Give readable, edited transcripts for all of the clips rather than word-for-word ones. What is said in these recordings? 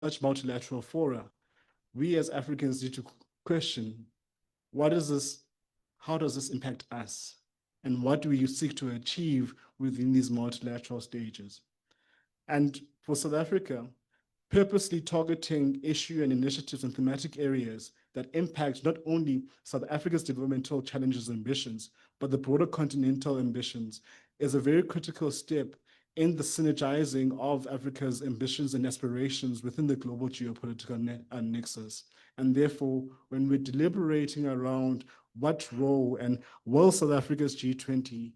such multilateral fora, we as Africans need to question, what is this? How does this impact us? And what do we seek to achieve within these multilateral stages? And for South Africa, purposely targeting issue and initiatives and thematic areas that impact not only South Africa's developmental challenges and ambitions, but the broader continental ambitions is a very critical step in the synergizing of Africa's ambitions and aspirations within the global geopolitical nexus. And therefore, when we're deliberating around what role and will South Africa's G20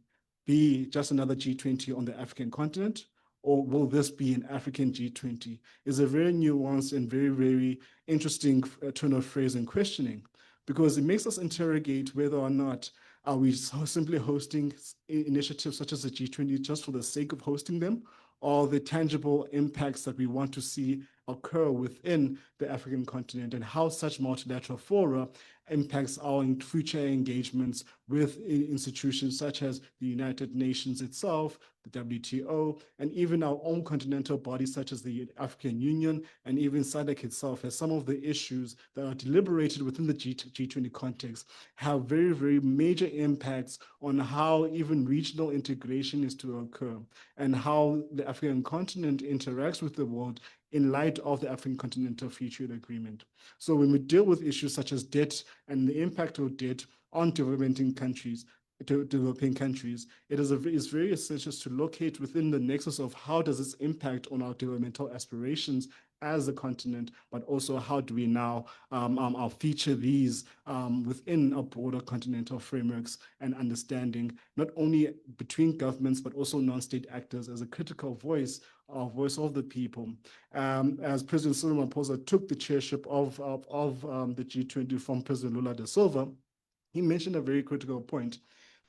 be just another G20 on the African continent, or will this be an African G20? Is a very nuanced and very, very interesting turn of phrase and questioning, because it makes us interrogate whether or not are we simply hosting initiatives such as the G20 just for the sake of hosting them, or the tangible impacts that we want to see occur within the African continent, and how such multilateral fora impacts our future engagements with institutions such as the United Nations itself, the WTO, and even our own continental bodies such as the African Union, and even SADC itself, as some of the issues that are deliberated within the G20 context have very, very major impacts on how even regional integration is to occur, and how the African continent interacts with the world in light of the African Continental Free Trade Agreement. So when we deal with issues such as debt and the impact of debt on developing countries, it is very essential to locate within the nexus of how does this impact on our developmental aspirations as a continent, but also how do we now feature these within our broader continental frameworks and understanding, not only between governments, but also non-state actors as a critical voice of the people. As President Cyril Ramaphosa took the chairship of the G20 from President Lula da Silva, he mentioned a very critical point,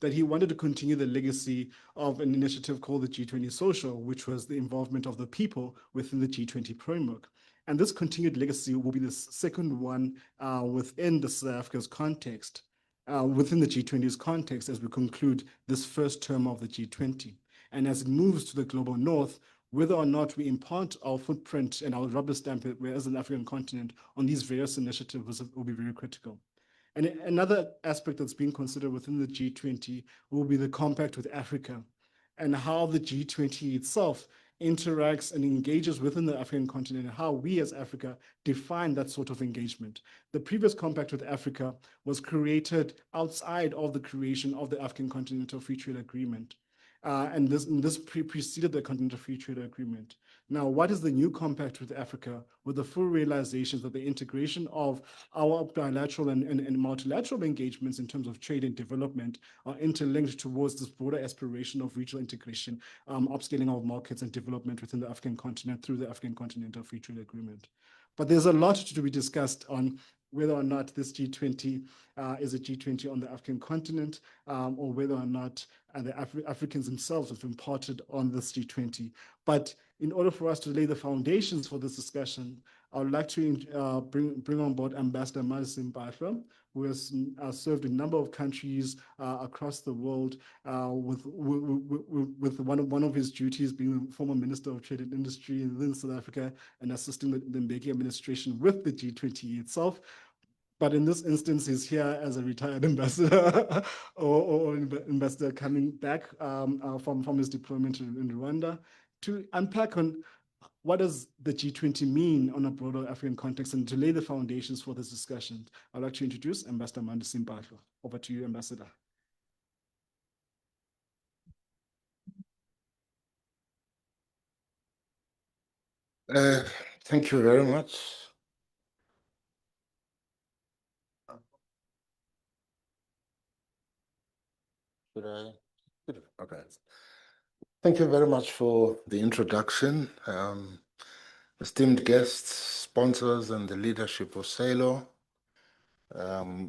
that he wanted to continue the legacy of an initiative called the G20 Social, which was the involvement of the people within the G20 framework. And this continued legacy will be the second one within the South Africa's context, within the G20's context, as we conclude this first term of the G20. And as it moves to the global north, whether or not we impart our footprint and our rubber stamp as an African continent on these various initiatives will be very critical. And another aspect that's being considered within the G20 will be the compact with Africa, and how the G20 itself interacts and engages within the African continent, and how we as Africa define that sort of engagement. The previous compact with Africa was created outside of the creation of the African Continental Free Trade Agreement. And this preceded the Continental Free Trade Agreement. Now, what is the new compact with Africa, with the full realization that the integration of our bilateral and multilateral engagements in terms of trade and development are interlinked towards this broader aspiration of regional integration, upscaling of markets and development within the African continent through the African Continental Free Trade Agreement. But there's a lot to be discussed on whether or not this G20 is a G20 on the African continent, or whether or not the Africans themselves have been parted on this G20. But in order for us to lay the foundations for this discussion, I would like to bring on board Ambassador Madison Mpahla, who has served in a number of countries across the world, with one of his duties being former Minister of Trade and Industry in South Africa and assisting the Mbeki administration with the G20 itself. But in this instance, he's here as a retired ambassador or ambassador coming back from his deployment in Rwanda to unpack on what does the G20 mean on a broader African context, and to lay the foundations for this discussion. I'd like to introduce Ambassador Madison Mpahla. Over to you, Ambassador. Thank you very much. Okay. Thank you very much for the introduction. Esteemed guests, sponsors, and the leadership of SALO.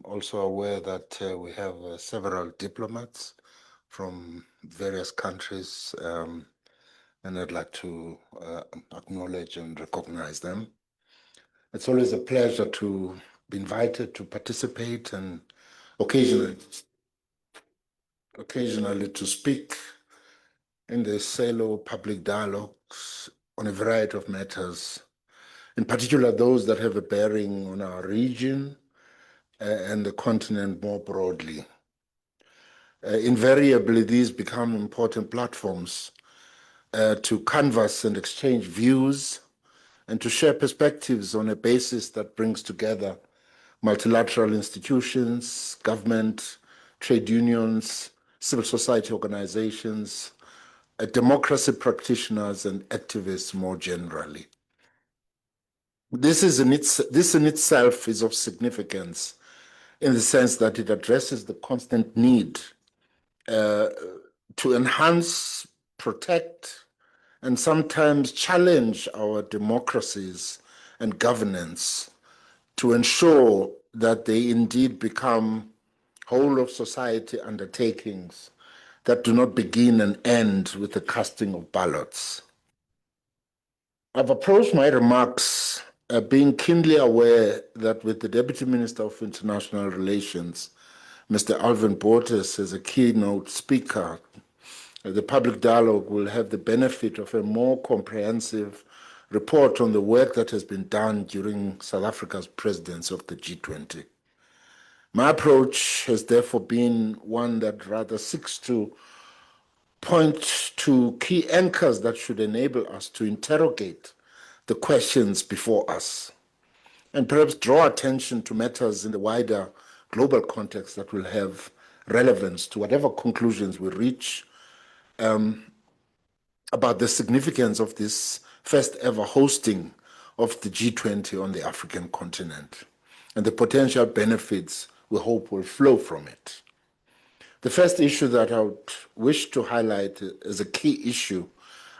Also aware that we have several diplomats from various countries, and I'd like to acknowledge and recognize them. It's always a pleasure to be invited to participate and occasionally to speak in the SALO public dialogues on a variety of matters in particular those that have a bearing on our region and the continent more broadly. Invariably, these become important platforms to canvass and exchange views and to share perspectives on a basis that brings together multilateral institutions, government, trade unions, civil society organizations, democracy practitioners, and activists more generally. This in itself is of significance in the sense that it addresses the constant need to enhance, protect, and sometimes challenge our democracies and governance to ensure that they indeed become whole of society undertakings that do not begin and end with the casting of ballots. I've approached my remarks being keenly aware that with the Deputy Minister of International Relations, Mr. Alvin Bortes, as a keynote speaker, the public dialogue will have the benefit of a more comprehensive report on the work that has been done during South Africa's presidency of the G20. My approach has therefore been one that rather seeks to point to key anchors that should enable us to interrogate the questions before us and perhaps draw attention to matters in the wider global context that will have relevance to whatever conclusions we reach about the significance of this first ever hosting of the G20 on the African continent and the potential benefits we hope will flow from it. The first issue that I would wish to highlight as a key issue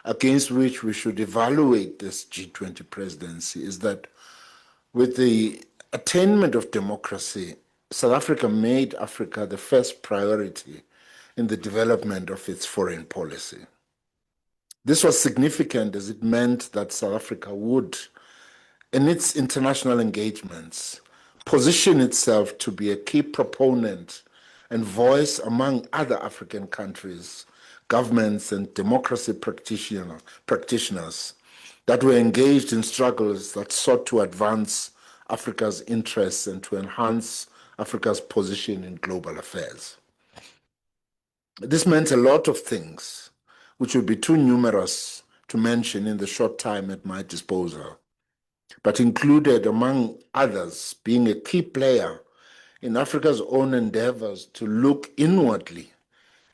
against which we should evaluate this G20 presidency is that with the attainment of democracy, South Africa made Africa the first priority in the development of its foreign policy. This was significant as it meant that South Africa would, in its international engagements, position itself to be a key proponent and voice among other African countries, governments, and democracy practitioners that were engaged in struggles that sought to advance Africa's interests and to enhance Africa's position in global affairs. This meant a lot of things, which would be too numerous to mention in the short time at my disposal, but included, among others, being a key player in Africa's own endeavors to look inwardly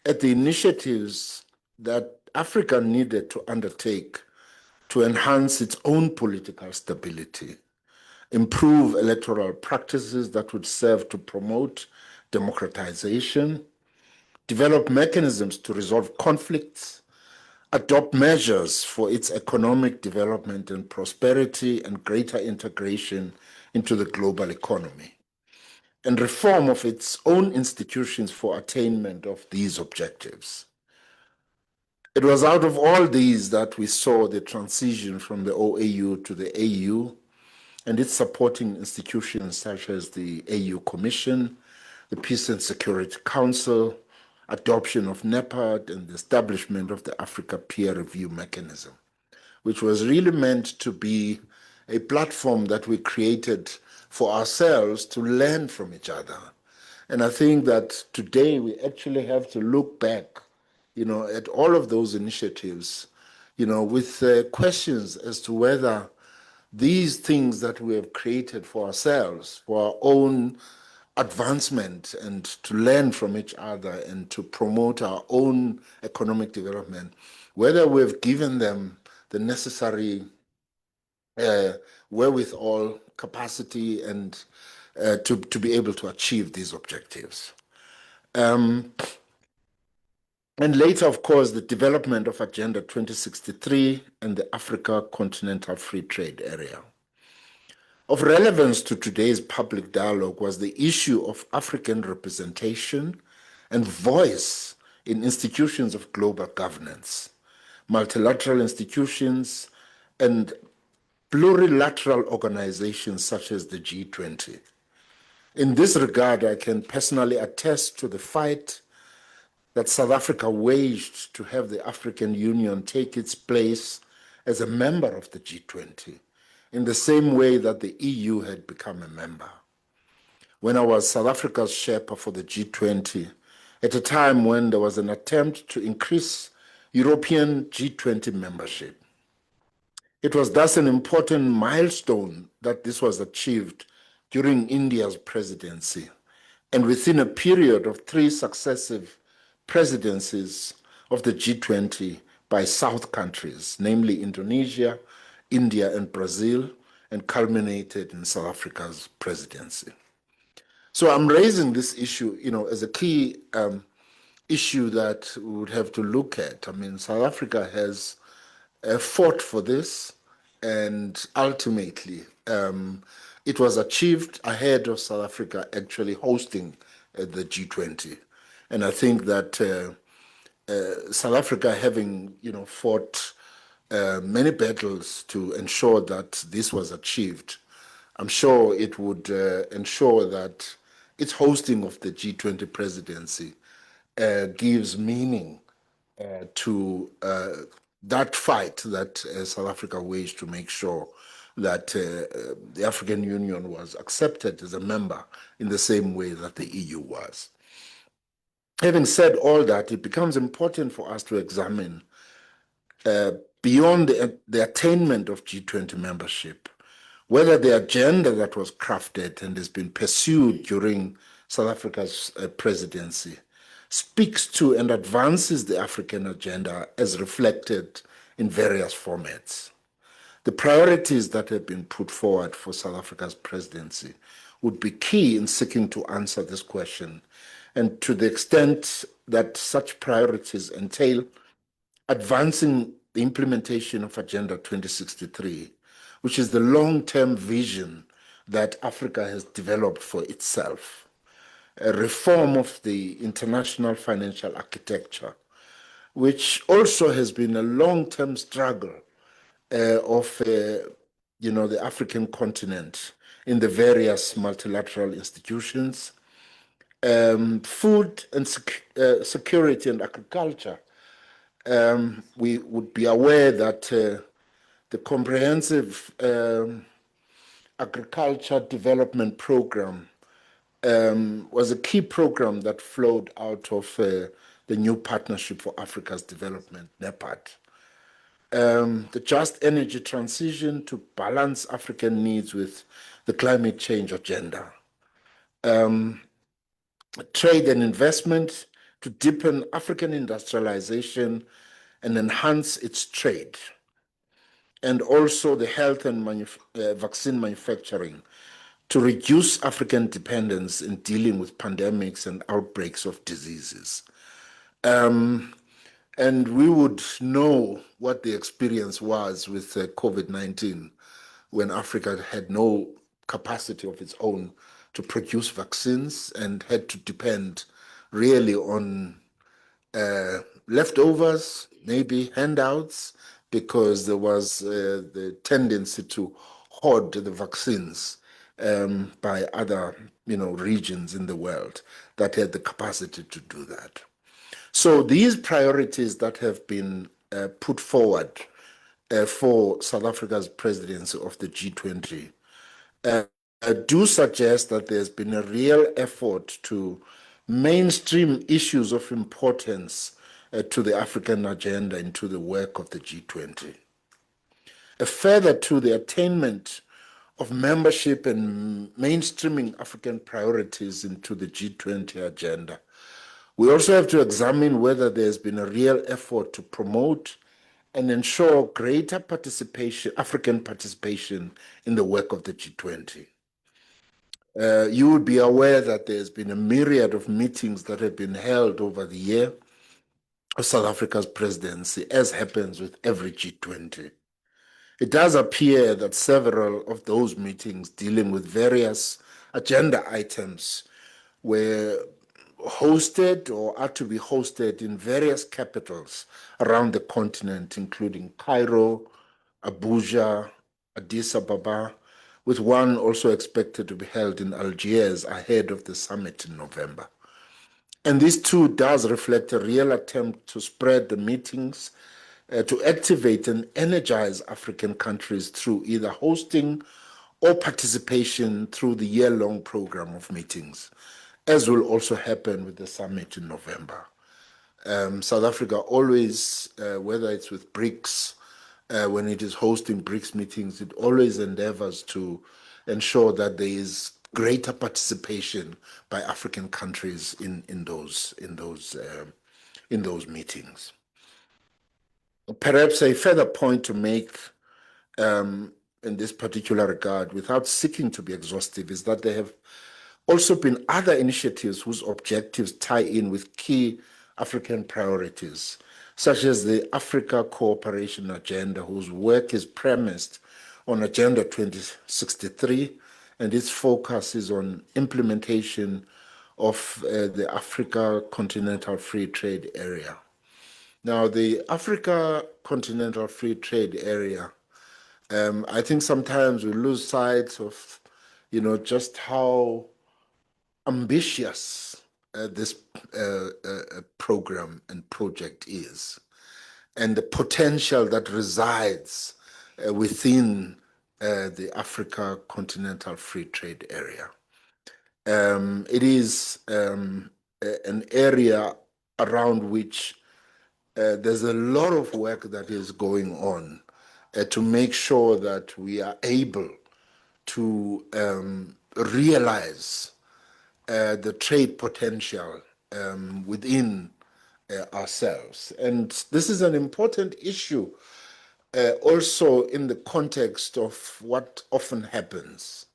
at the initiatives that Africa needed to undertake to enhance its own political stability, improve electoral practices that would serve to promote democratization, develop mechanisms to resolve conflicts, adopt measures for its economic development and prosperity and greater integration into the global economy, and reform of its own institutions for attainment of these objectives. It was out of all these that we saw the transition from the OAU to the AU and its supporting institutions such as the AU Commission, the Peace and Security Council, adoption of NEPAD, and the establishment of the Africa Peer Review Mechanism, which was really meant to be a platform that we created for ourselves to learn from each other. And I think that today we actually have to look back, at all of those initiatives, with questions as to whether these things that we have created for ourselves, for our own advancement and to learn from each other and to promote our own economic development, whether we've given them the necessary wherewithal, capacity, and to be able to achieve these objectives. And later, of course, the development of Agenda 2063 and the Africa Continental Free Trade Area. Of relevance to today's public dialogue was the issue of African representation and voice in institutions of global governance, multilateral institutions, and plurilateral organizations such as the G20. In this regard, I can personally attest to the fight that South Africa waged to have the African Union take its place as a member of the G20 in the same way that the EU had become a member. When I was South Africa's Sherpa for the G20, at a time when there was an attempt to increase European G20 membership. It was thus an important milestone that this was achieved during India's presidency, and within a period of 3 successive presidencies of the G20 by South countries, namely Indonesia, India, and Brazil, and culminated in South Africa's presidency. So I'm raising this issue, as a key issue that we would have to look at. I mean, South Africa has fought for this, and ultimately it was achieved ahead of South Africa actually hosting the G20. And I think that South Africa, having fought many battles to ensure that this was achieved, I'm sure it would ensure that its hosting of the G20 presidency gives meaning to that fight that South Africa waged to make sure that the African Union was accepted as a member in the same way that the EU was. Having said all that, it becomes important for us to examine beyond the attainment of G20 membership, whether the agenda that was crafted and has been pursued during South Africa's presidency speaks to and advances the African agenda as reflected in various formats. The priorities that have been put forward for South Africa's presidency would be key in seeking to answer this question, and to the extent that such priorities entail advancing the implementation of Agenda 2063, which is the long-term vision that Africa has developed for itself, a reform of the international financial architecture, which also has been a long-term struggle of the African continent in the various multilateral institutions, food and security and agriculture. We would be aware that the comprehensive agriculture development program was a key program that flowed out of the new Partnership for Africa's Development, NEPAD. The just energy transition to balance African needs with the climate change agenda. Trade and investment to deepen African industrialization and enhance its trade. And also the health and vaccine manufacturing to reduce African dependence in dealing with pandemics and outbreaks of diseases. And we would know what the experience was with COVID-19 when Africa had no capacity of its own to produce vaccines and had to depend really on leftovers, maybe handouts, because there was the tendency to hoard the vaccines by other regions in the world that had the capacity to do that. So these priorities that have been put forward for South Africa's presidency of the G20 do suggest that there's been a real effort to mainstream issues of importance to the African agenda into the work of the G20. Further to the attainment of membership and mainstreaming African priorities into the G20 agenda, we also have to examine whether there's been a real effort to promote and ensure greater participation, African participation in the work of the G20. You would be aware that there's been a myriad of meetings that have been held over the year of South Africa's presidency, as happens with every G20. It does appear that several of those meetings dealing with various agenda items were hosted or are to be hosted in various capitals around the continent, including Cairo, Abuja, Addis Ababa, with one also expected to be held in Algiers ahead of the summit in November. And this too does reflect a real attempt to spread the meetings to activate and energize African countries through either hosting or participation through the year-long program of meetings, as will also happen with the summit in November. South Africa always, whether it's with BRICS, when it is hosting BRICS meetings, it always endeavors to ensure that there is greater participation by African countries in those meetings. Perhaps a further point to make in this particular regard, without seeking to be exhaustive, is that there have also been other initiatives whose objectives tie in with key African priorities, such as the Africa Cooperation Agenda, whose work is premised on Agenda 2063, and its focus is on implementation of the Africa Continental Free Trade Area. Now, the Africa Continental Free Trade Area, I think sometimes we lose sight of, just how ambitious this program and project is, and the potential that resides within the Africa Continental Free Trade Area. It is an area around which there's a lot of work that is going on to make sure that we are able to realize the trade potential within ourselves. And this is an important issue also in the context of what often happens.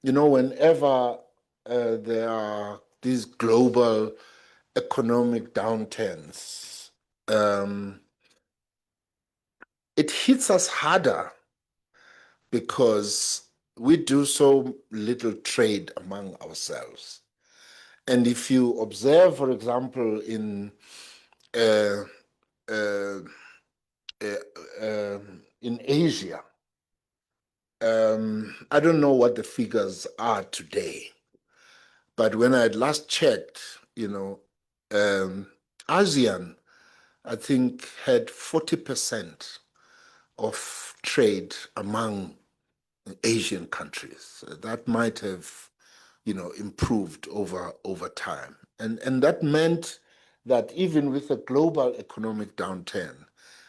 Whenever there are these global economic downturns, it hits us harder because we do so little trade among ourselves. And if you observe, for example, in Asia, I don't know what the figures are today, but when I had last checked, ASEAN, I think, had 40% of trade among Asian countries. That might have, improved over time. And that meant that even with a global economic downturn,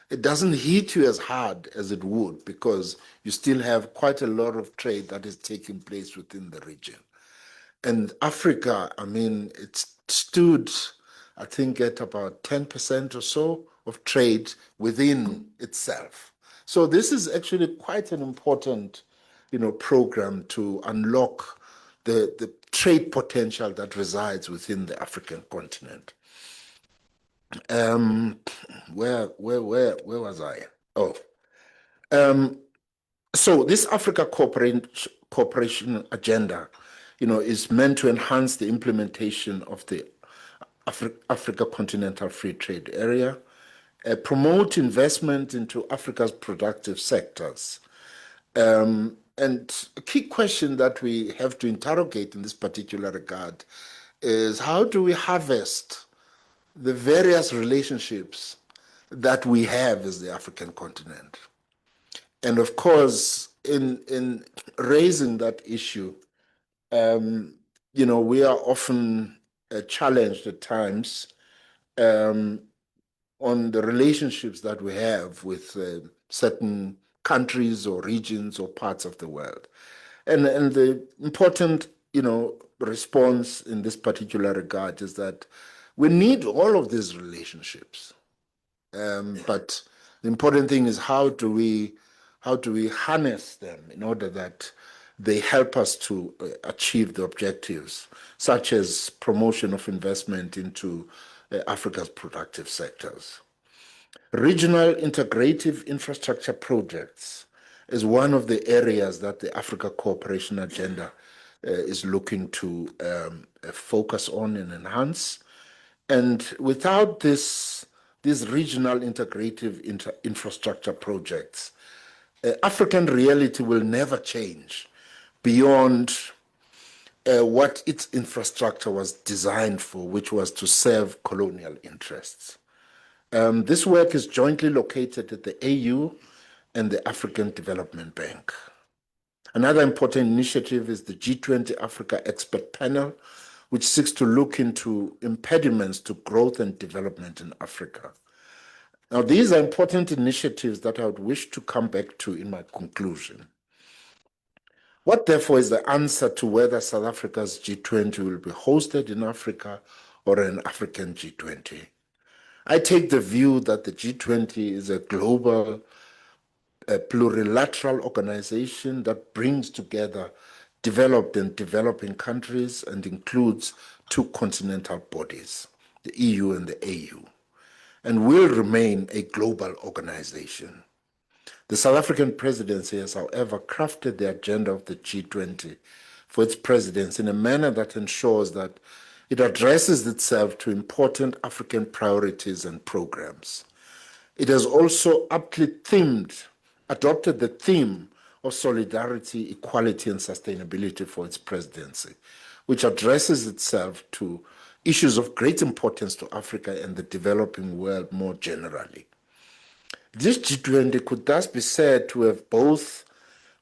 it doesn't hit you as hard as it would because you still have quite a lot of trade that is taking place within the region. And Africa, it stood, I think, at about 10% or so of trade within itself. So this is actually quite an important, program to unlock the trade potential that resides within the African continent. Where was I? So this Africa cooperation agenda, is meant to enhance the implementation of the Africa Continental Free Trade Area, promote investment into Africa's productive sectors. And a key question that we have to interrogate in this particular regard is how do we harvest the various relationships that we have as the African continent? And of course, in raising that issue, we are often challenged at times on the relationships that we have with certain countries or regions or parts of the world. And the important, response in this particular regard is that we need all of these relationships. But the important thing is how do we harness them in order that they help us to achieve the objectives, such as promotion of investment into Africa's productive sectors. Regional integrative infrastructure projects is one of the areas that the Africa Cooperation Agenda is looking to focus on and enhance. And without these regional integrative infrastructure projects, African reality will never change beyond what its infrastructure was designed for, which was to serve colonial interests. This work is jointly located at the AU and the African Development Bank. Another important initiative is the G20 Africa Expert Panel, which seeks to look into impediments to growth and development in Africa. Now, these are important initiatives that I would wish to come back to in my conclusion. What, therefore, is the answer to whether South Africa's G20 will be hosted in Africa or an African G20? I take the view that the G20 is a global, plurilateral organization that brings together developed and developing countries and includes two continental bodies, the EU and the AU, and will remain a global organization. The South African presidency has, however, crafted the agenda of the G20 for its presidency in a manner that ensures that it addresses itself to important African priorities and programs. It has also aptly adopted the theme of solidarity, equality, and sustainability for its presidency, which addresses itself to issues of great importance to Africa and the developing world more generally. This G20 could thus be said to have both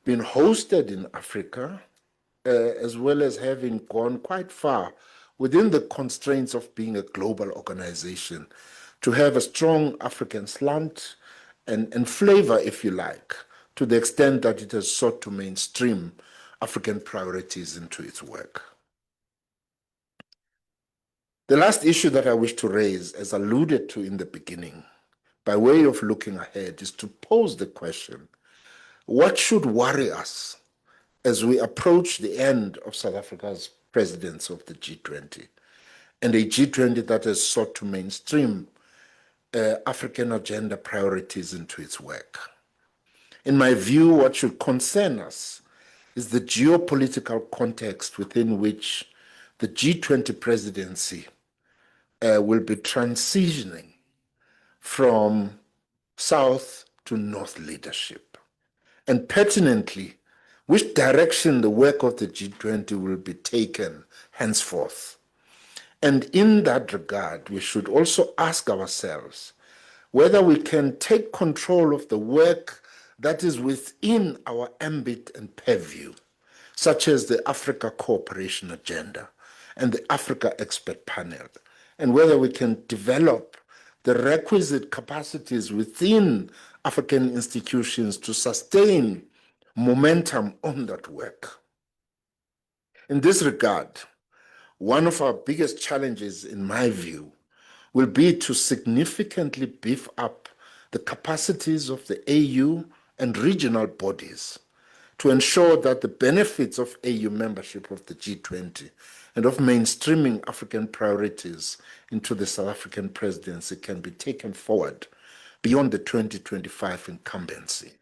been hosted in Africa, as well as having gone quite far within the constraints of being a global organization, to have a strong African slant and flavor, if you like, to the extent that it has sought to mainstream African priorities into its work. The last issue that I wish to raise, as alluded to in the beginning, by way of looking ahead, is to pose the question, what should worry us as we approach the end of South Africa's presidency of the G20, and a G20 that has sought to mainstream African agenda priorities into its work? In my view, what should concern us is the geopolitical context within which the G20 presidency will be transitioning from South to North leadership. And pertinently, which direction the work of the G20 will be taken henceforth. And in that regard, we should also ask ourselves whether we can take control of the work that is within our ambit and purview, such as the Africa Cooperation Agenda and the Africa Expert Panel, and whether we can develop the requisite capacities within African institutions to sustain momentum on that work. In this regard, one of our biggest challenges, in my view, will be to significantly beef up the capacities of the AU and regional bodies to ensure that the benefits of AU membership of the G20 and of mainstreaming African priorities into the South African presidency can be taken forward beyond the 2025 incumbency.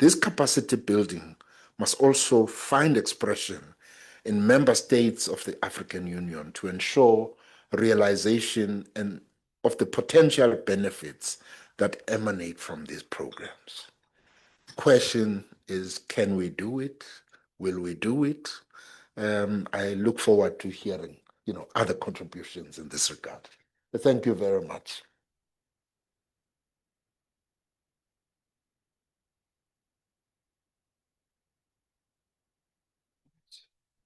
This capacity building must also find expression in member states of the African Union to ensure realization of the potential benefits that emanate from these programs. The question is, can we do it? Will we do it? I look forward to hearing, other contributions in this regard. Thank you very much.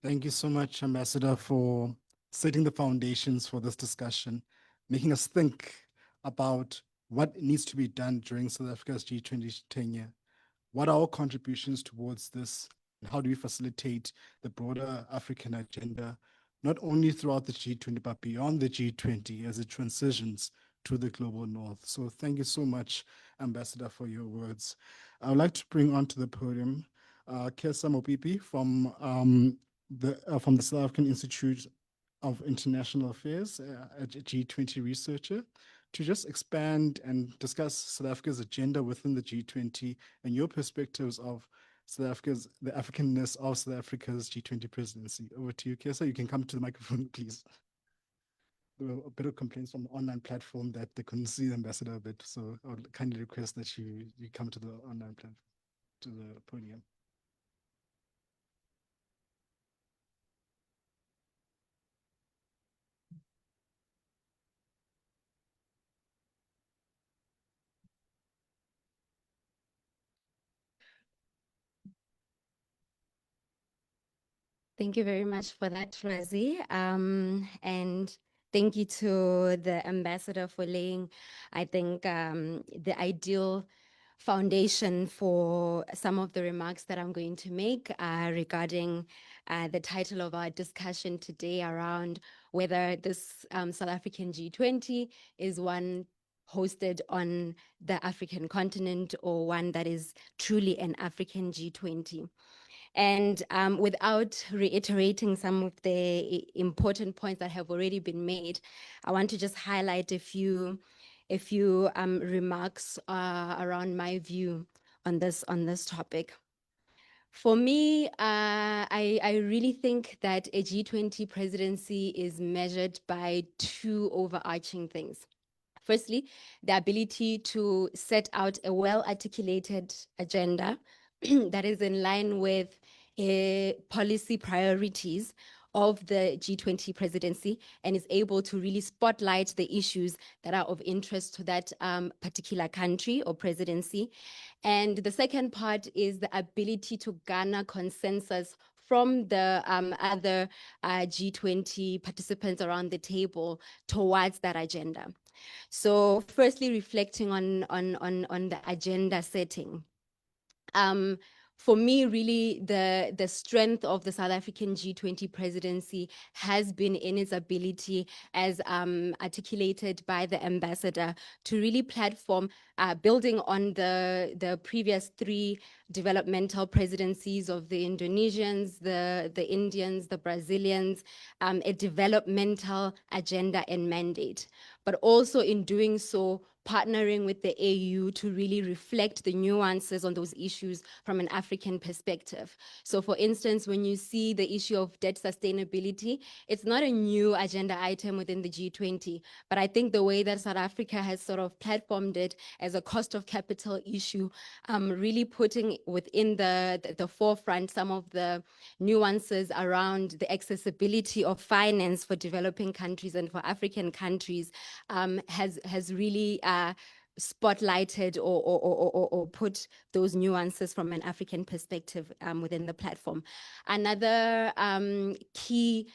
Thank you so much, Ambassador, for setting the foundations for this discussion, making us think about what needs to be done during South Africa's G20 tenure. What are our contributions towards this? And how do we facilitate the broader African agenda, not only throughout the G20, but beyond the G20 as it transitions to the global north? So thank you so much, Ambassador, for your words. I would like to bring onto the podium Kesa Mopipi from the South African Institute of International Affairs, a G20 researcher, to just expand and discuss South Africa's agenda within the G20 and your perspectives of the Africanness of South Africa's G20 presidency. Over to you, Kesa. You can come to the microphone, please. There were a bit of complaints from the online platform that they couldn't see the ambassador a bit, so I would kindly request that you come to the online platform, to the podium. Thank you very much for that, Razi. And thank you to the ambassador for laying, I think, the ideal foundation for some of the remarks that I'm going to make regarding the title of our discussion today around whether this South African G20 is one hosted on the African continent or one that is truly an African G20. And without reiterating some of the important points that have already been made, I want to just highlight a few remarks around my view on this topic. For me, I really think that a G20 presidency is measured by two overarching things. Firstly, the ability to set out a well-articulated agenda that is in line with policy priorities of the G20 presidency and is able to really spotlight the issues that are of interest to that particular country or presidency. And the second part is the ability to garner consensus from the other G20 participants around the table towards that agenda. So firstly, reflecting on the agenda setting. For me, really, the strength of the South African G20 presidency has been in its ability, as articulated by the ambassador, to really platform, building on the previous three developmental presidencies of the Indonesians, the Indians, the Brazilians, a developmental agenda and mandate. But also in doing so, partnering with the AU to really reflect the nuances on those issues from an African perspective. So for instance, when you see the issue of debt sustainability, it's not a new agenda item within the G20, but I think the way that South Africa has sort of platformed it as a cost of capital issue, really putting within the forefront some of the nuances around the accessibility of finance for developing countries and for African countries, has really spotlighted or put those nuances from an African perspective within the platform. Another key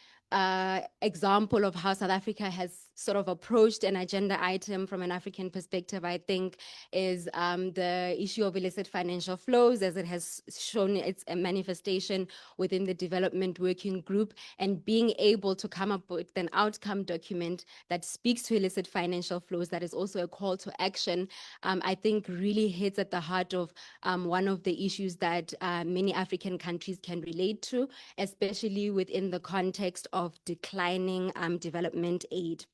example of how South Africa has sort of approached an agenda item from an African perspective, I think, is the issue of illicit financial flows, as it has shown its manifestation within the development working group, and being able to come up with an outcome document that speaks to illicit financial flows, that is also a call to action, I think really hits at the heart of one of the issues that many African countries can relate to, especially within the context of declining development aid.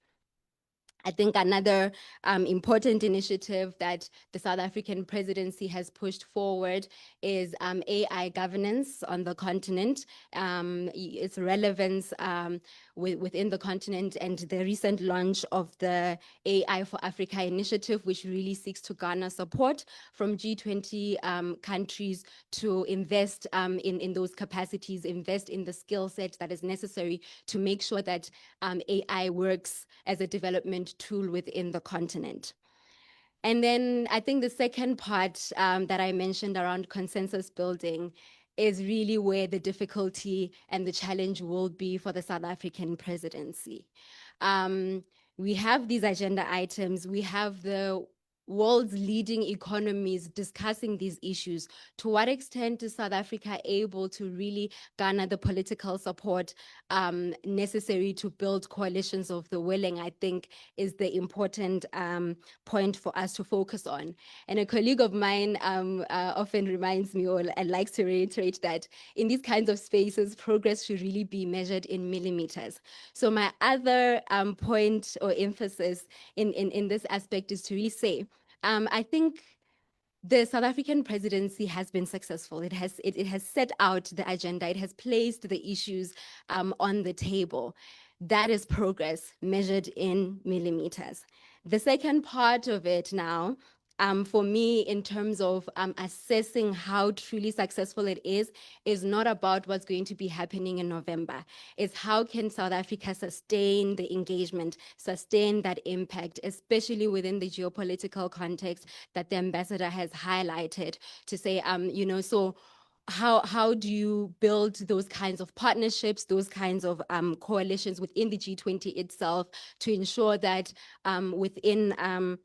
I think another important initiative that the South African presidency has pushed forward is AI governance on the continent, its relevance within the continent, and the recent launch of the AI for Africa initiative, which really seeks to garner support from G20 countries to invest in those capacities, invest in the skill set that is necessary to make sure that AI works as a development tool within the continent. And then I think the second part that I mentioned around consensus building is really where the difficulty and the challenge will be for the South African presidency. We have these agenda items, we have the world's leading economies discussing these issues. To what extent is South Africa able to really garner the political support necessary to build coalitions of the willing, I think, is the important point for us to focus on. And a colleague of mine often reminds me and likes to reiterate that in these kinds of spaces, progress should really be measured in millimeters. So my other point or emphasis in this aspect is to really say, I think the South African presidency has been successful. It has set out the agenda. It has placed the issues on the table. That is progress measured in millimeters. The second part of it now, for me, in terms of assessing how truly successful it is not about what's going to be happening in November. It's how can South Africa sustain the engagement, sustain that impact, especially within the geopolitical context that the ambassador has highlighted, to say, so how do you build those kinds of partnerships, those kinds of coalitions within the G20 itself to ensure that within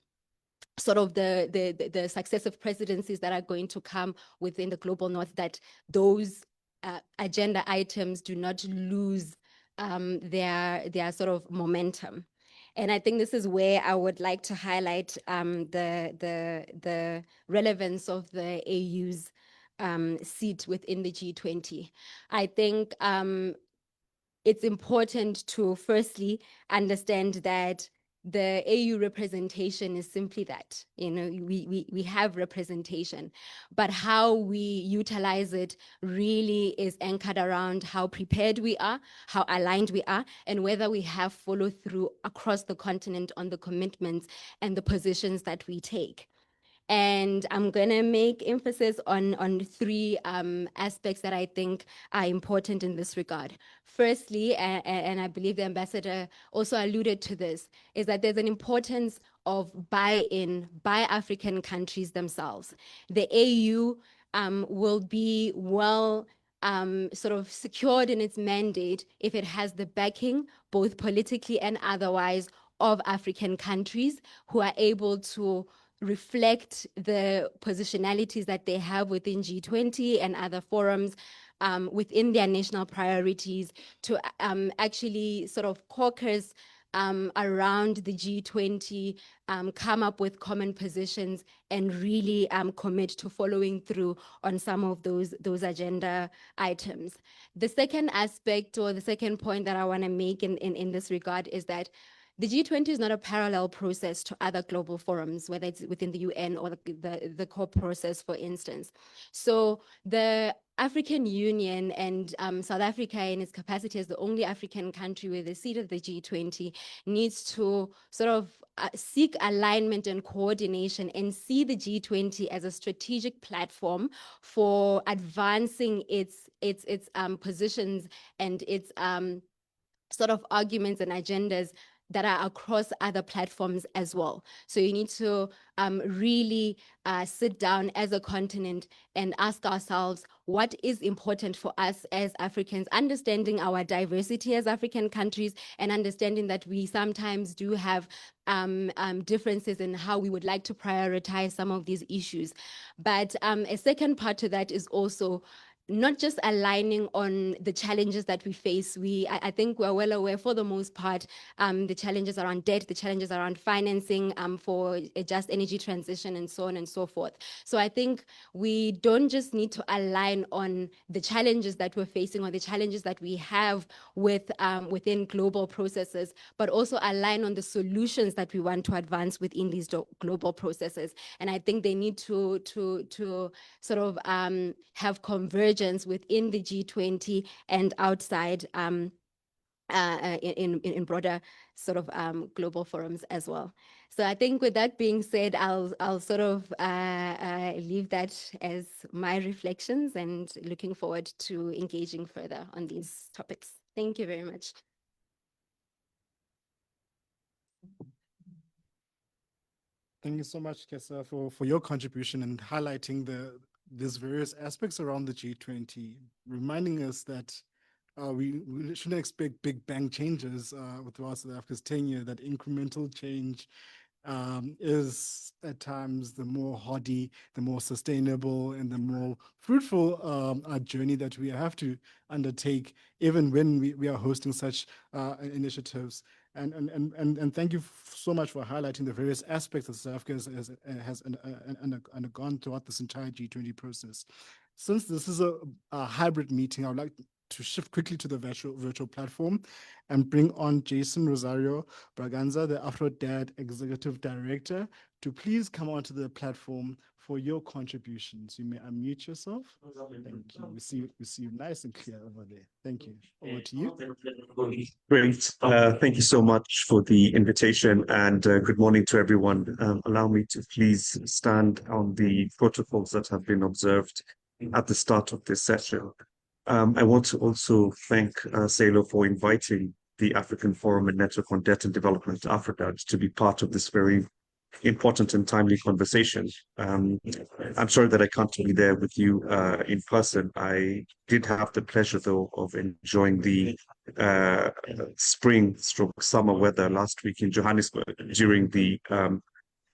sort of the successive presidencies that are going to come within the global north, that those agenda items do not lose their sort of momentum. And I think this is where I would like to highlight the relevance of the AU's seat within the G20. I think it's important to firstly understand that the AU representation is simply that, we have representation, but how we utilize it really is anchored around how prepared we are, how aligned we are, and whether we have follow through across the continent on the commitments and the positions that we take. And I'm going to make emphasis on three aspects that I think are important in this regard. Firstly, and I believe the ambassador also alluded to this, is that there's an importance of buy-in by African countries themselves. The AU will be well sort of secured in its mandate if it has the backing, both politically and otherwise, of African countries who are able to reflect the positionalities that they have within G20 and other forums within their national priorities to actually sort of caucus around the G20, come up with common positions and really commit to following through on some of those agenda items. The second aspect, or the second point that I want to make in this regard, is that the G20 is not a parallel process to other global forums, whether it's within the UN or the core process, for instance. So the African Union and South Africa, in its capacity as the only African country with a seat of the G20, needs to sort of seek alignment and coordination and see the G20 as a strategic platform for advancing its positions and its sort of arguments and agendas that are across other platforms as well. So you need to really sit down as a continent and ask ourselves what is important for us as Africans, understanding our diversity as African countries and understanding that we sometimes do have differences in how we would like to prioritize some of these issues. But a second part to that is also not just aligning on the challenges that we face. I think we're well aware, for the most part, the challenges around debt, the challenges around financing for a just energy transition, and so on and so forth. So I think we don't just need to align on the challenges that we're facing or the challenges that we have within global processes, but also align on the solutions that we want to advance within these global processes. And I think they need to sort of have convergence within the G20 and outside in broader sort of global forums as well. So I think with that being said, I'll sort of leave that as my reflections and looking forward to engaging further on these topics. Thank you very much. Thank you so much, Kesa, for your contribution and highlighting these various aspects around the G20, reminding us that we shouldn't expect big bang changes with regards to Africa's tenure, that incremental change is at times the more hardy, the more sustainable, and the more fruitful journey that we have to undertake, even when we are hosting such initiatives. And thank you so much for highlighting the various aspects that South Africa has undergone throughout this entire G20 process. Since this is a hybrid meeting, I would like to shift quickly to the virtual platform and bring on Jason Rosario Braganza, the AfroDad Executive Director, to please come onto the platform for your contributions. You may unmute yourself. Thank you. We see you nice and clear over there. Thank you. Over to you. Great. Thank you so much for the invitation, and good morning to everyone. Allow me to please stand on the protocols that have been observed at the start of this session. I want to also thank SALO for inviting the African Forum and Network on Debt and Development, AfroDad, to be part of this very important and timely conversation. I'm sorry that I can't be there with you in person. I did have the pleasure, though, of enjoying the spring/summer weather last week in Johannesburg during the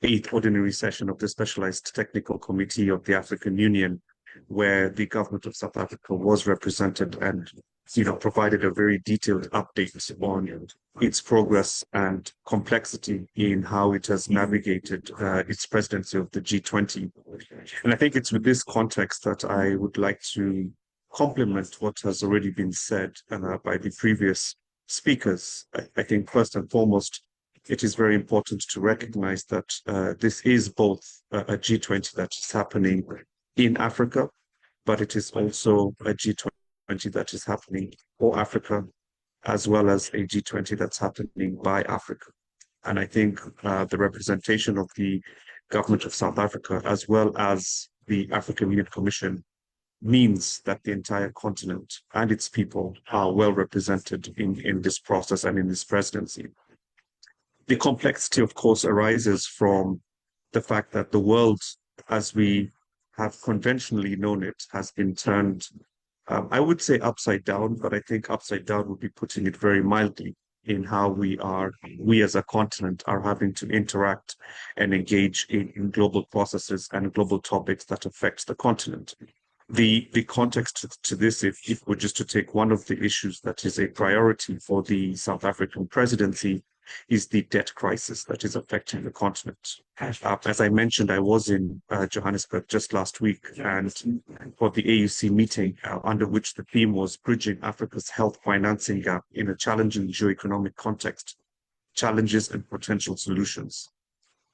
eighth ordinary session of the Specialized Technical Committee of the African Union, where the government of South Africa was represented and provided a very detailed update on its progress and complexity in how it has navigated its presidency of the G20. And I think it's with this context that I would like to complement what has already been said by the previous speakers. I think first and foremost, it is very important to recognize that this is both a G20 that is happening in Africa, but it is also a G20 that is happening for Africa, as well as a G20 that's happening by Africa. And I think the representation of the government of South Africa, as well as the African Union Commission, means that the entire continent and its people are well represented in this process and in this presidency. The complexity, of course, arises from the fact that the world, as we have conventionally known it, has been turned, I would say upside down, but I think upside down would be putting it very mildly in how we as a continent are having to interact and engage in global processes and global topics that affect the continent. The context to this, if we're just to take one of the issues that is a priority for the South African presidency, is the debt crisis that is affecting the continent. As I mentioned, I was in Johannesburg just last week and for the AUC meeting, under which the theme was bridging Africa's health financing gap in a challenging geoeconomic context, challenges and potential solutions.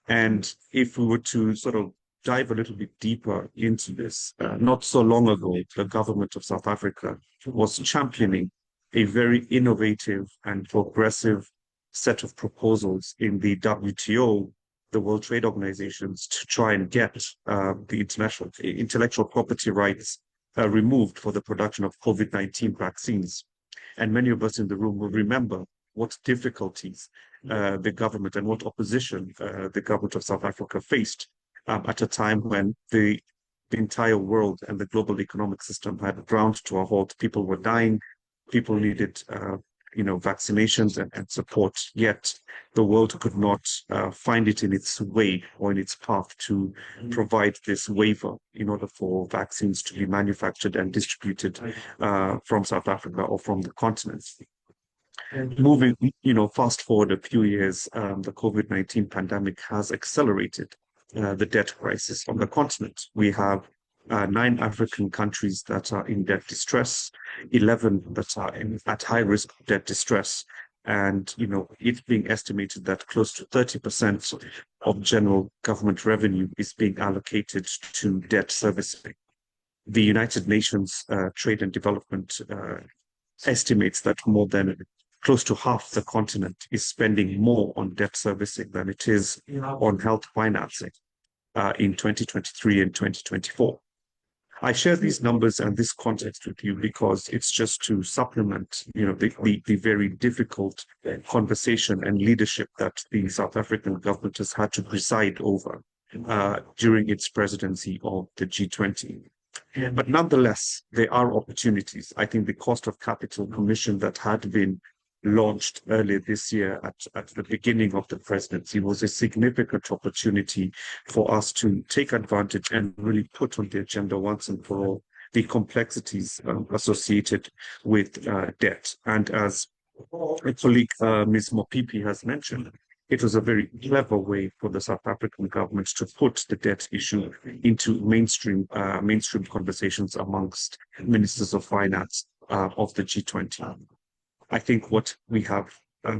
And if we were to sort of dive a little bit deeper into this, not so long ago, the government of South Africa was championing a very innovative and progressive set of proposals in the WTO, the World Trade Organizations, to try and get the international intellectual property rights removed for the production of COVID-19 vaccines. And many of us in the room will remember what difficulties the government and what opposition the government of South Africa faced at a time when the entire world and the global economic system had ground to a halt. People were dying, people needed vaccinations and support, yet the world could not find it in its way or in its path to provide this waiver in order for vaccines to be manufactured and distributed from South Africa or from the continent. Moving, fast forward a few years, the COVID-19 pandemic has accelerated the debt crisis on the continent. We have 9 African countries that are in debt distress, 11 that are at high risk of debt distress. And, it's being estimated that close to 30% of general government revenue is being allocated to debt servicing. The United Nations Trade and Development estimates that more than close to half the continent is spending more on debt servicing than it is on health financing in 2023 and 2024. I share these numbers and this context with you because it's just to supplement, the very difficult conversation and leadership that the South African government has had to preside over during its presidency of the G20. But nonetheless, there are opportunities. I think the Cost of Capital Commission that had been launched earlier this year at the beginning of the presidency was a significant opportunity for us to take advantage and really put on the agenda once and for all the complexities associated with debt. And as a colleague, Ms. Mopipi, has mentioned, it was a very clever way for the South African government to put the debt issue into mainstream conversations amongst ministers of finance of the G20. I think what we have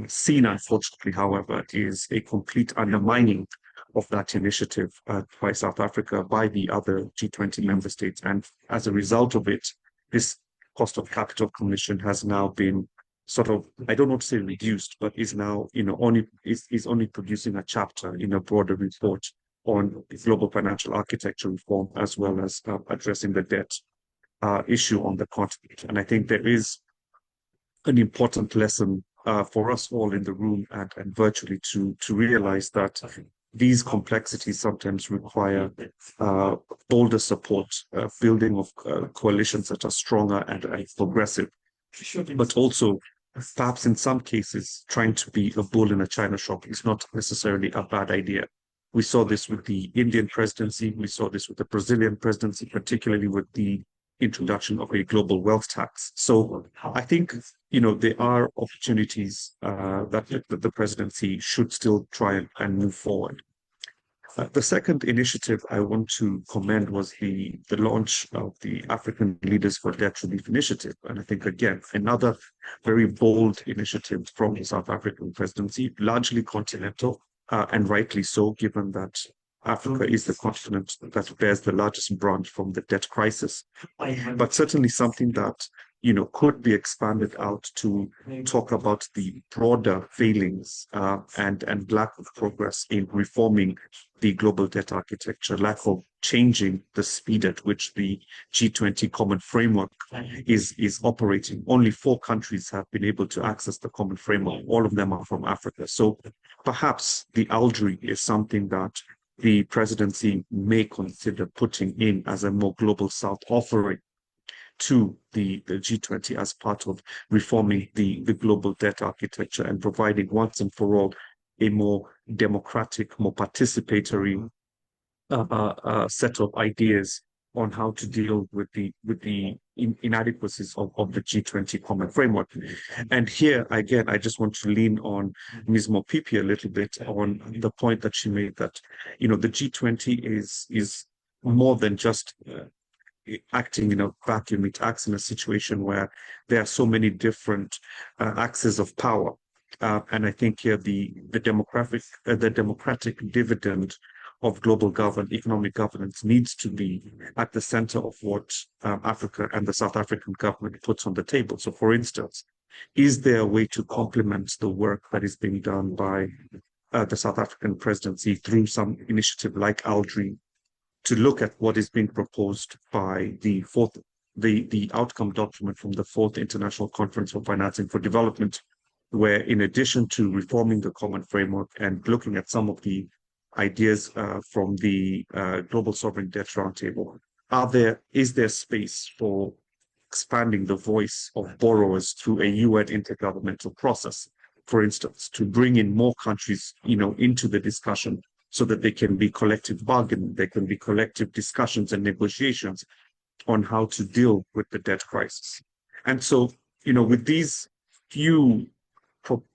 seen, unfortunately, however, is a complete undermining of that initiative by South Africa, by the other G20 member states. And as a result of it, this Cost of Capital Commission has now been sort of, I don't want to say reduced, but is now, is only producing a chapter in a broader report on global financial architecture reform, as well as addressing the debt issue on the continent. And I think there is an important lesson for us all in the room and virtually to realize that these complexities sometimes require bolder support, building of coalitions that are stronger and progressive, but also perhaps in some cases, trying to be a bull in a china shop is not necessarily a bad idea. We saw this with the Indian presidency. We saw this with the Brazilian presidency, particularly with the introduction of a global wealth tax. So I think, there are opportunities that the presidency should still try and move forward. The second initiative I want to commend was the launch of the African Leaders for Debt Relief Initiative. And I think, again, another very bold initiative from the South African presidency, largely continental, and rightly so, given that Africa is the continent that bears the largest brunt from the debt crisis. But certainly something that could be expanded out to talk about the broader failings and lack of progress in reforming the global debt architecture, lack of changing the speed at which the G20 common framework is operating. Only 4 countries have been able to access the common framework. All of them are from Africa. So perhaps the ALDRI is something that the presidency may consider putting in as a more global South offering to the G20 as part of reforming the global debt architecture and providing once and for all a more democratic, more participatory set of ideas on how to deal with the inadequacies of the G20 common framework. And here, again, I just want to lean on Ms. Mopipi a little bit on the point that she made that, the G20 is more than just acting in a vacuum. It acts in a situation where there are so many different axes of power. And I think here the democratic dividend of global economic governance needs to be at the center of what Africa and the South African government puts on the table. So, for instance, is there a way to complement the work that is being done by the South African presidency through some initiative like ALDRI to look at what is being proposed by the outcome document from the 4th International Conference for Financing for Development, where in addition to reforming the common framework and looking at some of the ideas from the Global Sovereign Debt Roundtable, is there space for expanding the voice of borrowers through a UN intergovernmental process, for instance, to bring in more countries, into the discussion so that there can be collective bargaining, there can be collective discussions and negotiations on how to deal with the debt crisis. And so, with these few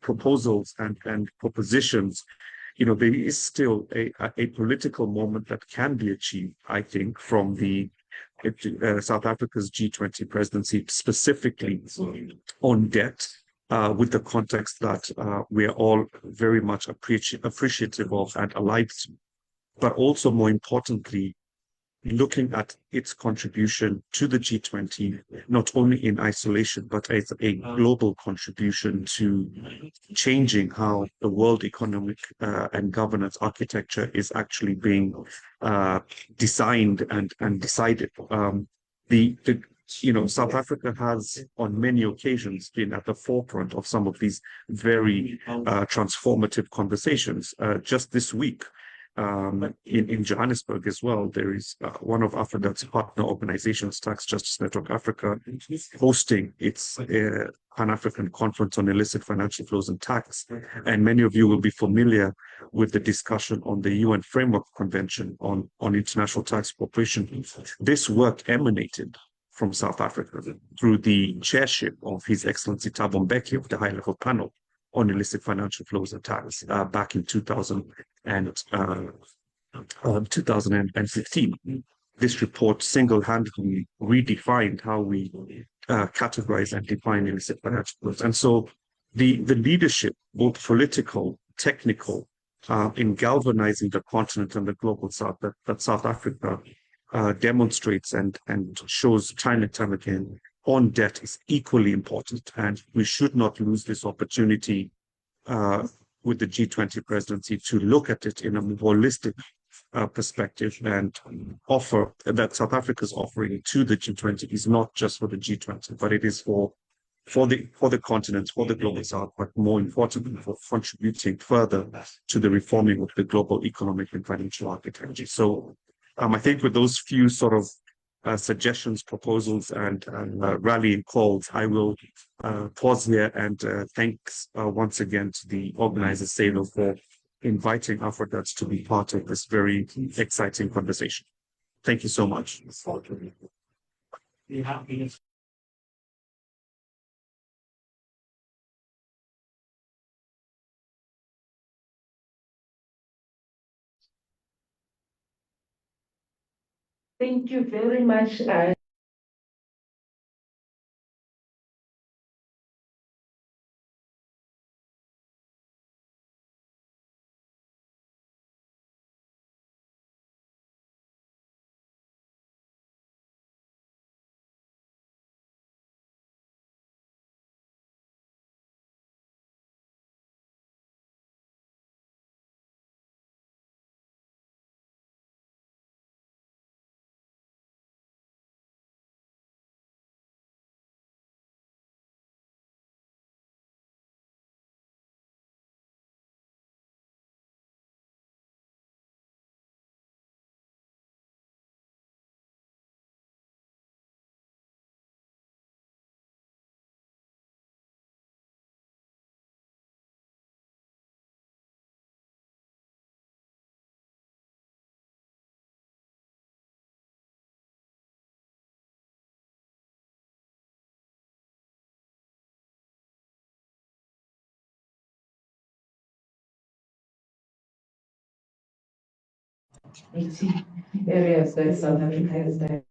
proposals and propositions, there is still a political moment that can be achieved, I think, from the South Africa's G20 presidency, specifically on debt, with the context that we are all very much appreciative of and alive to, but also more importantly, looking at its contribution to the G20, not only in isolation, but as a global contribution to changing how the world economic and governance architecture is actually being designed and decided. South Africa has on many occasions been at the forefront of some of these very transformative conversations. Just this week, in Johannesburg as well, there is one of AFRIDA's partner organizations, Tax Justice Network Africa, hosting its Pan-African Conference on Illicit Financial Flows and Tax. And many of you will be familiar with the discussion on the UN Framework Convention on International Tax Cooperation. This work emanated from South Africa through the chairship of His Excellency Thabo Mbeki of the high-level panel on illicit financial flows and tax back in 2015. This report single-handedly redefined how we categorize and define illicit financial flows. And so the leadership, both political, technical, in galvanizing the continent and the global South that South Africa demonstrates and shows time and time again on debt is equally important. And we should not lose this opportunity with the G20 presidency to look at it in a more holistic perspective and offer that South Africa's offering to the G20 is not just for the G20, but it is for for the continent, for the global south, but more importantly, for contributing further to the reforming of the global economic and financial architecture. So I think with those few sort of suggestions, proposals, and rallying calls, I will pause here and thanks once again to the organizer, SALO, for inviting Afrodats to be part of this very exciting conversation. Thank you so much. Thank you very much. Areas that South Africa has done.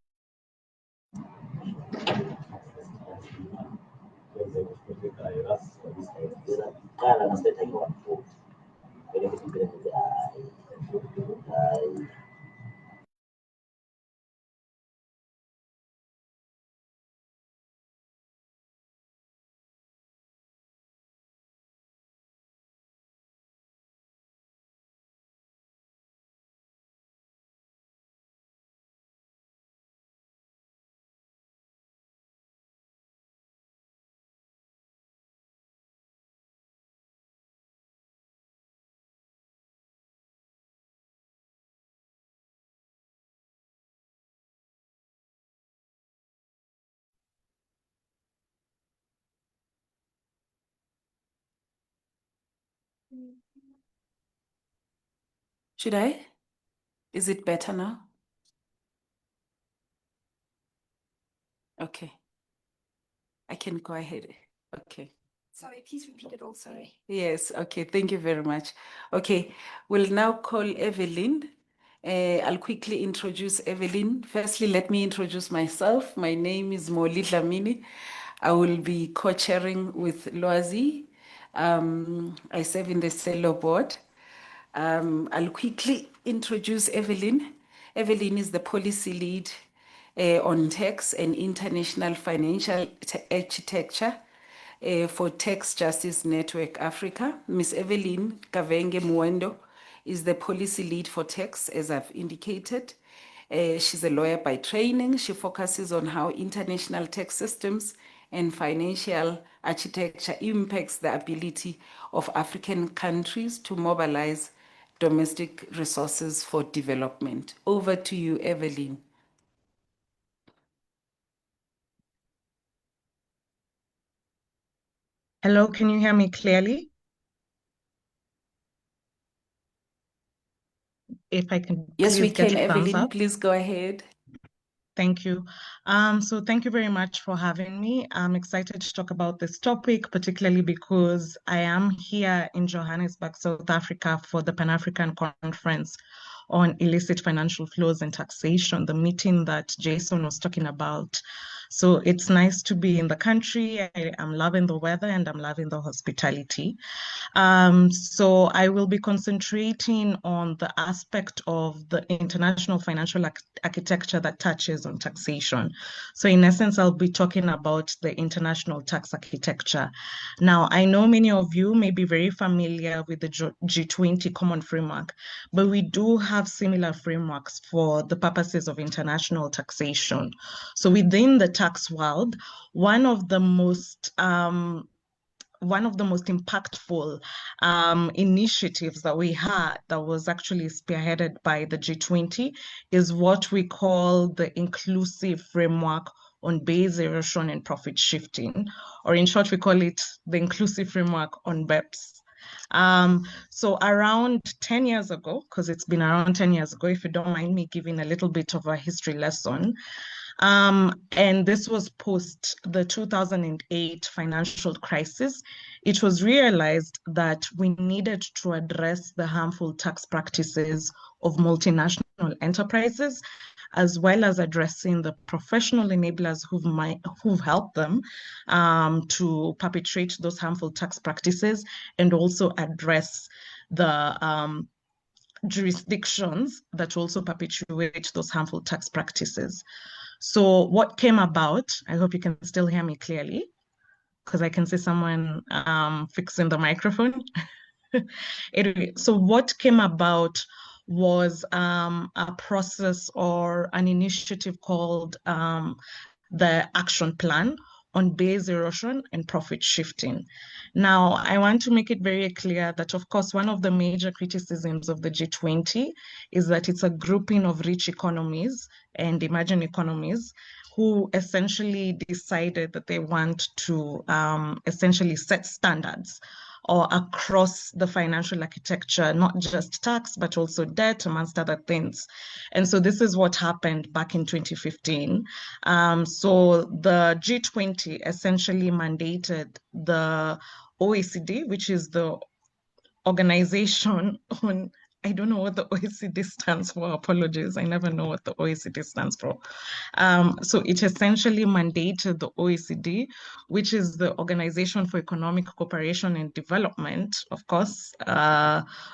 Should I? Is it better now? Okay. I can go ahead. Okay. Sorry, please repeat it all. Sorry. Yes, okay, thank you very much. Okay, we'll now call Evelyn. I'll quickly introduce Evelyn. Firstly, let me introduce myself. My name is Moli Dlamini. I will be co-chairing with Loazi. I serve in the SALO board. I'll quickly introduce Evelyn. Evelyn is the policy lead on tax and international financial architecture for Tax Justice Network Africa. Ms. Evelyn Kavenge Muendo is the policy lead for tax, as I've indicated. She's a lawyer by training. She focuses on how international tax systems and financial architecture impacts the ability of African countries to mobilize domestic resources for development. Over to you, Evelyn. Hello, can you hear me clearly? If I can Yes, we please get can, a thumbs Evelyn. up. Please go ahead. Thank you. So thank you very much for having me. I'm excited to talk about this topic, particularly because I am here in Johannesburg, South Africa, for the Pan-African Conference on Illicit Financial Flows and Taxation, the meeting that Jason was talking about. So it's nice to be in the country. I'm loving the weather and I'm loving the hospitality. So I will be concentrating on the aspect of the international financial architecture that touches on taxation. So in essence, I'll be talking about the international tax architecture. Now, I know many of you may be very familiar with the G20 common framework, but we do have similar frameworks for the purposes of international taxation. So within the tax world, one of the most impactful initiatives that we had that was actually spearheaded by the G20 is what we call the inclusive framework on base erosion and profit shifting, or in short, we call it the inclusive framework on BEPS. So around 10 years ago, because it's been around 10 years ago, if you don't mind me giving a little bit of a history lesson, and this was post the 2008 financial crisis, it was realized that we needed to address the harmful tax practices of multinational enterprises, as well as addressing the professional enablers who've helped them to perpetrate those harmful tax practices, and also address the jurisdictions that also perpetuate those harmful tax practices. So what came about, I hope you can still hear me clearly, because I can see someone fixing the microphone. Anyway, so what came about was a process or an initiative called the Action Plan on base erosion and profit shifting. Now, I want to make it very clear that, of course, one of the major criticisms of the G20 is that it's a grouping of rich economies and emerging economies who essentially decided that they want to essentially set standards or across the financial architecture, not just tax, but also debt, amongst other things. And so this is what happened back in 2015. So the G20 essentially mandated the OECD, which is the organization on, I don't know what the OECD stands for, apologies, I never know what the OECD stands for. So it essentially mandated the OECD, which is the Organization for Economic Cooperation and Development, of course,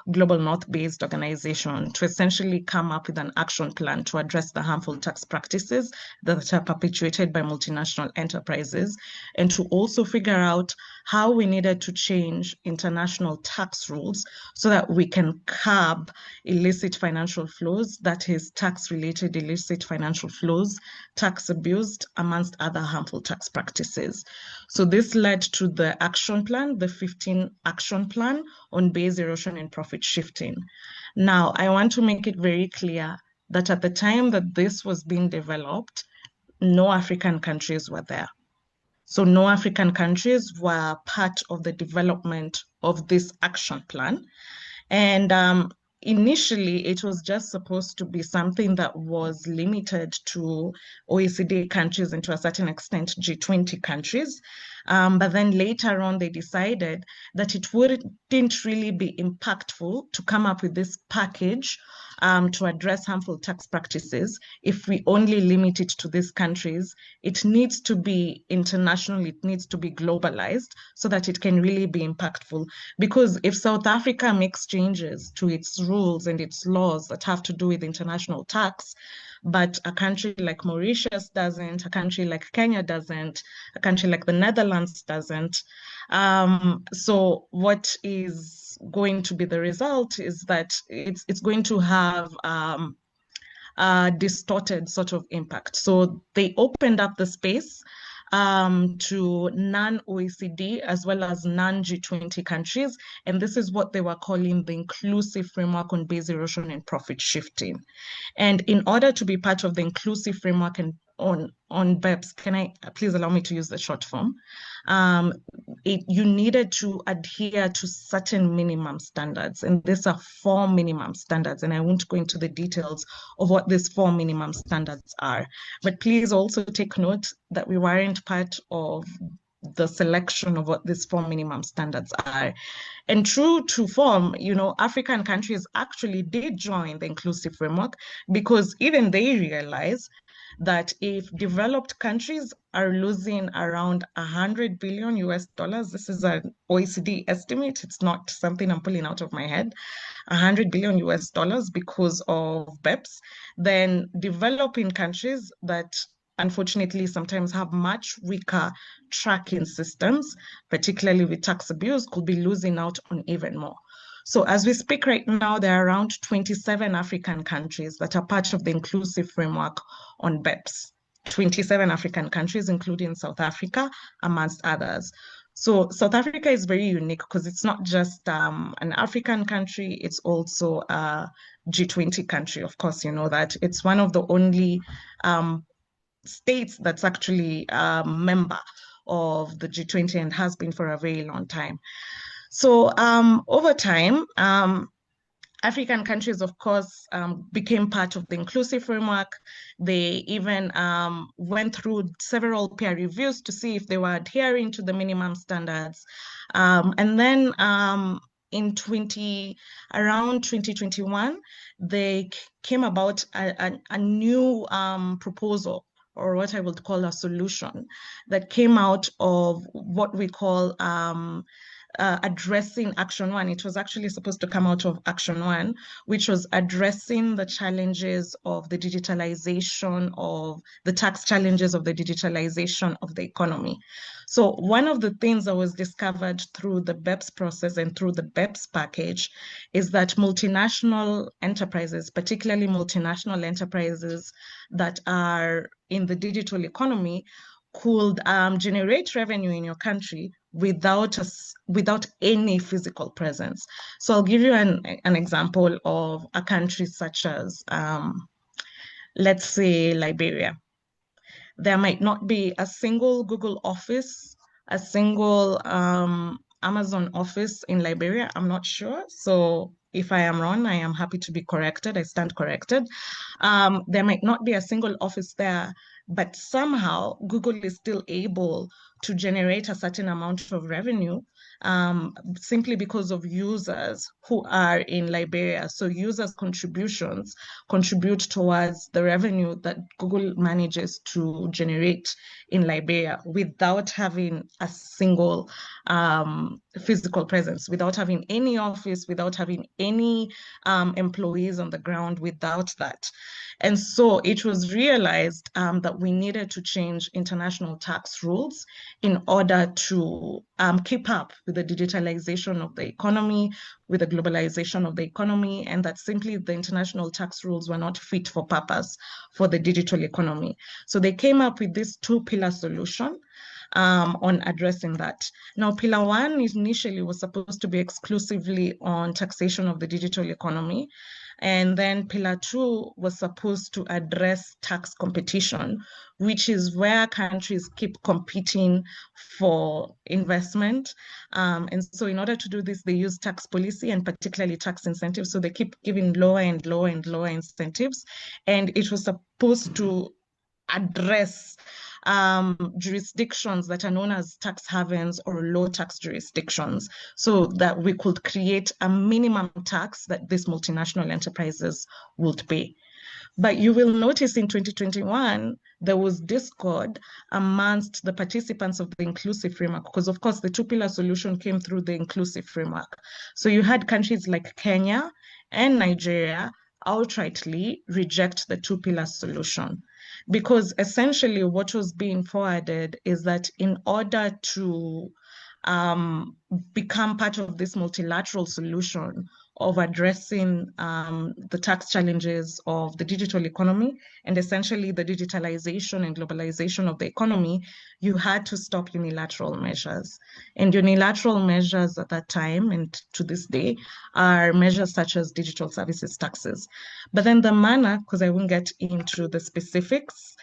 global North-based organization, to essentially come up with an action plan to address the harmful tax practices that are perpetuated by multinational enterprises, and to also figure out how we needed to change international tax rules so that we can curb illicit financial flows, that is tax-related illicit financial flows, tax abuse, amongst other harmful tax practices. So this led to the action plan, the 15 action plan on base erosion and profit shifting. Now, I want to make it very clear that at the time that this was being developed, no African countries were there. So no African countries were part of the development of this action plan. And initially, it was just supposed to be something that was limited to OECD countries and to a certain extent G20 countries. But then later on, they decided that it wouldn't really be impactful to come up with this package to address harmful tax practices if we only limit it to these countries. It needs to be international, it needs to be globalized so that it can really be impactful. Because if South Africa makes changes to its rules and its laws that have to do with international tax, but a country like Mauritius doesn't, a country like Kenya doesn't, a country like the Netherlands doesn't. So what is going to be the result is that it's going to have a distorted sort of impact. So they opened up the space to non-OECD as well as non-G20 countries. And this is what they were calling the inclusive framework on base erosion and profit shifting. And in order to be part of the inclusive framework and on BEPS, can I please allow me to use the short form? You needed to adhere to certain minimum standards, and these are 4 minimum standards, and I won't go into the details of what these 4 minimum standards are. But please also take note that we weren't part of the selection of what these 4 minimum standards are. And true to form, you know, African countries actually did join the inclusive framework because even they realize that if developed countries are losing around 100 billion US dollars, this is an OECD estimate, it's not something I'm pulling out of my head, 100 billion US dollars because of BEPS, then developing countries that unfortunately sometimes have much weaker tracking systems, particularly with tax abuse, could be losing out on even more. So as we speak right now, there are around 27 African countries that are part of the inclusive framework on BEPS. 27 African countries, including South Africa, amongst others. So South Africa is very unique because it's not just an African country, it's also a G20 country. Of course, you know that. It's one of the only states that's actually a member of the G20 and has been for a very long time. So over time, African countries, of course, became part of the inclusive framework. They even went through several peer reviews to see if they were adhering to the minimum standards. And then around 2021, they came about a new proposal, or what I would call a solution, that came out of what we call addressing Action 1. It was actually supposed to come out of Action 1, which was addressing the challenges of the digitalization of the tax challenges of the digitalization of the economy. So one of the things that was discovered through the BEPS process and through the BEPS package is that multinational enterprises, particularly multinational enterprises that are in the digital economy, could generate revenue in your country without any physical presence. So I'll give you an example of a country such as, let's say, Liberia. There might not be a single Google office, a single Amazon office in Liberia. I'm not sure. So if I am wrong, I am happy to be corrected. I stand corrected. There might not be a single office there, but somehow Google is still able to generate a certain amount of revenue simply because of users who are in Liberia. So users' contributions contribute towards the revenue that Google manages to generate in Liberia without having a single physical presence, without having any office, without having any employees on the ground, without that. And so it was realized that we needed to change international tax rules in order to keep up with the digitalization of the economy, with the globalization of the economy, and that simply the international tax rules were not fit for purpose for the digital economy. So they came up with this two-pillar solution on addressing that. Now, Pillar 1 initially was supposed to be exclusively on taxation of the digital economy. And then Pillar 2 was supposed to address tax competition, which is where countries keep competing for investment. And so in order to do this, they use tax policy and particularly tax incentives. So they keep giving lower and lower and lower incentives. And it was supposed to address jurisdictions that are known as tax havens or low tax jurisdictions, so that we could create a minimum tax that these multinational enterprises would pay. But you will notice in 2021, there was discord amongst the participants of the inclusive framework, because of course the two-pillar solution came through the inclusive framework. So you had countries like Kenya and Nigeria outrightly reject the two-pillar solution, because essentially what was being forwarded is that in order to become part of this multilateral solution of addressing the tax challenges of the digital economy and essentially the digitalization and globalization of the economy, you had to stop unilateral measures. And unilateral measures at that time and to this day are measures such as digital services taxes. But then the manner, because I won't get into the specifics,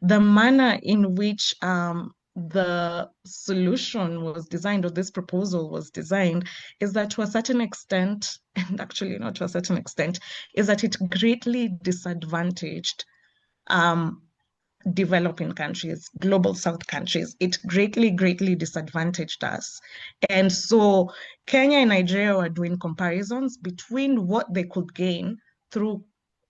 the manner in which the solution was designed, or this proposal was designed, is that to a certain extent, and actually not to a certain extent, is that it greatly disadvantaged developing countries, global South countries. It greatly, greatly disadvantaged us. And so Kenya and Nigeria were doing comparisons between what they could gain through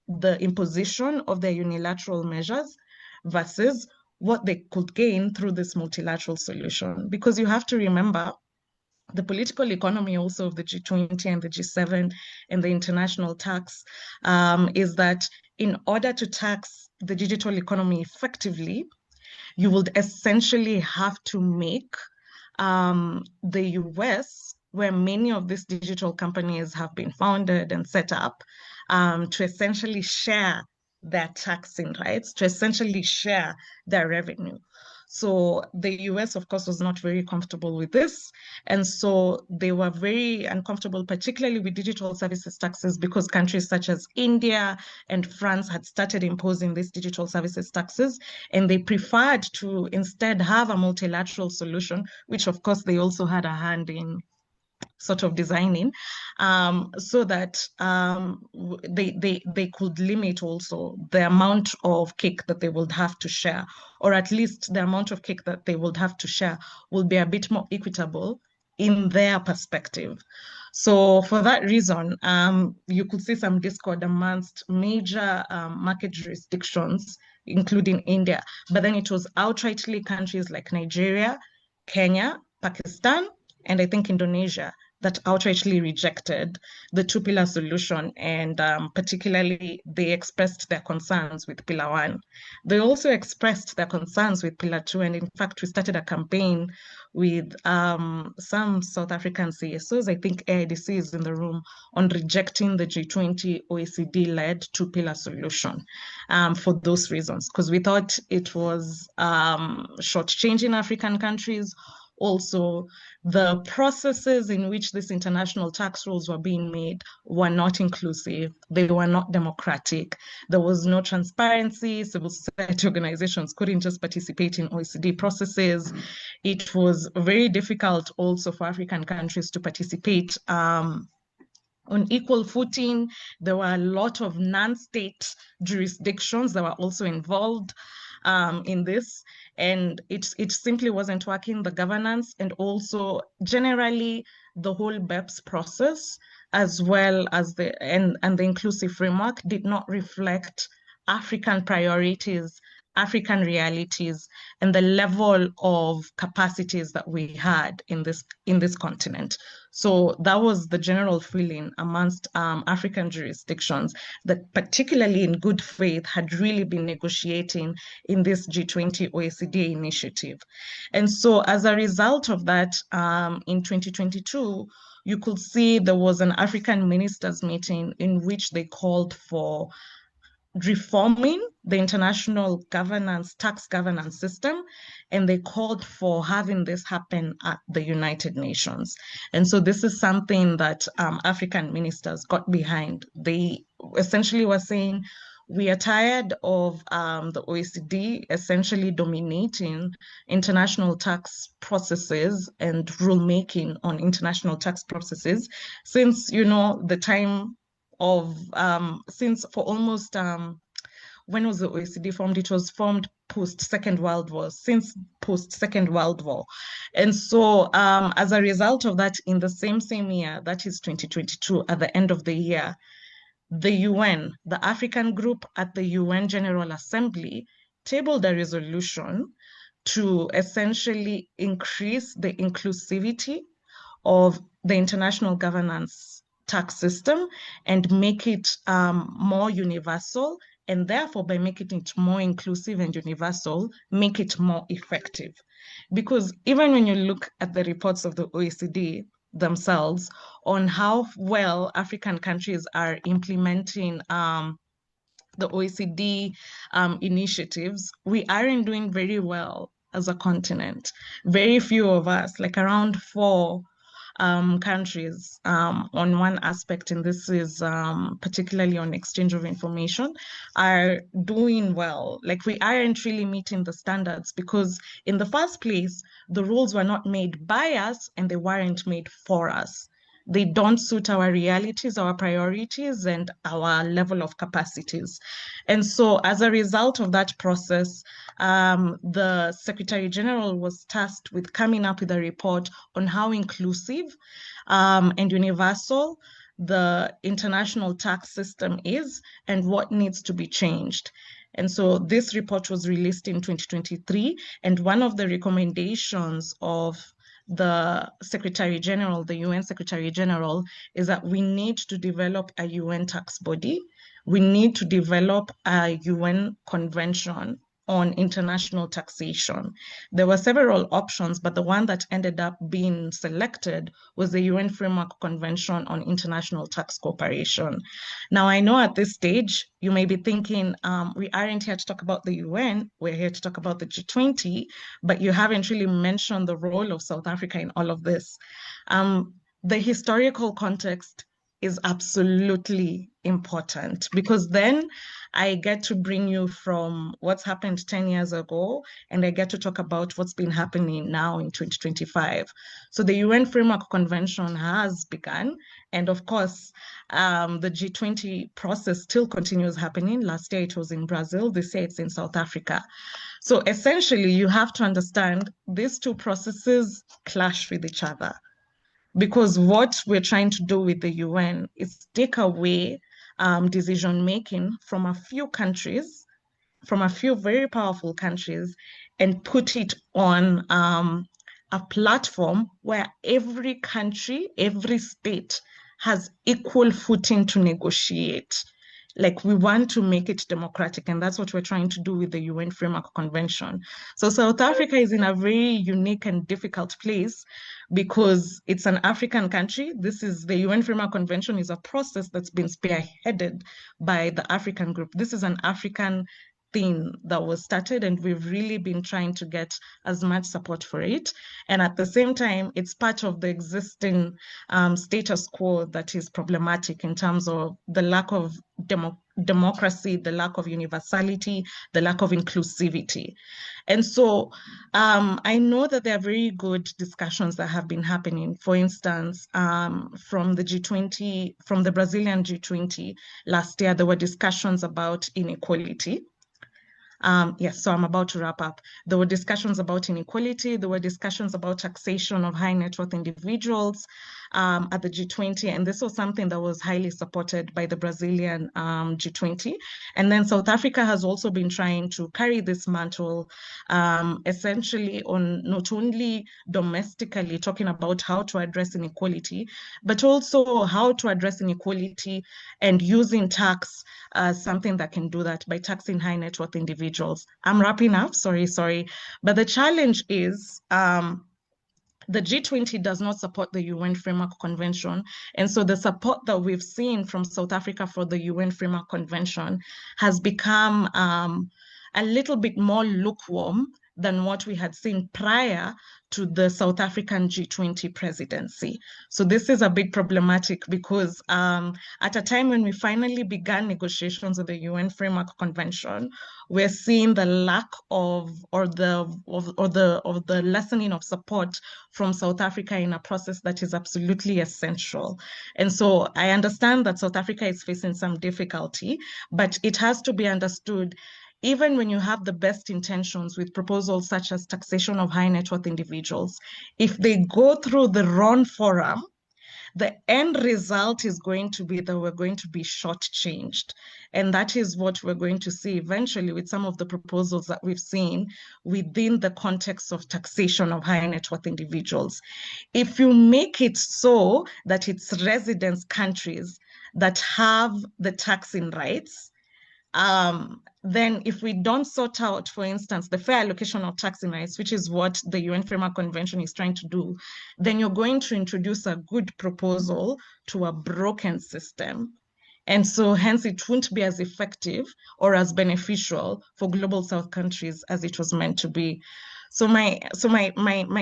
the imposition of their unilateral measures versus what they could gain through this multilateral solution. Because you have to remember, the political economy also of the G20 and the G7 and the international tax is that in order to tax the digital economy effectively, you would essentially have to make the US, where many of these digital companies have been founded and set up, to essentially share their taxing rights, to essentially share their revenue. So the US, of course, was not very comfortable with this. And so they were very uncomfortable, particularly with digital services taxes, because countries such as India and France had started imposing these digital services taxes, and they preferred to instead have a multilateral solution, which of course they also had a hand in sort of designing, so that they could limit also the amount of cake that they would have to share, or at least the amount of cake that they would have to share will be a bit more equitable in their perspective. So for that reason, you could see some discord amongst major market jurisdictions, including India, but then it was outrightly countries like Nigeria, Kenya, Pakistan, and I think Indonesia that outrightly rejected the two-pillar solution, and particularly they expressed their concerns with Pillar 1. They also expressed their concerns with Pillar 2, and in fact, we started a campaign with some South African CSOs, I think AIDC is in the room, on rejecting the G20 OECD-led two-pillar solution for those reasons, because we thought it was shortchanging African countries. Also, the processes in which these international tax rules were being made were not inclusive. They were not democratic. There was no transparency. Civil society organizations couldn't just participate in OECD processes. It was very difficult also for African countries to participate on equal footing. There were a lot of non-state jurisdictions that were also involved in this, and it simply wasn't working. The governance and also generally the whole BEPS process, as well as the inclusive framework, did not reflect African priorities, African realities, and the level of capacities that we had in this continent. So that was the general feeling amongst African jurisdictions that, particularly in good faith, had really been negotiating in this G20 OECD initiative. And so as a result of that, in 2022, you could see there was an African ministers meeting in which they called for reforming the international tax governance system, and they called for having this happen at the United Nations. And so this is something that African ministers got behind. They essentially were saying, we are tired of the OECD essentially dominating international tax processes and rulemaking on international tax processes since, the time of since for almost when was the OECD formed? It was formed post Second World War, since post Second World War. And so as a result of that, in the same year, that is 2022, at the end of the year, the UN, the African group at the UN General Assembly, tabled a resolution to essentially increase the inclusivity of the international governance tax system and make it more universal, and therefore by making it more inclusive and universal, make it more effective. Because even when you look at the reports of the OECD themselves on how well African countries are implementing the OECD initiatives, we aren't doing very well as a continent. Very few of us, like around 4 countries on one aspect, and this is particularly on exchange of information, are doing well. Like we aren't really meeting the standards because in the first place, the rules were not made by us and they weren't made for us. They don't suit our realities, our priorities, and our level of capacities. And so as a result of that process, the Secretary General was tasked with coming up with a report on how inclusive and universal the international tax system is and what needs to be changed. And so this report was released in 2023, and one of the recommendations of the Secretary General, the UN Secretary General, is that we need to develop a UN tax body. We need to develop a UN convention on international taxation. There were several options, but the one that ended up being selected was the UN Framework Convention on International Tax Cooperation. Now, I know at this stage, you may be thinking, we aren't here to talk about the UN, we're here to talk about the G20, but you haven't really mentioned the role of South Africa in all of this. The historical context is absolutely important, because then I get to bring you from what's happened 10 years ago, and I get to talk about what's been happening now in 2025. So the UN Framework Convention has begun, and of course, the G20 process still continues happening. Last year it was in Brazil, this year it's in South Africa. So essentially, you have to understand these two processes clash with each other, because what we're trying to do with the UN is take away decision making from a few countries, from a few very powerful countries, and put it on a platform where every country, every state has equal footing to negotiate. Like, we want to make it democratic, and that's what we're trying to do with the UN Framework Convention. So South Africa is in a very unique and difficult place because it's an African country. The UN Framework Convention is a process that's been spearheaded by the African group. This is an African thing that was started, and we've really been trying to get as much support for it. And at the same time, it's part of the existing status quo that is problematic in terms of the lack of democracy, the lack of universality, the lack of inclusivity. And so I know that there are very good discussions that have been happening. For instance, from the G20, from the Brazilian G20 last year, there were discussions about inequality. Yes, so I'm about to wrap up. There were discussions about inequality. There were discussions about taxation of high net worth individuals at the G20. And this was something that was highly supported by the Brazilian G20. And then South Africa has also been trying to carry this mantle, essentially on not only domestically talking about how to address inequality, but also how to address inequality and using tax as something that can do that by taxing high net worth individuals. I'm wrapping up, sorry. But the challenge is the G20 does not support the UN Framework Convention. And so the support that we've seen from South Africa for the UN Framework Convention has become a little bit more lukewarm than what we had seen prior to the South African G20 presidency. So this is a bit problematic because at a time when we finally began negotiations of the UN Framework Convention, we're seeing the lack of the lessening of support from South Africa in a process that is absolutely essential. And so I understand that South Africa is facing some difficulty, but it has to be understood, even when you have the best intentions with proposals such as taxation of high net worth individuals, if they go through the wrong forum, the end result is going to be that we're going to be shortchanged. And that is what we're going to see eventually with some of the proposals that we've seen within the context of taxation of high net worth individuals. If you make it so that it's residence countries that have the taxing rights, then if we don't sort out, for instance, the fair allocation of taxing rights, which is what the UN Framework Convention is trying to do, then you're going to introduce a good proposal to a broken system. And so hence it won't be as effective or as beneficial for global South countries as it was meant to be. So my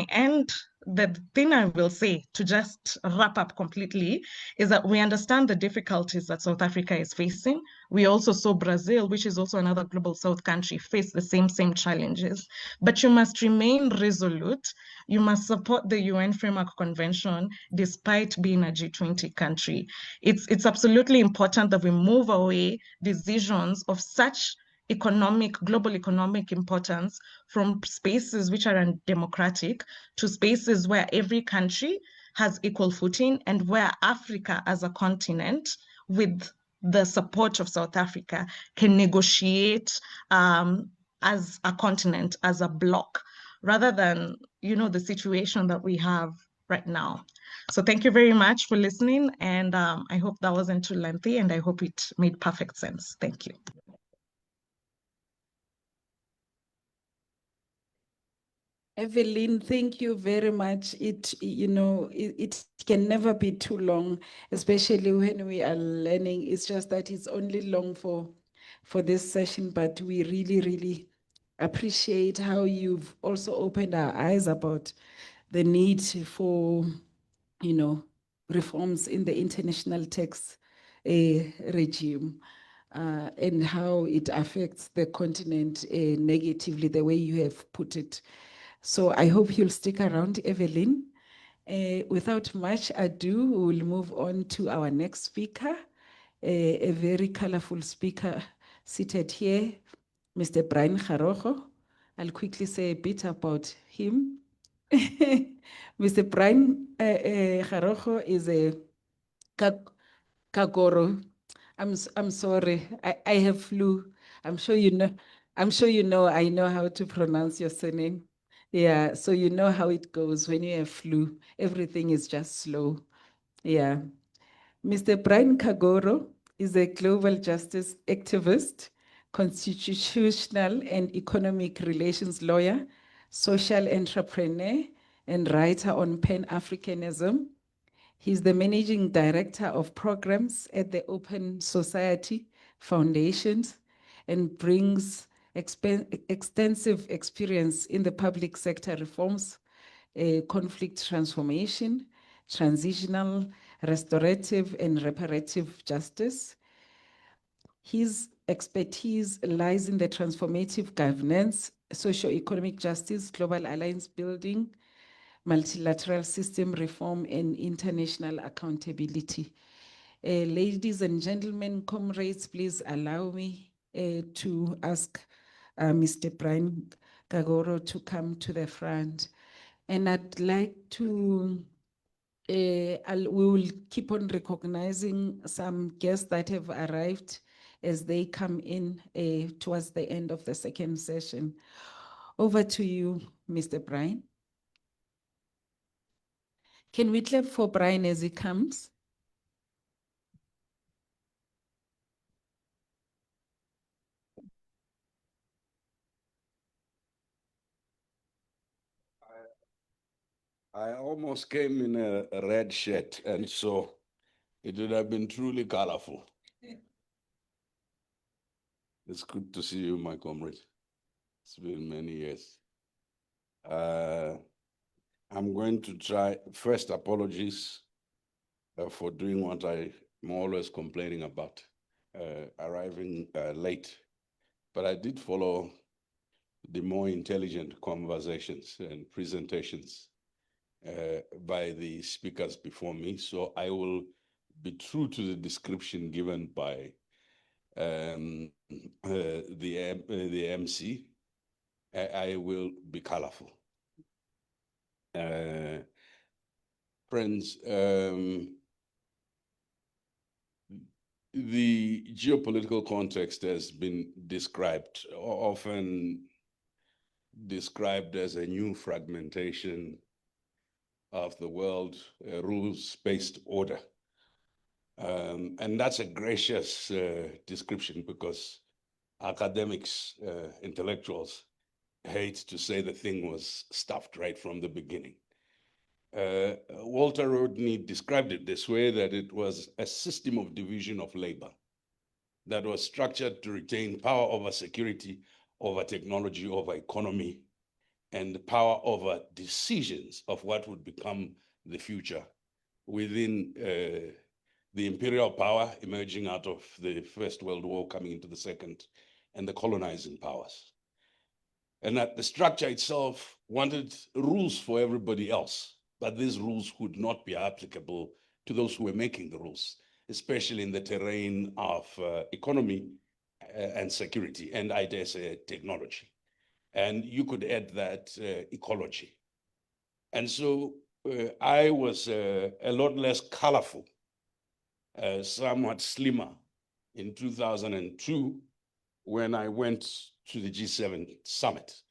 end, the thing I will say to just wrap up completely is that we understand the difficulties that South Africa is facing. We also saw Brazil, which is also another global South country, face the same challenges. But you must remain resolute. You must support the UN Framework Convention despite being a G20 country. It's absolutely important that we move away decisions of such global economic importance from spaces which are undemocratic to spaces where every country has equal footing, and where Africa as a continent, with the support of South Africa, can negotiate as a continent, as a bloc, rather than, the situation that we have right now. So thank you very much for listening, and I hope that wasn't too lengthy, and I hope it made perfect sense. Thank you. Evelyn, thank you very much. It can never be too long, especially when we are learning. It's just that it's only long for this session, but we really, really appreciate how you've also opened our eyes about the need for, reforms in the international tax regime. And how it affects the continent negatively, the way you have put it. So I hope you'll stick around, Evelyn. Without much ado, we will move on to our next speaker, a very colorful speaker seated here, Mr. Brian Garogo. I'll quickly say a bit about him. Mr. Brian Garogo is a Kagoro. I'm sorry. I have flu. I'm sure you know. I know how to pronounce your surname. Yeah, so you know how it goes when you have flu. Everything is just slow. Yeah. Mr. Brian Kagoro is a global justice activist, constitutional and economic relations lawyer, social entrepreneur, and writer on Pan-Africanism. He's the managing director of programs at the Open Society Foundations and brings extensive experience in the public sector reforms, conflict transformation, transitional, restorative, and reparative justice. His expertise lies in the transformative governance, socio-economic justice, global alliance building, multilateral system reform, and international accountability. Ladies and gentlemen, comrades, please allow me to ask Mr. Brian Kagoro to come to the front. And I'd like to, we will keep on recognizing some guests that have arrived as they come in towards the end of the second session. Over to you, Mr. Brian. Can we clap for Brian as he comes? I almost came in a red shirt, and so it would have been truly colorful. It's good to see you, my comrade. It's been many years. I'm going to try, first apologies for doing what I'm always complaining about, arriving late. But I did follow the more intelligent conversations and presentations by the speakers before me. So I will be true to the description given by the MC. I will be colorful. Friends, the geopolitical context has been described, often described as a new fragmentation of the world, rules-based order. And that's a gracious description because academics, intellectuals, hate to say the thing was stuffed right from the beginning. Walter Rodney described it this way, that it was a system of division of labor that was structured to retain power over security, over technology, over economy, and power over decisions of what would become the future within the imperial power emerging out of the First World War, coming into the Second, and the colonizing powers. And that the structure itself wanted rules for everybody else, but these rules would not be applicable to those who were making the rules, especially in the terrain of economy and security, and I dare say technology. And you could add that ecology. And so I was a lot less colorful, somewhat slimmer in 2002 when I went to the G7 summit.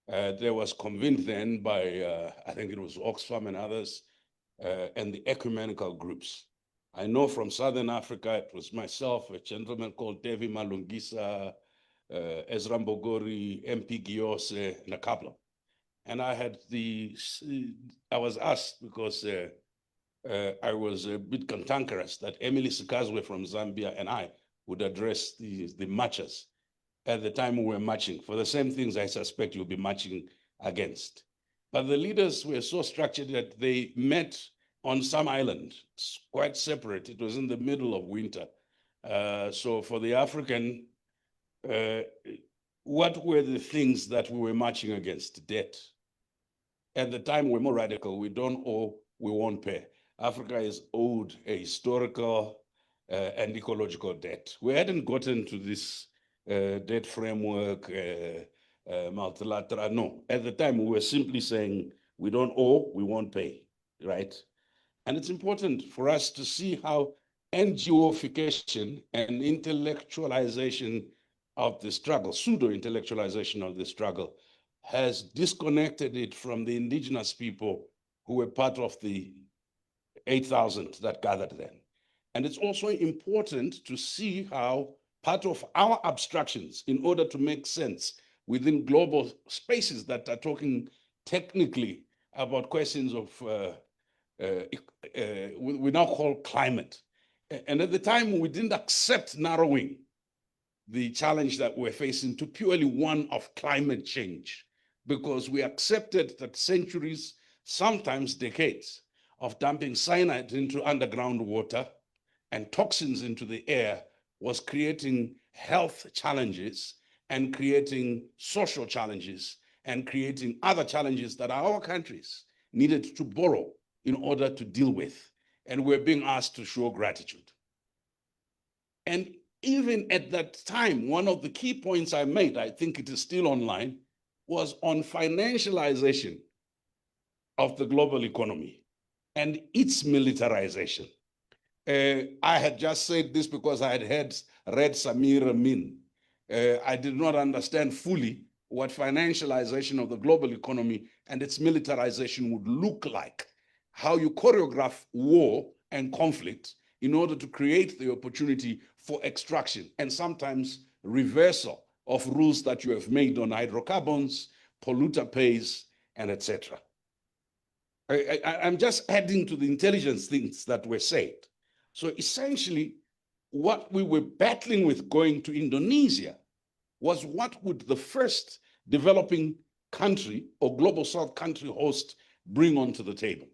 There was convened then by, I think it was Oxfam and others, and the ecumenical groups. I know from Southern Africa, it was myself, a gentleman called Devi Malungisa, Ezra Mbogori, MP Giose, and a couple. And I was asked because I was a bit cantankerous that Emily Sikazwe from Zambia and I would address the marchers at the time we were marching for the same things I suspect you'll be marching against. But the leaders were so structured that they met on some island, quite separate. It was in the middle of winter. So for the African, what were the things that we were marching against? Debt. At the time, we're more radical. We don't owe, we won't pay. Africa is owed a historical and ecological debt. We hadn't gotten to this debt framework, multilateral. No, at the time, we were simply saying, we don't owe, we won't pay, right? And it's important for us to see how NGOification and intellectualization of the struggle, pseudo-intellectualization of the struggle, has disconnected it from the indigenous people who were part of the 8,000 that gathered then. And it's also important to see how part of our abstractions, in order to make sense within global spaces that are talking technically about questions of we now call climate. And at the time, we didn't accept narrowing the challenge that we're facing to purely one of climate change, because we accepted that centuries, sometimes decades, of dumping cyanide into underground water and toxins into the air was creating health challenges and creating social challenges and creating other challenges that our countries needed to borrow in order to deal with. And we're being asked to show gratitude. And even at that time, one of the key points I made, I think it is still online, was on financialization of the global economy and its militarization. I had just said this because I had read Samir Amin. I did not understand fully what financialization of the global economy and its militarization would look like, how you choreograph war and conflict in order to create the opportunity for extraction and sometimes reversal of rules that you have made on hydrocarbons, polluter pays, and etc. I'm just adding to the intelligence things that were said. So essentially, what we were battling with going to Indonesia was what would the first developing country or global South country host bring onto the table?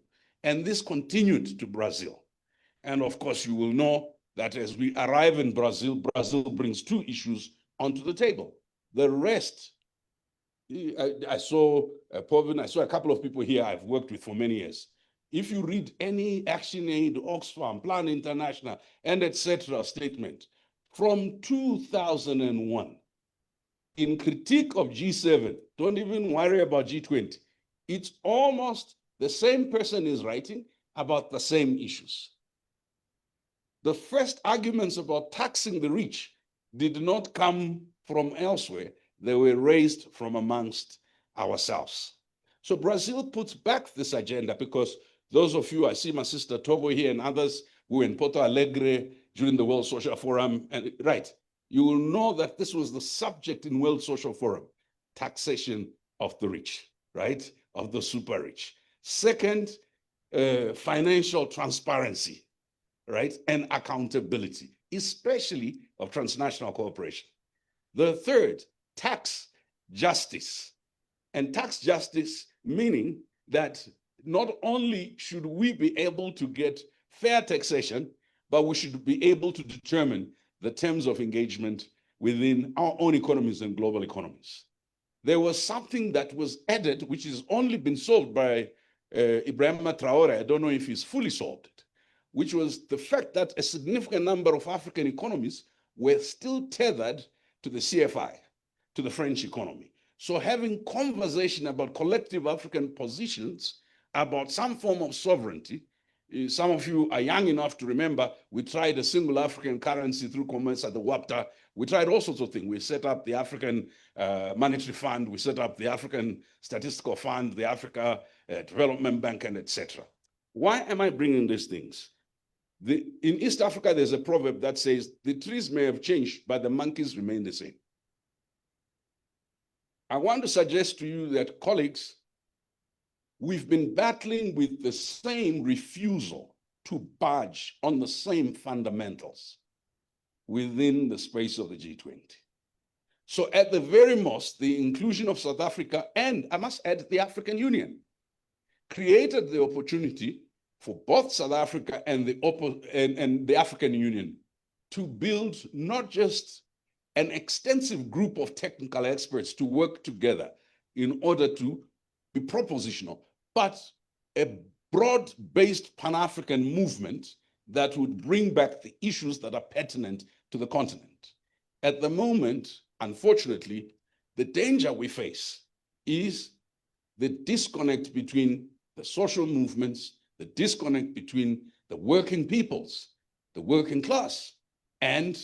And this continued to Brazil. And of course, you will know that as we arrive in Brazil, Brazil brings two issues onto the table. The rest, I saw Povin, I saw a couple of people here I've worked with for many years. If you read any ActionAid, Oxfam, Plan International, and etc. statement from 2001, in critique of G7, don't even worry about G20. It's almost the same person is writing about the same issues. The first arguments about taxing the rich did not come from elsewhere. They were raised from amongst ourselves. So Brazil puts back this agenda because those of you, I see my sister Togo here and others who were in Porto Alegre during the World Social Forum, and right, you will know that this was the subject in World Social Forum, taxation of the rich, right, of the super rich. Second, financial transparency, right, and accountability, especially of transnational cooperation. The third, tax justice. And tax justice meaning that not only should we be able to get fair taxation, but we should be able to determine the terms of engagement within our own economies and global economies. There was something that was added, which has only been solved by Ibrahim Traore. I don't know if he's fully solved it, which was the fact that a significant number of African economies were still tethered to the CFI, to the French economy. So having conversation about collective African positions about some form of sovereignty, some of you are young enough to remember we tried a single African currency through commerce at the WAPTA. We tried all sorts of things. We set up the African Monetary Fund. We set up the African Statistical Fund, the Africa Development Bank, and etc. Why am I bringing these things? In East Africa, there's a proverb that says, the trees may have changed, but the monkeys remain the same. I want to suggest to you that, colleagues, we've been battling with the same refusal to budge on the same fundamentals within the space of the G20. So at the very most, the inclusion of South Africa, and I must add the African Union, created the opportunity for both South Africa and the African Union to build not just an extensive group of technical experts to work together in order to be propositional, but a broad-based Pan-African movement that would bring back the issues that are pertinent to the continent. At the moment, unfortunately, the danger we face is the disconnect between the social movements, the disconnect between the working peoples, the working class, and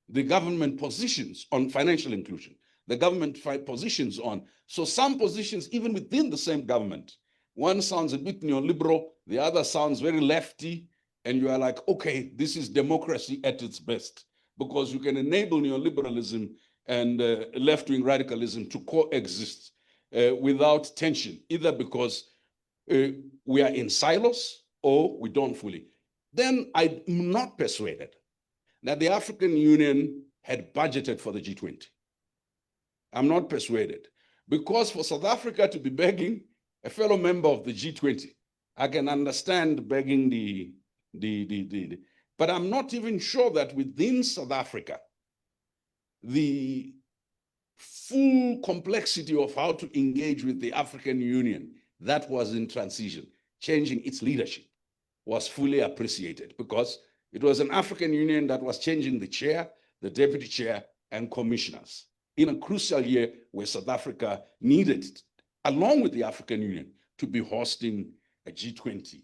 the government positions on financial inclusion, the government positions on, so some positions even within the same government, one sounds a bit neoliberal, the other sounds very lefty, and you are like, okay, this is democracy at its best, because you can enable neoliberalism and left-wing radicalism to coexist without tension, either because we are in silos or we don't fully. Then I'm not persuaded that the African Union had budgeted for the G20. I'm not persuaded, because for South Africa to be begging a fellow member of the G20, I can understand begging but I'm not even sure that within South Africa, the full complexity of how to engage with the African Union that was in transition, changing its leadership, was fully appreciated, because it was an African Union that was changing the chair, the deputy chair, and commissioners in a crucial year where South Africa needed, along with the African Union, to be hosting a G20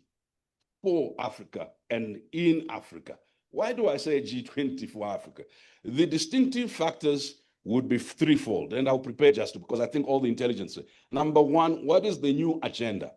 for Africa and in Africa. Why do I say G20 for Africa? The distinctive factors would be threefold, and I'll prepare just because I think all the intelligence. Number one, what is the new agenda?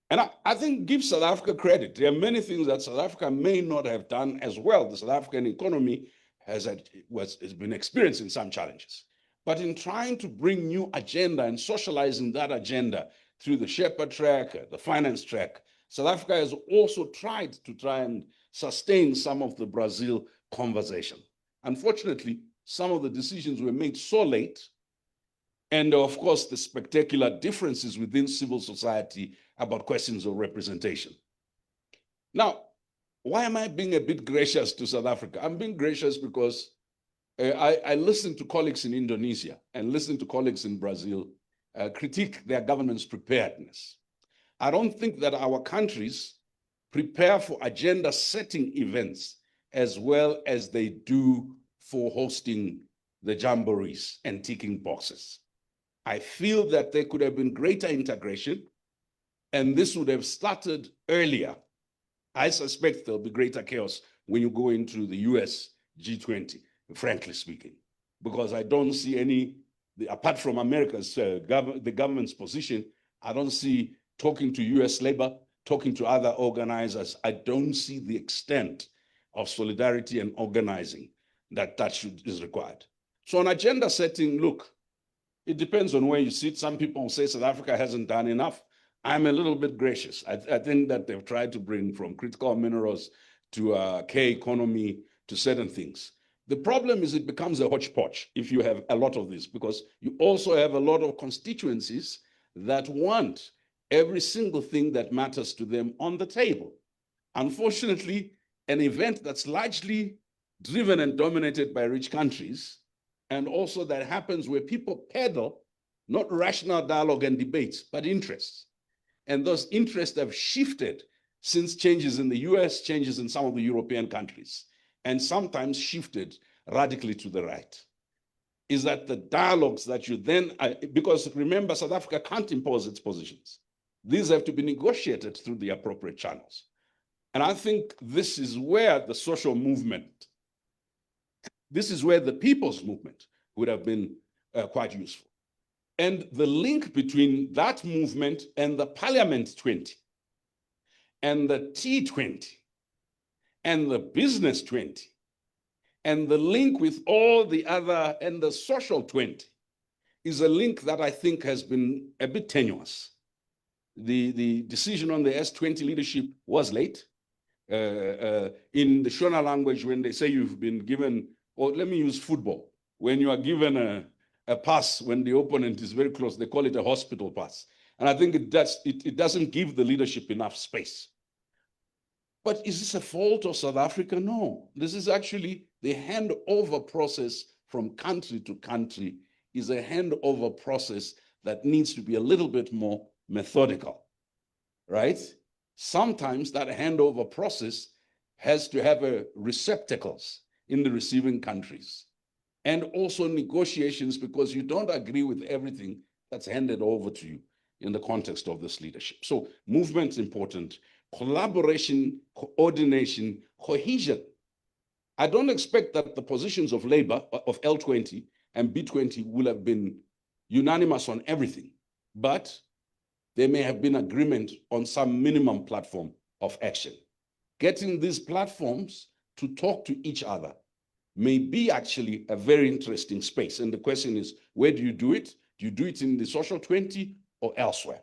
And I think give South Africa credit. There are many things that South Africa may not have done as well. The South African economy has been experiencing some challenges. But in trying to bring new agenda and socializing that agenda through the Sherpa track, the finance track, South Africa has also tried to and sustain some of the Brazil conversation. Unfortunately, some of the decisions were made so late, and of course, the spectacular differences within civil society about questions of representation. Now, why am I being a bit gracious to South Africa? I'm being gracious because I listen to colleagues in Indonesia and listen to colleagues in Brazil critique their government's preparedness. I don't think that our countries prepare for agenda-setting events as well as they do for hosting the jamborees and ticking boxes. I feel that there could have been greater integration, and this would have started earlier. I suspect there'll be greater chaos when you go into the US G20, frankly speaking, because I don't see apart from America's, the government's position, I don't see talking to US labor, talking to other organizers, I don't see the extent of solidarity and organizing that is required. So on agenda setting, look, it depends on where you sit. Some people say South Africa hasn't done enough. I'm a little bit gracious. I think that they've tried to bring from critical minerals to K-economy to certain things. The problem is it becomes a hodgepodge if you have a lot of this, because you also have a lot of constituencies that want every single thing that matters to them on the table. Unfortunately, an event that's largely driven and dominated by rich countries, and also that happens where people peddle not rational dialogue and debates, but interests. And those interests have shifted since changes in the US, changes in some of the European countries, and sometimes shifted radically to the right. Is that the dialogues that you then, because remember, South Africa can't impose its positions. These have to be negotiated through the appropriate channels. And I think this is where the social movement, this is where the people's movement would have been quite useful. And the link between that movement and the Parliament 20 and the T20 and the Business 20 and the link with all the other and the Social 20 is a link that I think has been a bit tenuous. the decision on the S20 leadership was late. In the Shona language, when they say you've been given, or let me use football, when you are given a pass when the opponent is very close, they call it a hospital pass. And I think it doesn't give the leadership enough space. But is this a fault of South Africa? No. This is actually the handover process from country to country is a handover process that needs to be a little bit more methodical, right? Sometimes that handover process has to have receptacles in the receiving countries and also negotiations because you don't agree with everything that's handed over to you in the context of this leadership. So movement's important, collaboration, coordination, cohesion. I don't expect that the positions of Labour, of L20 and B20 will have been unanimous on everything, but there may have been agreement on some minimum platform of action. Getting these platforms to talk to each other may be actually a very interesting space. And the question is, where do you do it? Do you do it in the social 20 or elsewhere?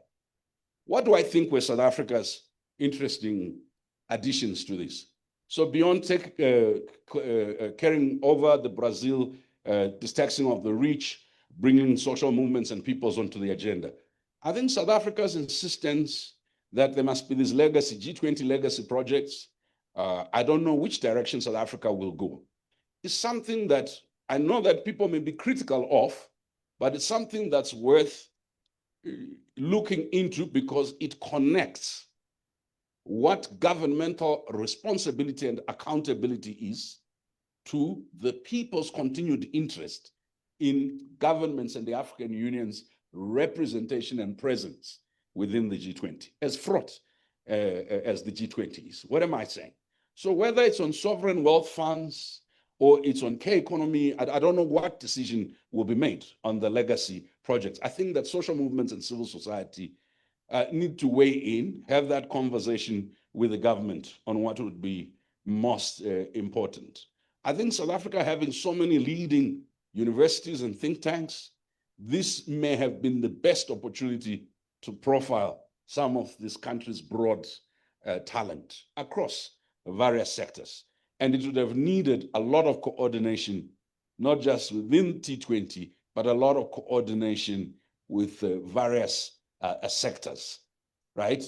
What do I think were South Africa's interesting additions to this? So beyond carrying over the Brazil taxing of the rich, bringing social movements and peoples onto the agenda, I think South Africa's insistence that there must be these legacy, G20 legacy projects, I don't know which direction South Africa will go, is something that I know that people may be critical of, but it's something that's worth looking into because it connects what governmental responsibility and accountability is to the people's continued interest in governments and the African Union's representation and presence within the G20, as fraught as the G20 is. What am I saying? So whether it's on sovereign wealth funds or it's on K-economy, I don't know what decision will be made on the legacy projects. I think that social movements and civil society need to weigh in, have that conversation with the government on what would be most important. I think South Africa having so many leading universities and think tanks, this may have been the best opportunity to profile some of this country's broad talent across various sectors. And it would have needed a lot of coordination, not just within T20, but a lot of coordination with various sectors, right?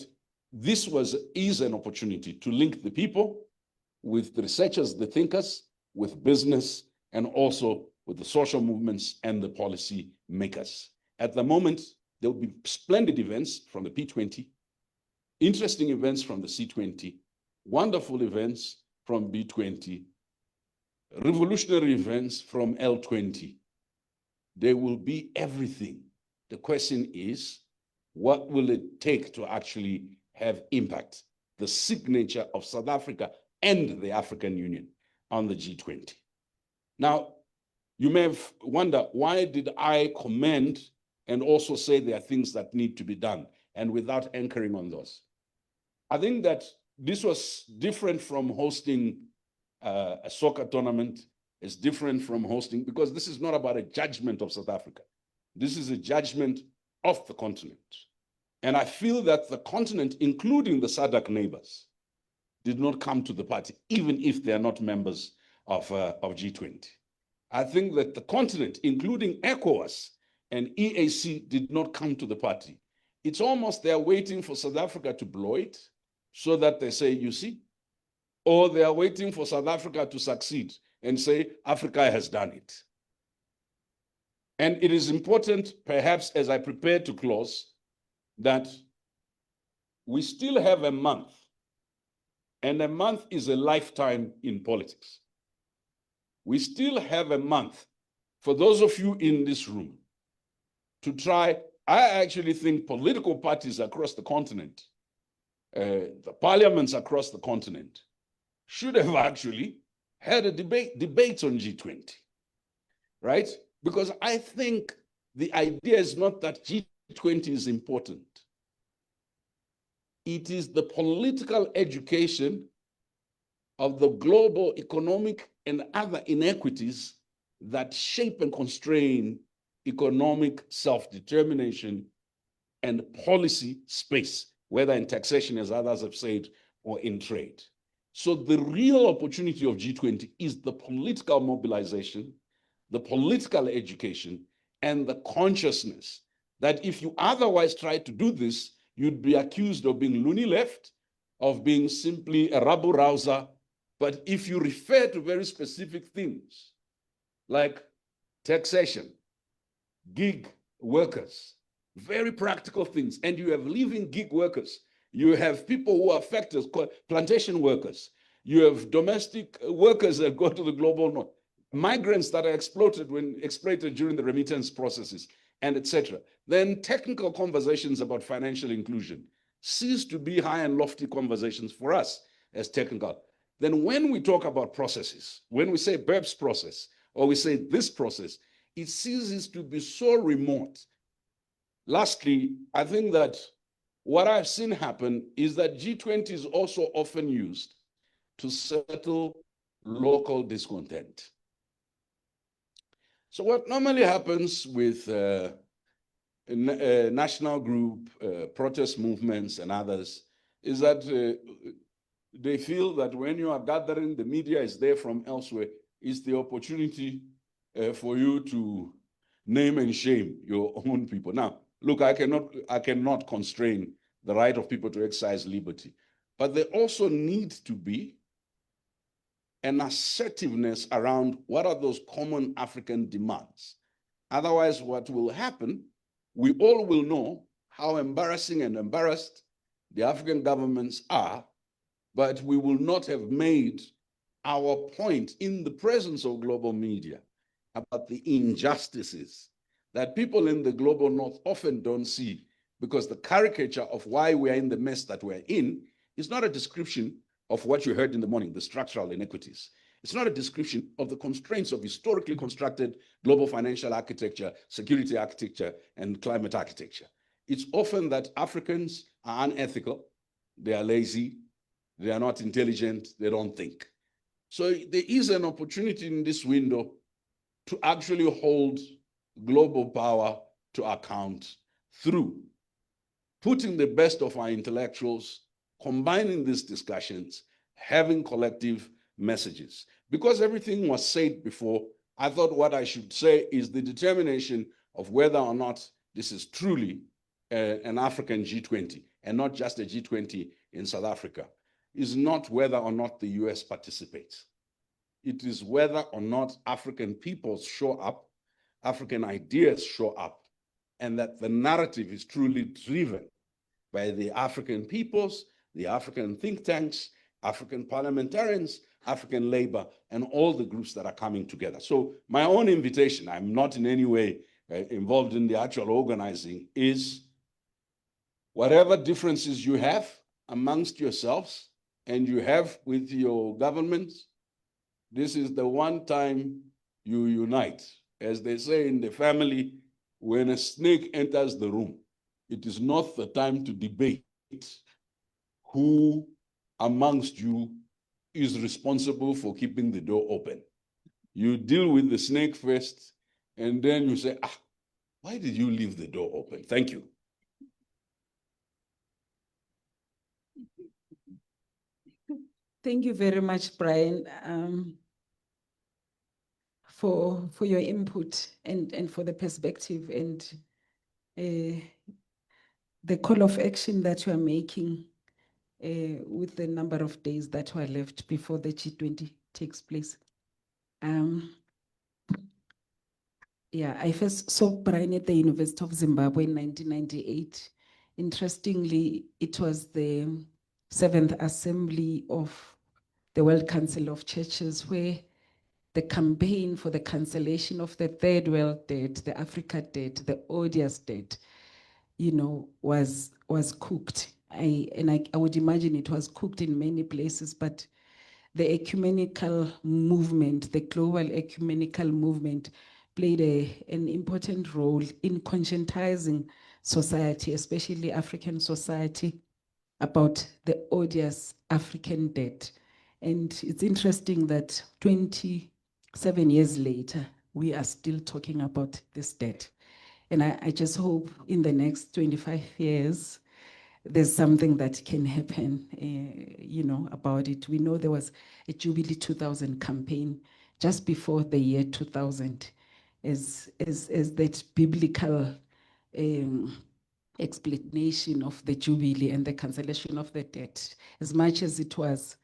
This is an opportunity to link the people with the researchers, the thinkers, with business, and also with the social movements and the policy makers. At the moment, there will be splendid events from the P20, interesting events from the C20, wonderful events from B20, revolutionary events from L20. There will be everything. The question is, what will it take to actually have impact? The signature of South Africa and the African Union on the G20. Now, you may have wondered, why did I commend and also say there are things that need to be done and without anchoring on those? I think that this was different from hosting a soccer tournament. It's different from hosting, because this is not about a judgment of South Africa. This is a judgment of the continent. And I feel that the continent, including the SADC neighbors, did not come to the party, even if they are not members of G20. I think that the continent, including ECOWAS and EAC, did not come to the party. It's almost they're waiting for South Africa to blow it so that they say, you see, or they are waiting for South Africa to succeed and say, Africa has done it. And it is important, perhaps as I prepare to close, that we still have a month, and a month is a lifetime in politics. We still have a month for those of you in this room to try. I actually think political parties across the continent, the parliaments across the continent, should have actually had a debate on G20, right? Because I think the idea is not that G20 is important. It is the political education of the global economic and other inequities that shape and constrain economic self-determination and policy space, whether in taxation, as others have said, or in trade. So the real opportunity of G20 is the political mobilization, the political education, and the consciousness that if you otherwise try to do this, you'd be accused of being loony left, of being simply a rabble-rouser. But if you refer to very specific things like taxation, gig workers, very practical things, and you have living gig workers, you have people who are factors, plantation workers, you have domestic workers that go to the global north, migrants that are exploited during the remittance processes, and etc. Then technical conversations about financial inclusion cease to be high and lofty conversations for us as technical. Then when we talk about processes, when we say BEPS process, or we say this process, it ceases to be so remote. Lastly, I think that what I've seen happen is that G20 is also often used to settle local discontent. So what normally happens with national group, protest movements and others is that they feel that when you are gathering, the media is there from elsewhere, it's the opportunity for you to name and shame your own people. Now, look, I cannot constrain the right of people to exercise liberty, but there also needs to be an assertiveness around what are those common African demands. Otherwise, what will happen, we all will know how embarrassing and embarrassed the African governments are, but we will not have made our point in the presence of global media about the injustices that people in the global north often don't see, because the caricature of why we are in the mess that we're in is not a description of what you heard in the morning, the structural inequities. It's not a description of the constraints of historically constructed global financial architecture, security architecture, and climate architecture. It's often that Africans are unethical, they are lazy, they are not intelligent, they don't think. So there is an opportunity in this window to actually hold global power to account through putting the best of our intellectuals, combining these discussions, having collective messages. Because everything was said before, I thought what I should say is the determination of whether or not this is truly an African G20 and not just a G20 in South Africa is not whether or not the US participates. It is whether or not African peoples show up, African ideas show up, and that the narrative is truly driven by the African peoples, the African think tanks, African parliamentarians, African labor, and all the groups that are coming together. So my own invitation, I'm not in any way involved in the actual organizing, is whatever differences you have amongst yourselves and you have with your governments, this is the one time you unite. As they say in the family, when a snake enters the room, it is not the time to debate who amongst you is responsible for keeping the door open. You deal with the snake first, and then you say, why did you leave the door open? Thank you. Thank you very much, Brian, for your input and for the perspective and the call of action that you are making with the number of days that were left before the G20 takes place. Yeah, I first saw Brian at the University of Zimbabwe in 1998. Interestingly, it was the 7th Assembly of the World Council of Churches, where the campaign for the cancellation of the Third World Debt, the Africa debt, the odious debt, was cooked. I would imagine it was cooked in many places, but the ecumenical movement, the global ecumenical movement, played an important role in conscientizing society, especially African society, about the odious African debt. And it's interesting that 27 years later, we are still talking about this debt. And I just hope in the next 25 years, there's something that can happen, about it. We know there was a Jubilee 2000 campaign just before the year 2000, as that biblical explanation of the Jubilee and the cancellation of the debt. As much as it was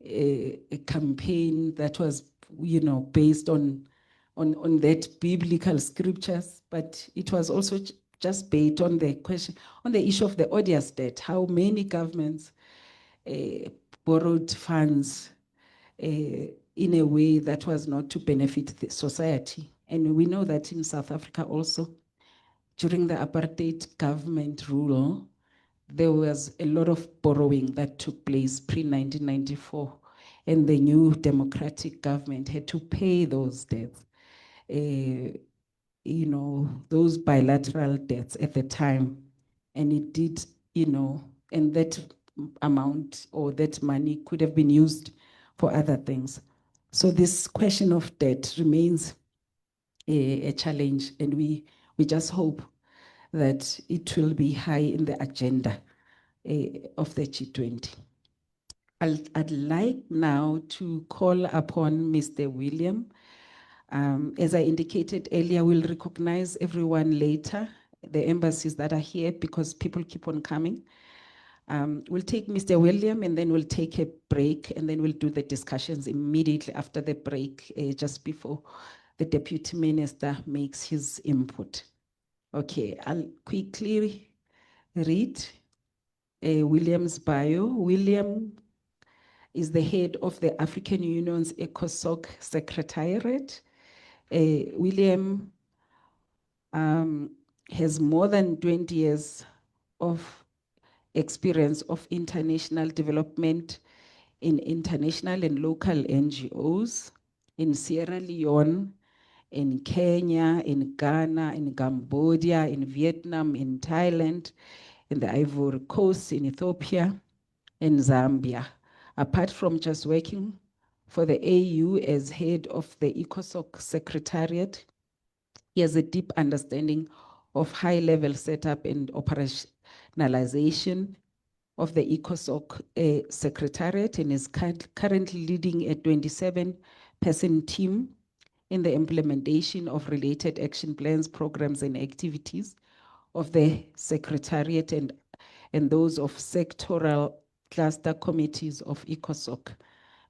a campaign that was, based on that biblical scriptures, but it was also just based on the question, on the issue of the odious debt, how many governments borrowed funds in a way that was not to benefit the society. And we know that in South Africa also, during the apartheid government rule, there was a lot of borrowing that took place pre-1994, and the new democratic government had to pay those debts. Those bilateral debts at the time. And it did, and that amount or that money could have been used for other things. So this question of debt remains a challenge, and we just hope that it will be high in the agenda of the G20. I'd like now to call upon Mr. William. As I indicated earlier, we'll recognize everyone later, the embassies that are here, because people keep on coming. We'll take Mr. William, and then we'll take a break, and then we'll do the discussions immediately after the break, just before the Deputy Minister makes his input. Okay, I'll quickly read William's bio. William is the head of the African Union's ECOSOC Secretariat. William has more than 20 years of experience of international development in international and local NGOs in Sierra Leone, in Kenya, in Ghana, in Cambodia, in Vietnam, in Thailand, in the Ivory Coast, in Ethiopia, in Zambia. Apart from just working for the AU as head of the ECOSOC Secretariat, he has a deep understanding of high-level setup and operationalization of the ECOSOC Secretariat, and is currently leading a 27-person team in the implementation of related action plans, programs, and activities of the Secretariat and those of sectoral cluster committees of ECOSOC.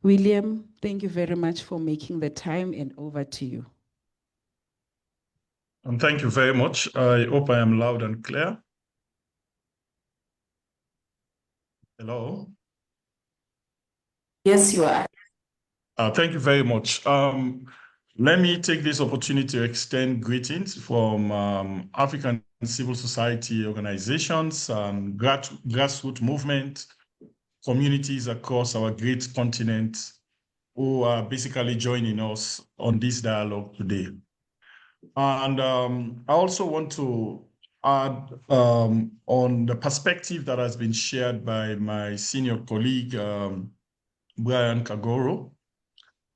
William, thank you very much for making the time, and over to you. And thank you very much. I hope I am loud and clear. Hello? Yes, you are. Thank you very much. Let me take this opportunity to extend greetings from African civil society organizations, grassroots movement, communities across our great continent who are basically joining us on this dialogue today. And I also want to add on the perspective that has been shared by my senior colleague, Brian Kagoro,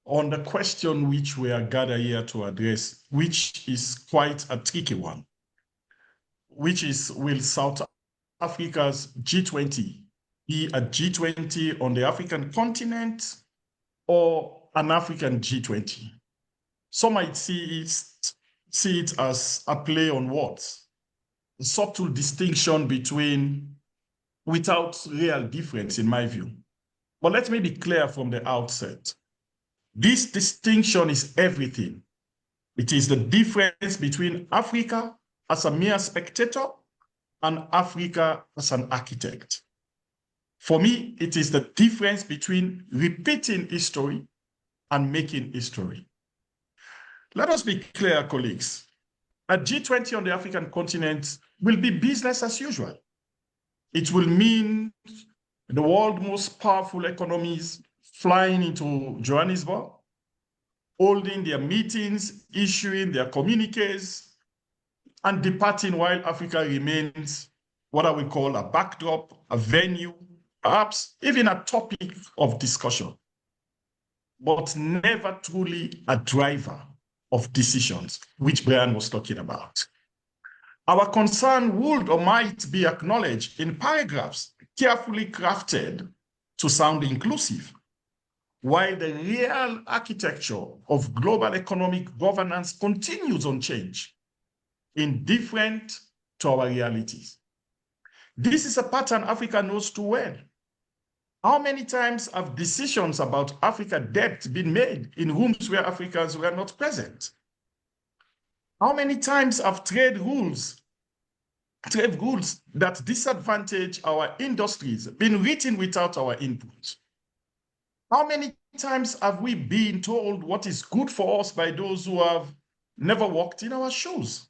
on the question which we are gathered here to address, which is quite a tricky one, which is, will South Africa's G20 be a G20 on the African continent or an African G20? Some might see it as a play on words, a subtle distinction without real difference in my view. But let me be clear from the outset. This distinction is everything. It is the difference between Africa as a mere spectator and Africa as an architect. For me, it is the difference between repeating history and making history. Let us be clear, colleagues. A G20 on the African continent will be business as usual. It will mean the world's most powerful economies flying into Johannesburg, holding their meetings, issuing their communiques, and departing while Africa remains what I would call a backdrop, a venue, perhaps even a topic of discussion, but never truly a driver of decisions, which Brian was talking about. Our concern would or might be acknowledged in paragraphs carefully crafted to sound inclusive, while the real architecture of global economic governance continues unchanged, indifferent to our realities. This is a pattern Africa knows too well. How many times have decisions about Africa debt been made in rooms where Africans were not present? How many times have trade rules that disadvantage our industries been written without our input? How many times have we been told what is good for us by those who have never walked in our shoes?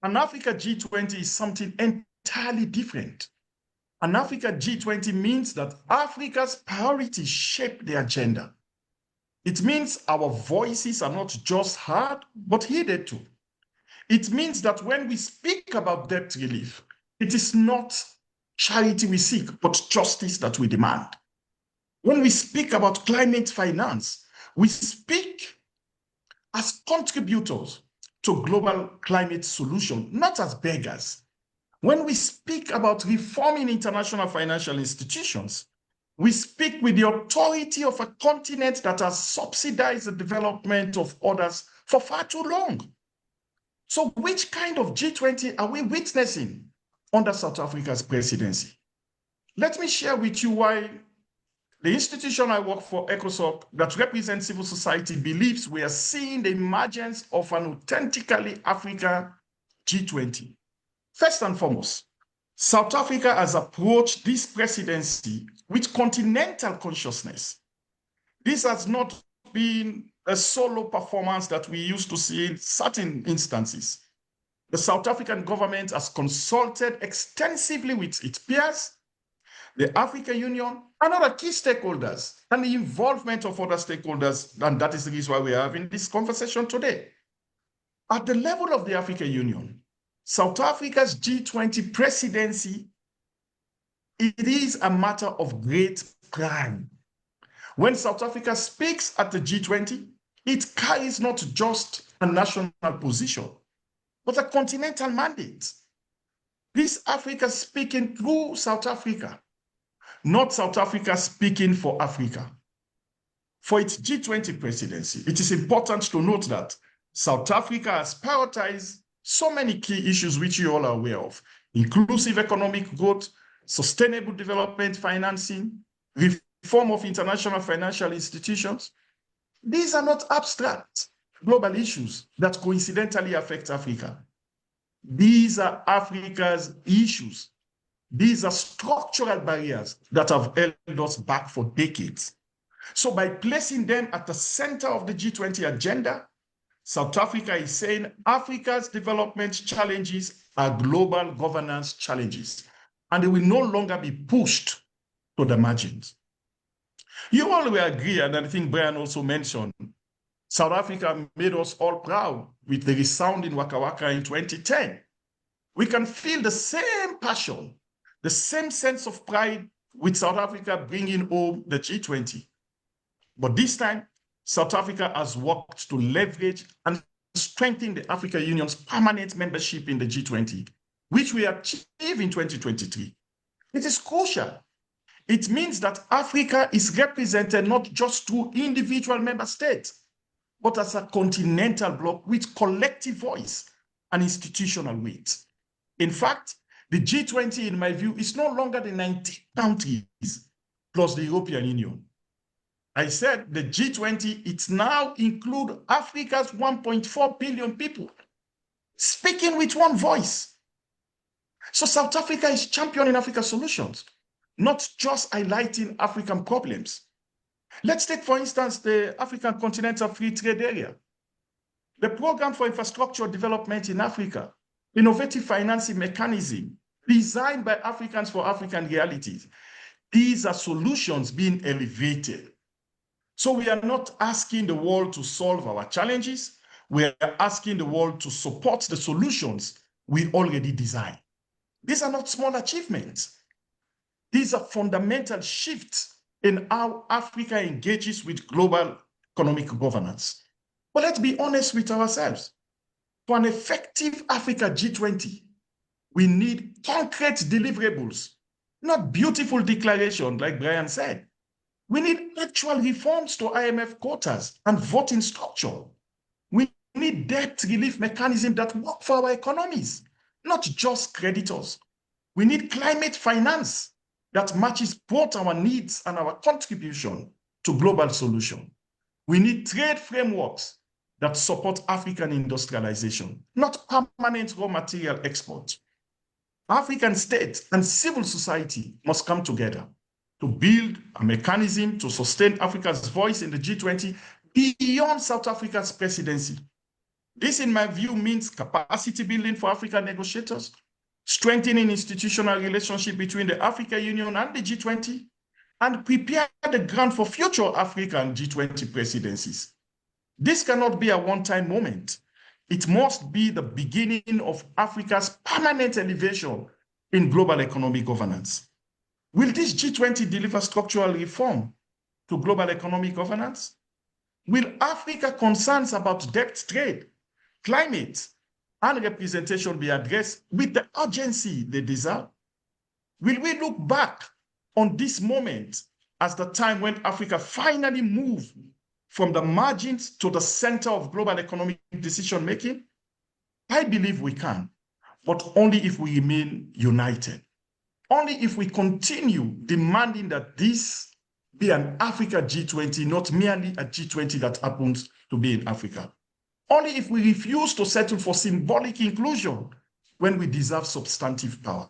An Africa G20 is something entirely different. An Africa G20 means that Africa's priorities shape the agenda. It means our voices are not just heard, but heeded too. It means that when we speak about debt relief, it is not charity we seek, but justice that we demand. When we speak about climate finance, we speak as contributors to global climate solution, not as beggars. When we speak about reforming international financial institutions, we speak with the authority of a continent that has subsidized the development of others for far too long. So which kind of G20 are we witnessing under South Africa's presidency? Let me share with you why the institution I work for, ECOSOC, that represents civil society, believes we are seeing the emergence of an authentically African G20. First and foremost, South Africa has approached this presidency with continental consciousness. This has not been a solo performance that we used to see in certain instances. The South African government has consulted extensively with its peers, the African Union, and other key stakeholders, and the involvement of other stakeholders, and that is the reason why we are having this conversation today. At the level of the African Union, South Africa's G20 presidency, it is a matter of great pride. When South Africa speaks at the G20, it carries not just a national position, but a continental mandate. This Africa speaking through South Africa, not South Africa speaking for Africa. For its G20 presidency, it is important to note that South Africa has prioritized so many key issues which you all are aware of: inclusive economic growth, sustainable development financing, reform of international financial institutions. These are not abstract global issues that coincidentally affect Africa. These are Africa's issues. These are structural barriers that have held us back for decades. So by placing them at the center of the G20 agenda, South Africa is saying Africa's development challenges are global governance challenges, and they will no longer be pushed to the margins. You all will agree, and I think Brian also mentioned, South Africa made us all proud with the resounding Waka Waka in 2010. We can feel the same passion, the same sense of pride with South Africa bringing home the G20. But this time, South Africa has worked to leverage and strengthen the African Union's permanent membership in the G20, which we achieved in 2023. It is crucial. It means that Africa is represented not just through individual member states, but as a continental bloc with collective voice and institutional weight. In fact, the G20, in my view, is no longer the 19 countries plus the European Union. I said the G20, it now includes Africa's 1.4 billion people speaking with one voice. So South Africa is championing Africa solutions, not just highlighting African problems. Let's take, for instance, the African Continental Free Trade Area. The Program for Infrastructure Development in Africa, innovative financing mechanism designed by Africans for African realities. These are solutions being elevated. So we are not asking the world to solve our challenges. We are asking the world to support the solutions we already design. These are not small achievements. These are fundamental shifts in how Africa engages with global economic governance. But let's be honest with ourselves. For an effective Africa G20, we need concrete deliverables, not beautiful declarations like Brian said. We need actual reforms to IMF quotas and voting structure. We need debt relief mechanisms that work for our economies, not just creditors. We need climate finance that matches both our needs and our contribution to global solution. We need trade frameworks that support African industrialization, not permanent raw material export. African states and civil society must come together to build a mechanism to sustain Africa's voice in the G20 beyond South Africa's presidency. This, in my view, means capacity building for African negotiators, strengthening institutional relationship between the African Union and the G20, and prepare the ground for future African G20 presidencies. This cannot be a one-time moment. It must be the beginning of Africa's permanent elevation in global economic governance. Will this G20 deliver structural reform to global economic governance? Will Africa concerns about debt trade, climate, and representation be addressed with the urgency they deserve? Will we look back on this moment as the time when Africa finally moved from the margins to the center of global economic decision-making? I believe we can, but only if we remain united. Only if we continue demanding that this be an Africa G20, not merely a G20 that happens to be in Africa. Only if we refuse to settle for symbolic inclusion when we deserve substantive power.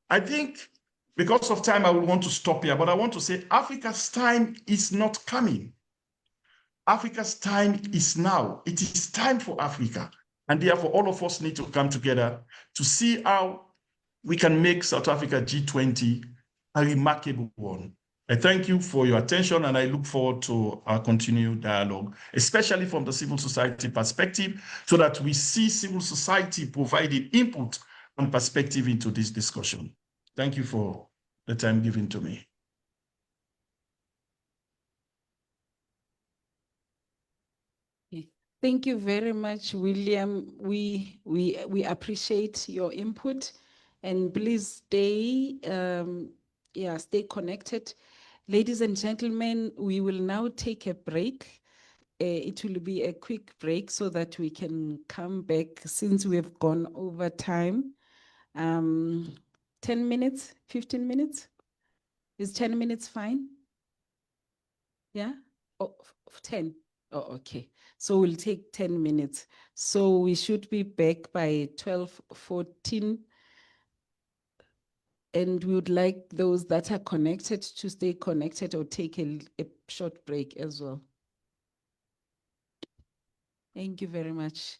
I think because of time, I will want to stop here, but I want to say Africa's time is not coming. Africa's time is now. It is time for Africa. And therefore, all of us need to come together to see how we can make South Africa G20 a remarkable one. I thank you for your attention, and I look forward to our continued dialogue, especially from the civil society perspective, so that we see civil society providing input and perspective into this discussion. Thank you for the time given to me. Thank you very much, William. We appreciate your input, and please stay stay connected. Ladies and gentlemen, we will now take a break. It will be a quick break so that we can come back since we have gone over time. 10 minutes, 15 minutes? Is 10 minutes fine? Yeah? Oh, 10. Oh, okay. So we'll take 10 minutes. So we should be back by 12:14. And we would like those that are connected to stay connected or take a short break as well. Thank you very much.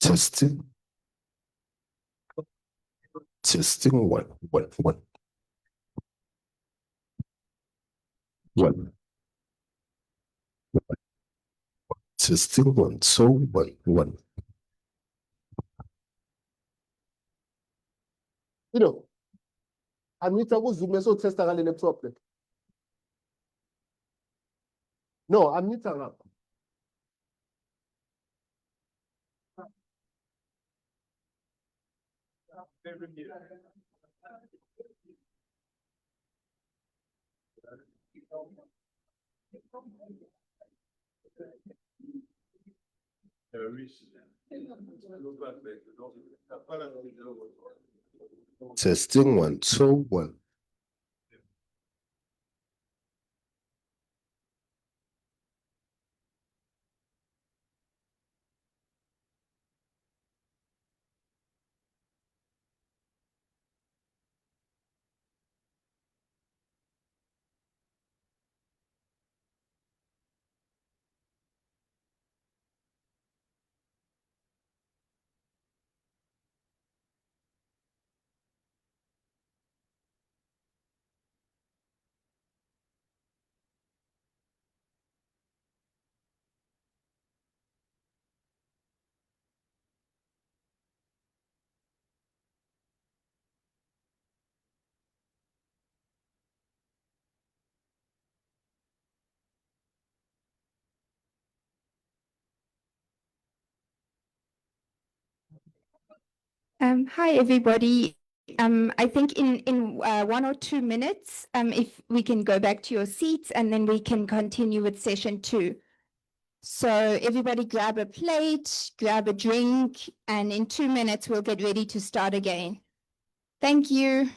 Testing, testing, one, one, one, one. Testing, one, so one, one. You know, Anita was zoom so test ngale laptop. No, Anita nga. Testing, one, so one. Hi, everybody. I think in 1 or 2 minutes, if we can go back to your seats and then we can continue with session 2. So everybody grab a plate, grab a drink, and in 2 minutes, we'll get ready to start again. Thank you.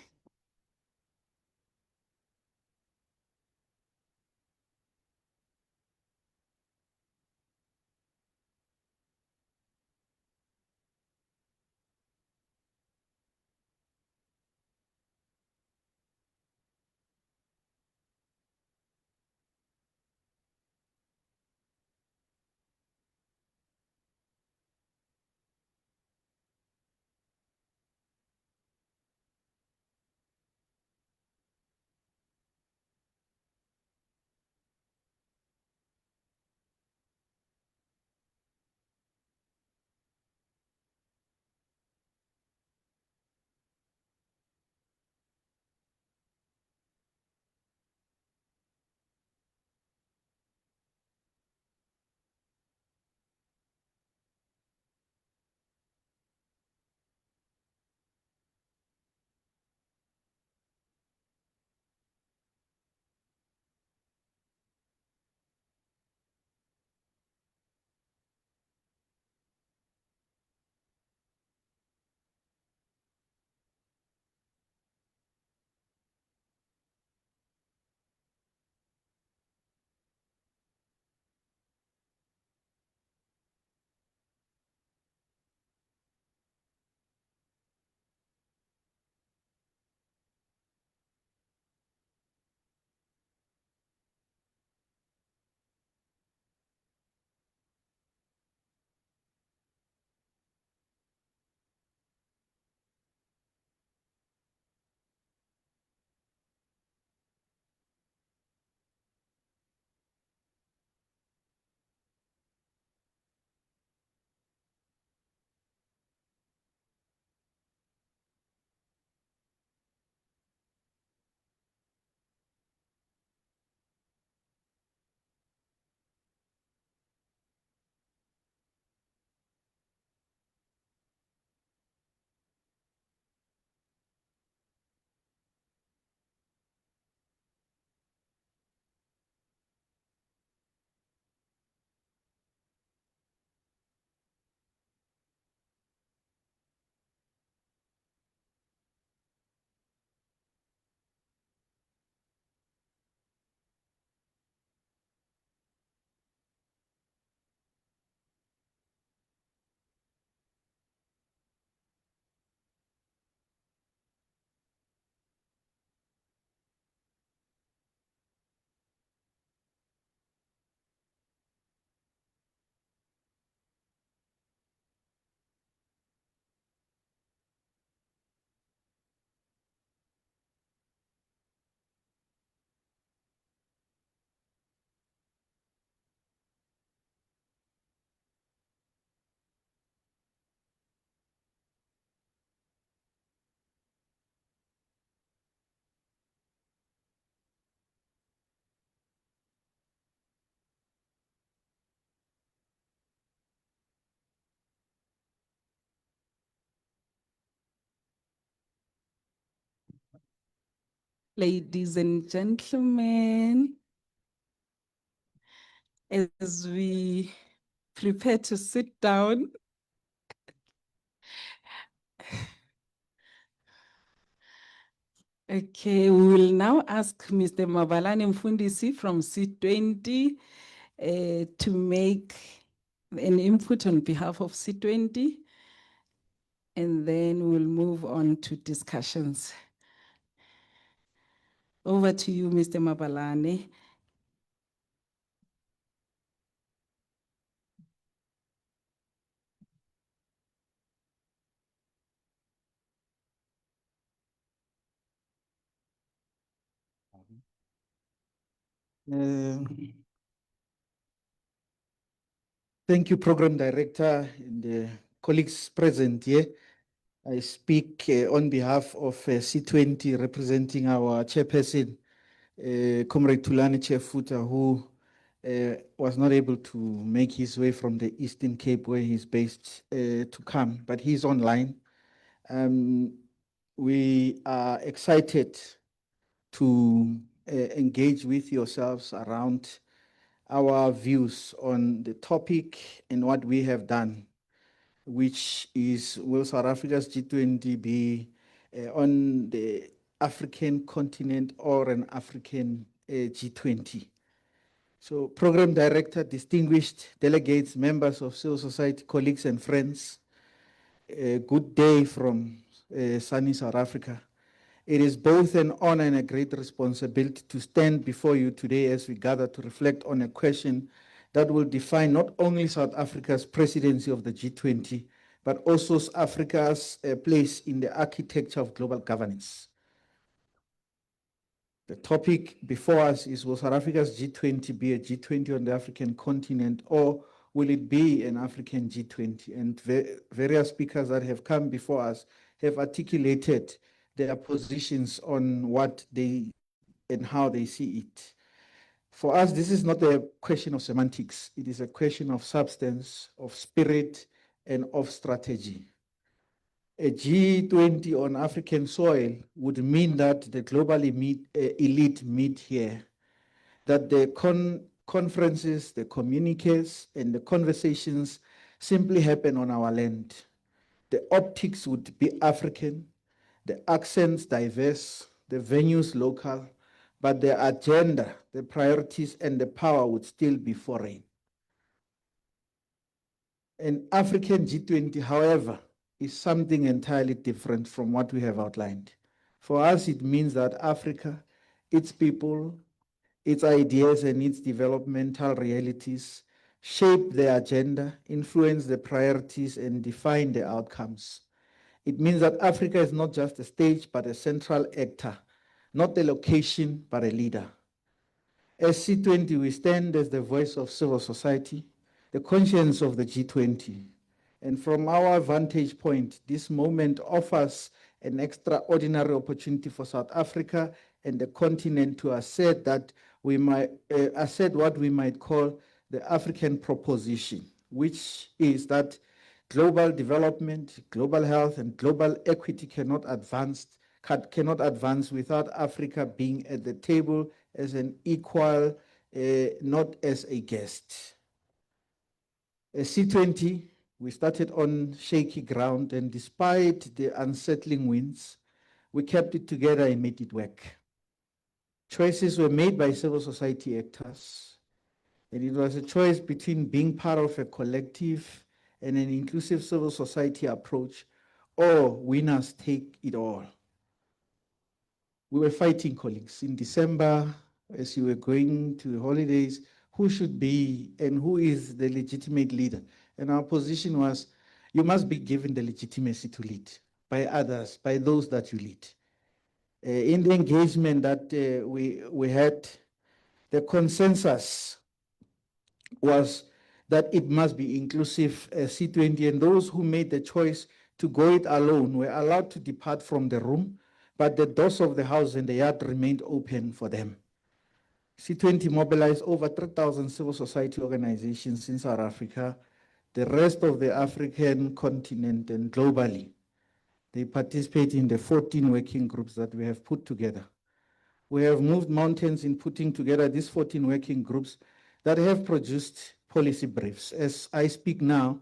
Ladies and gentlemen, as we prepare to sit down, okay, we will now ask Mr. Mabalane Mfundisi from C20 to make an input on behalf of C20, and then we'll move on to discussions. Over to you, Mr. Mabalane. Thank you, Program Director and colleagues present here. I speak on behalf of C20, representing our chairperson, Comrade Tulani Chefuta, who was not able to make his way from the Eastern Cape, where he's based, to come, but he's online. We are excited to engage with yourselves around our views on the topic and what we have done, which is, will South Africa's G20 be on the African continent or an African G20? So, Program Director, distinguished delegates, members of civil society, colleagues and friends, good day from sunny South Africa. It is both an honor and a great responsibility to stand before you today as we gather to reflect on a question that will define not only South Africa's presidency of the G20, but also South Africa's place in the architecture of global governance. The topic before us is, will South Africa's G20 be a G20 on the African continent, or will it be an African G20? And various speakers that have come before us have articulated their positions on what they and how they see it. For us, this is not a question of semantics. It is a question of substance, of spirit, and of strategy. A G20 on African soil would mean that the global elite meet here, that the conferences, the communiques, and the conversations simply happen on our land. The optics would be African, the accents diverse, the venues local, but the agenda, the priorities, and the power would still be foreign. An African G20, however, is something entirely different from what we have outlined. For us, it means that Africa, its people, its ideas, and its developmental realities shape the agenda, influence the priorities, and define the outcomes. It means that Africa is not just a stage, but a central actor, not a location, but a leader. As C20, we stand as the voice of civil society, the conscience of the G20. And from our vantage point, this moment offers an extraordinary opportunity for South Africa and the continent to assert that we might assert what we might call the African proposition, which is that global development, global health, and global equity cannot advance without Africa being at the table as an equal, not as a guest. As C20, we started on shaky ground, and despite the unsettling winds, we kept it together and made it work. Choices were made by civil society actors, and it was a choice between being part of a collective and an inclusive civil society approach, or winners take it all. We were fighting, colleagues. In December, as you were going to the holidays, who should be and who is the legitimate leader? And our position was, you must be given the legitimacy to lead by others, by those that you lead. In the engagement that we had, the consensus was that it must be inclusive C20, and those who made the choice to go it alone were allowed to depart from the room, but the doors of the house and the yard remained open for them. C20 mobilized over 3,000 civil society organizations in South Africa, the rest of the African continent, and globally. They participate in the 14 working groups that we have put together. We have moved mountains in putting together these 14 working groups that have produced policy briefs. As I speak now,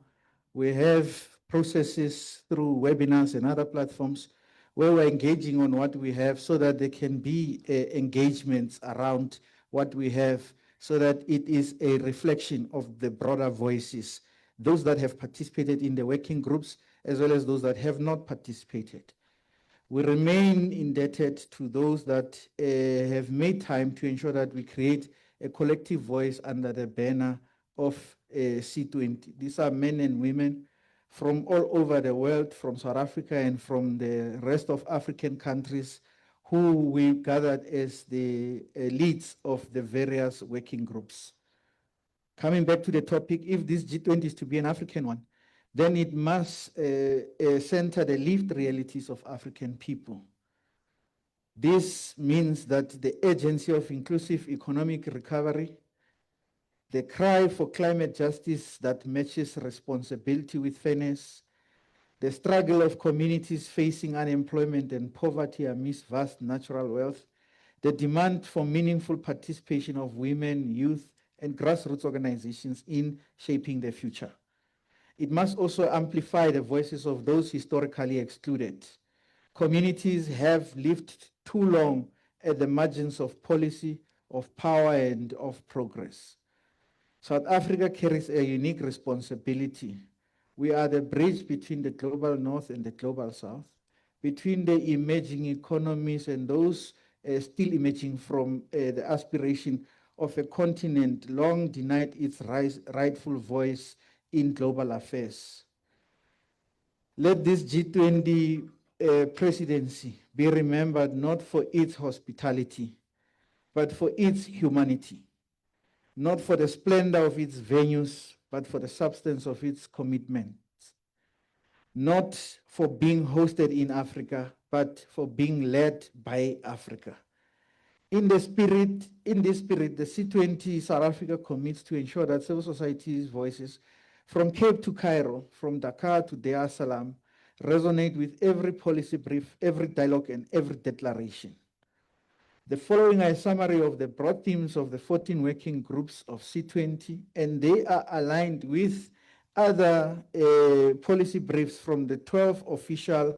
we have processes through webinars and other platforms where we're engaging on what we have so that there can be engagements around what we have so that it is a reflection of the broader voices, those that have participated in the working groups as well as those that have not participated. We remain indebted to those that have made time to ensure that we create a collective voice under the banner of C20. These are men and women from all over the world, from South Africa and from the rest of African countries, who we gathered as the leads of the various working groups. Coming back to the topic, if this G20 is to be an African one, then it must center the lived realities of African people. This means that the urgency of inclusive economic recovery, the cry for climate justice that matches responsibility with fairness, the struggle of communities facing unemployment and poverty amidst vast natural wealth, the demand for meaningful participation of women, youth, and grassroots organizations in shaping the future. It must also amplify the voices of those historically excluded. Communities have lived too long at the margins of policy, of power, and of progress. South Africa carries a unique responsibility. We are the bridge between the global north and the global south, between the emerging economies and those still emerging from the aspiration of a continent long denied its rightful voice in global affairs. Let this G20 presidency be remembered not for its hospitality, but for its humanity, not for the splendor of its venues, but for the substance of its commitments, not for being hosted in Africa, but for being led by Africa. In this spirit, the C20 South Africa commits to ensure that civil society's voices from Cape to Cairo, from Dakar to Dar es Salaam, resonate with every policy brief, every dialogue, and every declaration. The following are a summary of the broad themes of the 14 working groups of C20, and they are aligned with other policy briefs from the 12 official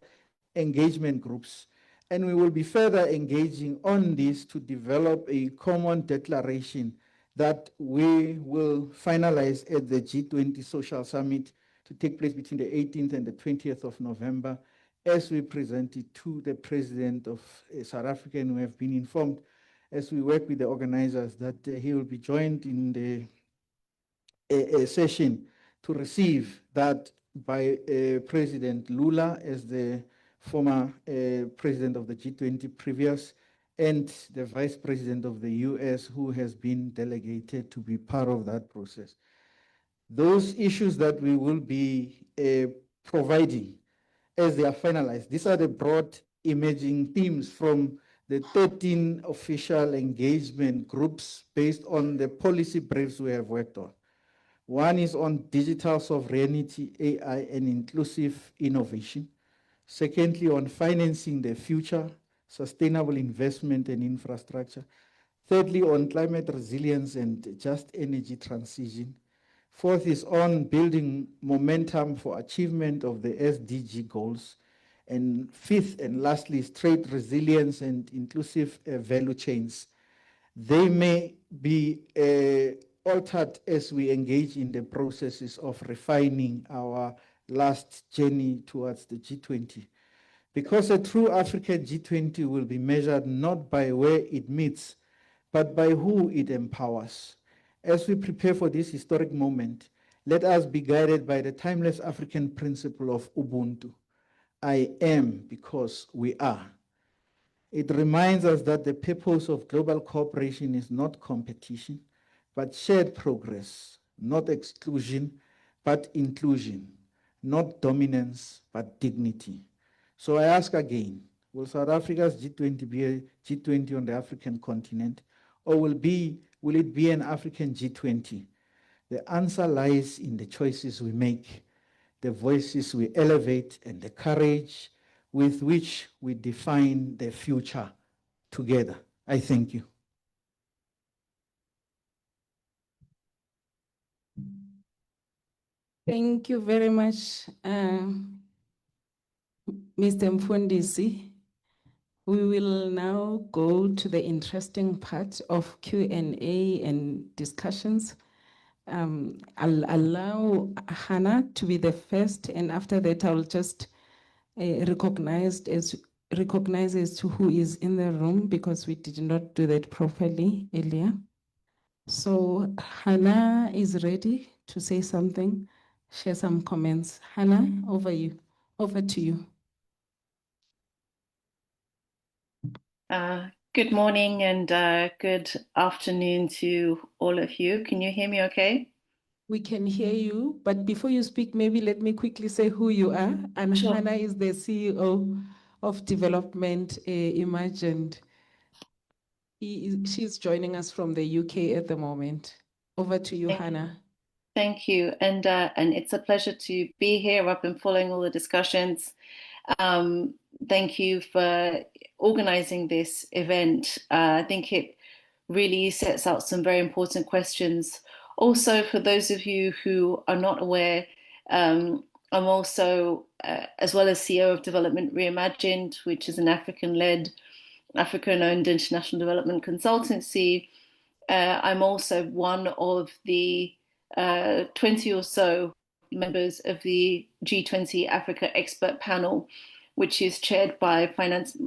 engagement groups. And we will be further engaging on this to develop a common declaration that we will finalize at the G20 Social Summit to take place between the 18th and the 20th of November, as we present it to the President of South Africa. And we have been informed as we work with the organizers that he will be joined in the session to receive that by President Lula as the former president of the G20 previous, and the vice president of the US, who has been delegated to be part of that process. Those issues that we will be providing as they are finalized, these are the broad emerging themes from the 13 official engagement groups based on the policy briefs we have worked on. One is on digital sovereignty, AI, and inclusive innovation. Secondly, on financing the future, sustainable investment and infrastructure. Thirdly, on climate resilience and just energy transition. Fourth is on building momentum for achievement of the SDG goals. And fifth and lastly is trade resilience and inclusive value chains. They may be altered as we engage in the processes of refining our last journey towards the G20. Because a true African G20 will be measured not by where it meets, but by who it empowers. As we prepare for this historic moment, let us be guided by the timeless African principle of Ubuntu. I am because we are. It reminds us that the purpose of global cooperation is not competition, but shared progress, not exclusion, but inclusion, not dominance, but dignity. So I ask again, will South Africa's G20 be a G20 on the African continent, or will it be an African G20? The answer lies in the choices we make, the voices we elevate, and the courage with which we define the future together. I thank you. Thank you very much, Mr. Mfundisi. We will now go to the interesting part of Q&A and discussions. I'll allow Hannah to be the first, and after that, I'll just recognize as to who is in the room, because we did not do that properly earlier. So Hannah is ready to say something, share some comments. Hannah, over to you. Good morning and good afternoon to all of you. Can you hear me okay? We can hear you, but before you speak, maybe let me quickly say who you are. And Sure. Hannah is the CEO of Development Imagined. She's joining us from the UK at the moment. Over to you, Hannah. Thank you. And it's a pleasure to be here. I've been following all the discussions. Thank you for organizing this event. I think it really sets out some very important questions. Also, for those of you who are not aware, I'm also, as well as CEO of Development Reimagined, which is an African-led, African-owned international development consultancy. I'm also one of the 20 or so members of the G20 Africa Expert Panel, which is chaired by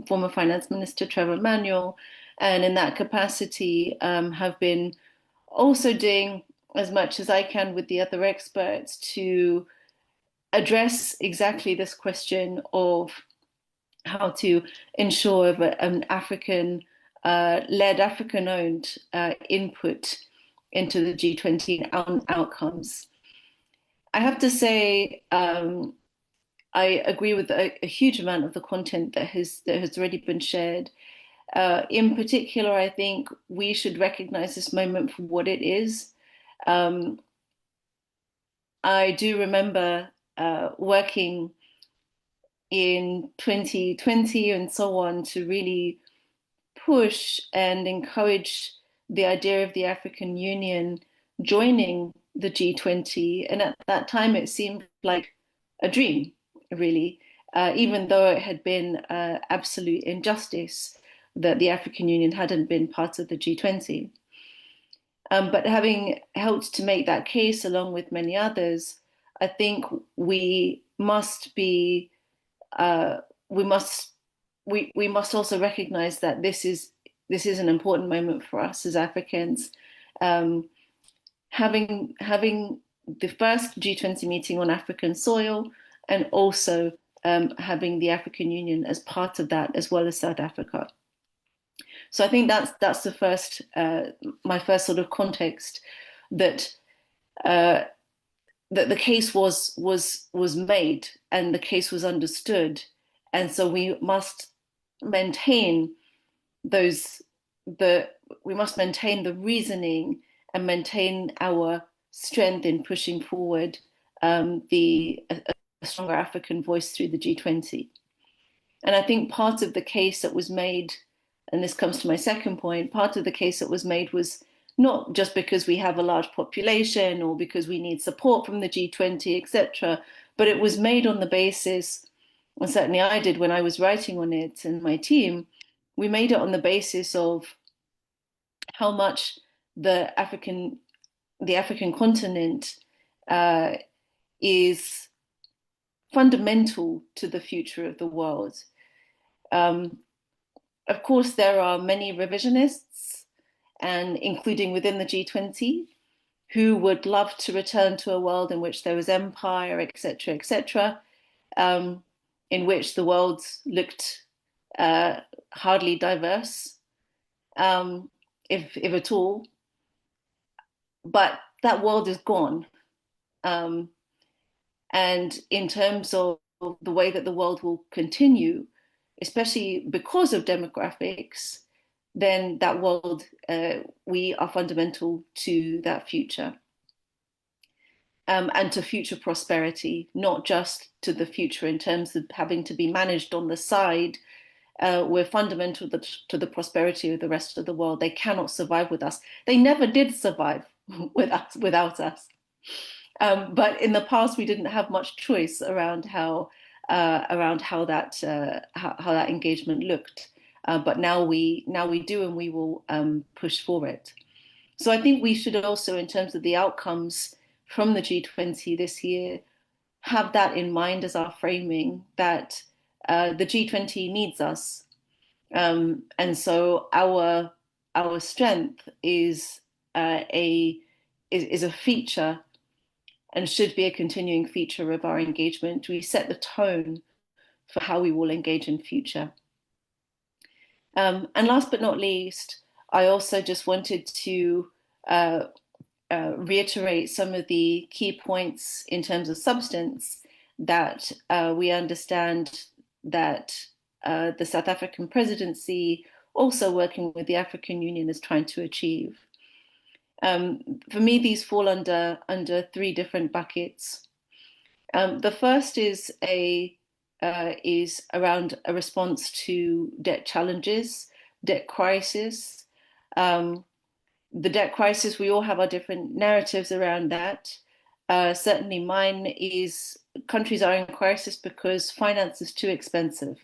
former Finance Minister Trevor Manuel. And in that capacity, have been also doing as much as I can with the other experts to address exactly this question of how to ensure an African-led, African-owned input into the G20 outcomes. I have to say, I agree with a huge amount of the content that has already been shared. In particular, I think we should recognize this moment for what it is. I do remember working in 2020 and so on to really push and encourage the idea of the African Union joining the G20. And at that time, it seemed like a dream, really, even though it had been absolute injustice that the African Union hadn't been part of the G20. But having helped to make that case along with many others, I think we must be, we must also recognize that this is an important moment for us as Africans. Having the first G20 meeting on African soil, and also having the African Union as part of that, as well as South Africa. So I think that's the first, my first sort of context, that that the case was made and the case was understood, and so we must maintain the reasoning and maintain our strength in pushing forward a stronger African voice through the G20. And I think part of the case that was made, and this comes to my second point, part of the case that was made was not just because we have a large population or because we need support from the G20, etc., but it was made on the basis, and certainly I did when I was writing on it, and my team, we made it on the basis of how much the African continent is fundamental to the future of the world. Of course, there are many revisionists, and including within the G20, who would love to return to a world in which there was empire, etc., etc., in which the world looked hardly diverse, if at all. But that world is gone. And in terms of the way that the world will continue, especially because of demographics, then that world, we are fundamental to that future. And to future prosperity, not just to the future in terms of having to be managed on the side we're fundamental to the prosperity of the rest of the world. They cannot survive with us. They never did survive without us. But in the past, we didn't have much choice around how that engagement looked. But now we do, and we will push for it. So I think we should also, in terms of the outcomes from the G20 this year, have that in mind as our framing, that the G20 needs us. And so our strength is a feature and should be a continuing feature of our engagement. We set the tone for how we will engage in future. And last but not least, I also just wanted to reiterate some of the key points in terms of substance that we understand that the South African presidency, also working with the African Union, is trying to achieve. For me, these fall under three different buckets. The first is around a response to debt challenges, debt crisis. The debt crisis, we all have our different narratives around that. Certainly mine is countries are in crisis because finance is too expensive.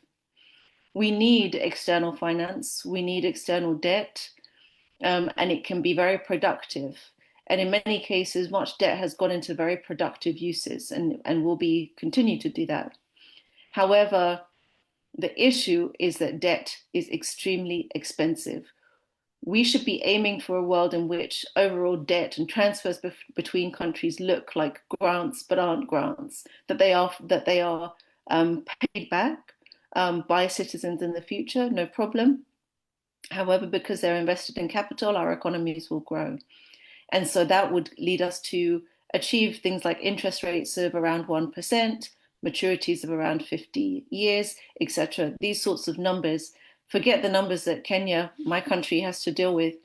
We need external finance, we need external debt, and it can be very productive. And in many cases, much debt has gone into very productive uses and will continue to do that. However, the issue is that debt is extremely expensive. We should be aiming for a world in which overall debt and transfers between countries look like grants but aren't grants, that they are paid back by citizens in the future, no problem. However, because they're invested in capital, our economies will grow. And so that would lead us to achieve things like interest rates of around 1%, maturities of around 50 years, etc. These sorts of numbers. Forget the numbers that Kenya, my country, has to deal with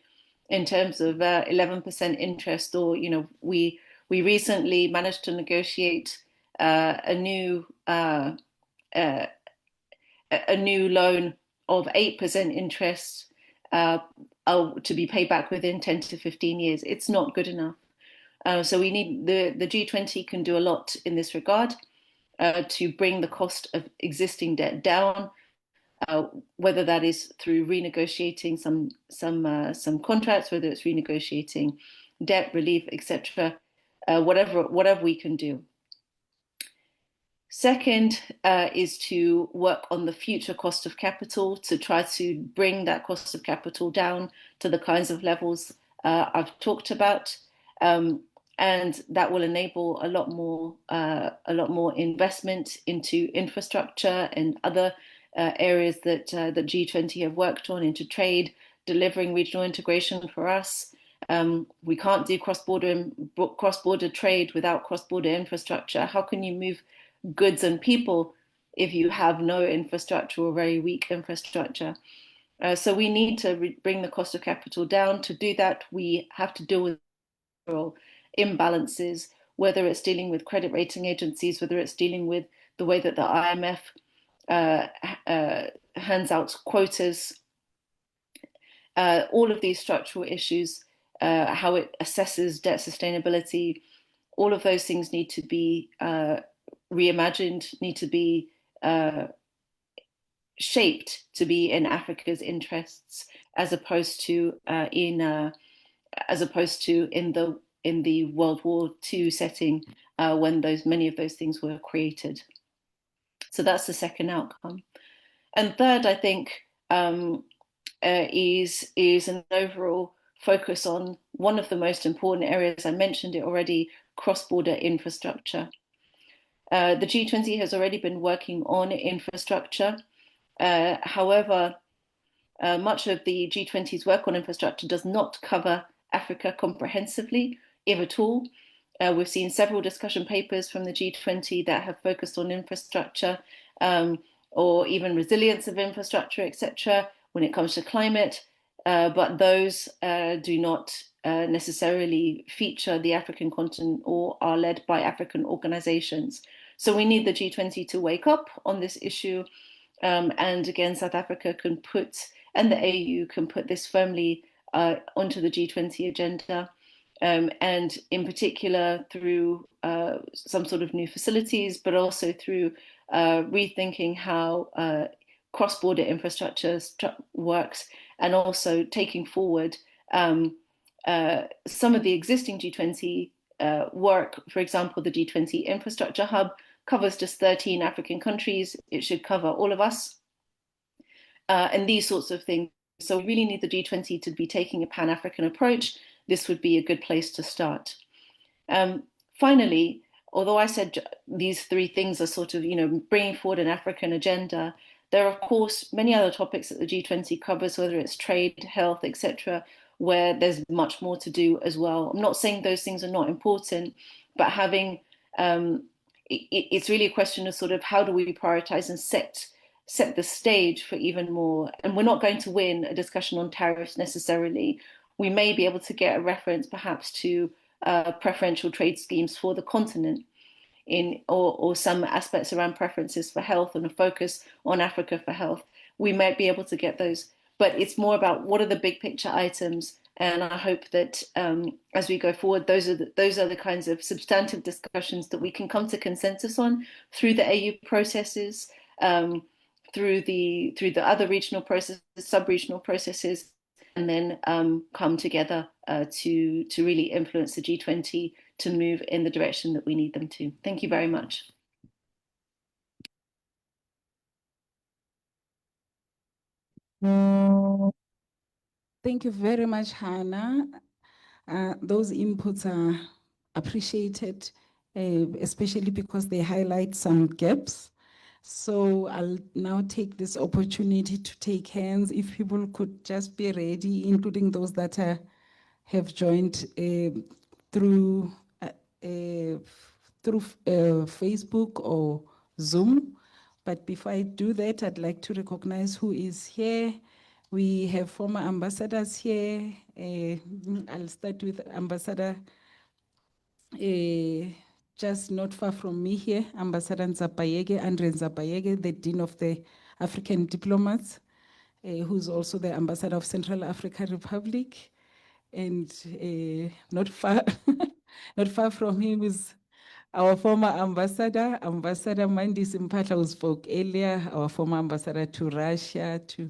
in terms of 11% interest, or we recently managed to negotiate a new loan of 8% interest to be paid back within 10 to 15 years. It's not good enough. So we need the G20 can do a lot in this regard to bring the cost of existing debt down, whether that is through renegotiating some contracts, whether it's renegotiating debt relief, etc. Whatever we can do. Second is to work on the future cost of capital, to try to bring that cost of capital down to the kinds of levels I've talked about, and that will enable a lot more investment into infrastructure and other areas that the G20 have worked on, into trade, delivering regional integration for us. We can't do cross-border trade without cross-border infrastructure. How can you move goods and people if you have no infrastructure or very weak infrastructure? So we need to bring the cost of capital down. To do that, we have to deal with imbalances, whether it's dealing with credit rating agencies, whether it's dealing with the way that the IMF hands out quotas, all of these structural issues, how it assesses debt sustainability, all of those things need to be reimagined, need to be shaped to be in Africa's interests, as opposed to in the World War II setting when many of those things were created. So that's the second outcome. And third, I think, is an overall focus on one of the most important areas. I mentioned it already: cross-border infrastructure. The G20 has already been working on infrastructure. However, much of the G20's work on infrastructure does not cover Africa comprehensively, if at all. We've seen several discussion papers from the G20 that have focused on infrastructure, or even resilience of infrastructure, etc., when it comes to climate, but those do not necessarily feature the African continent or are led by African organizations. So we need the G20 to wake up on this issue And again, South Africa can and the AU can put this firmly onto the G20 agenda. And in particular through some sort of new facilities, but also through rethinking how cross-border infrastructure works, and also taking forward some of the existing G20 work. For example, the G20 Infrastructure Hub covers just 13 African countries. It should cover all of us, and these sorts of things. So we really need the G20 to be taking a Pan-African approach. This would be a good place to start. Finally, although I said these three things are sort of, bringing forward an African agenda, there are, of course, many other topics that the G20 covers, whether it's trade, health, etc., where there's much more to do as well. I'm not saying those things are not important, but having, it's really a question of sort of how do we prioritize and set the stage for even more. And we're not going to win a discussion on tariffs necessarily. We may be able to get a reference perhaps to preferential trade schemes for the continent or some aspects around preferences for health and a focus on Africa for health. We might be able to get those, but it's more about what are the big picture items. And I hope that as we go forward, those are the kinds of substantive discussions that we can come to consensus on through the AU processes, through the other regional processes, sub-regional processes, and then come together to really influence the G20 to move in the direction that we need them to. Thank you very much. Thank you very much, Hannah. Those inputs are appreciated, especially because they highlight some gaps. So I'll now take this opportunity to take hands. If people could just be ready, including those that have joined through Facebook or Zoom. But before I do that, I'd like to recognize who is here. We have former ambassadors here. I'll start with Ambassador, just not far from me here, Ambassador Nzapayege, Andre Nzapayege, the Dean of the African Diplomats, who's also the Ambassador of Central African Republic. And not far, not far from him is our former ambassador, Ambassador Mandisi Mpatla, who spoke earlier, our former ambassador to Russia, to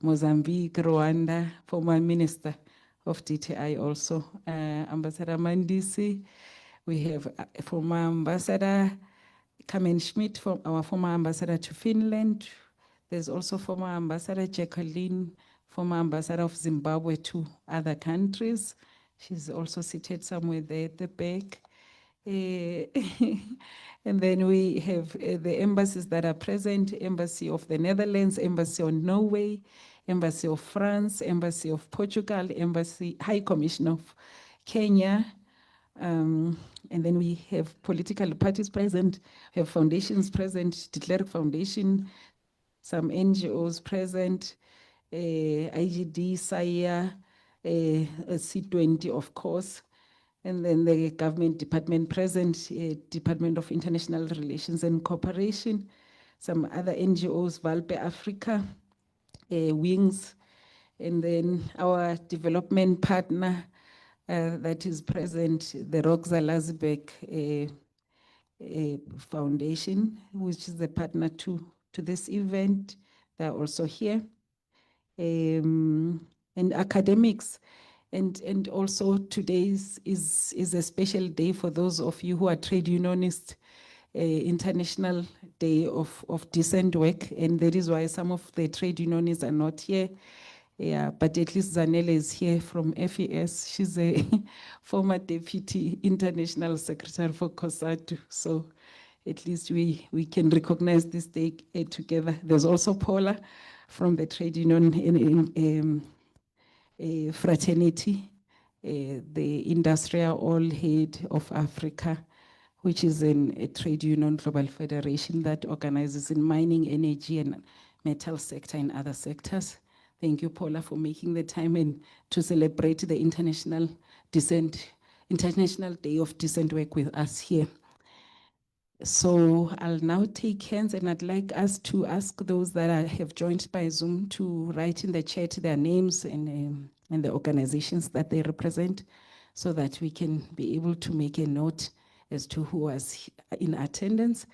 Mozambique, Rwanda, former minister of DTI also, Ambassador Mandisi. We have former ambassador Carmen Schmidt, our former ambassador to Finland. There's also former ambassador Jacqueline, former ambassador of Zimbabwe to other countries. She's also seated somewhere there at the back. And then we have the embassies that are present: Embassy of the Netherlands, Embassy of Norway, Embassy of France, Embassy of Portugal, Embassy High Commission of Kenya. And then we have political parties present, we have foundations present, De Klerk Foundation, some NGOs present, IGD, SAIA, C20, of course, and then the government department present, Department of International Relations and Cooperation, some other NGOs, Valpe Africa, Wings, and then our development partner that is present, the Roxa Lazbeck Foundation, which is the partner to this event. They're also here. And academics. And also today is a special day for those of you who are trade unionists, International Day of Decent Work. And that is why some of the trade unionists are not here. Yeah, but at least Zanele is here from FES. She's a former Deputy International Secretary for COSATU. So at least we can recognize this day together. There's also Paula from the trade union fraternity, the Industrial All Head of Africa, which is a trade union global federation that organizes in mining, energy, and metal sector and other sectors. Thank you, Paula, for making the time and to celebrate the International Day of Decent Work with us here. So I'll now take hands, and I'd like us to ask those that have joined by Zoom to write in the chat their names and the organizations that they represent, so that we can be able to make a note as to who was in attendance.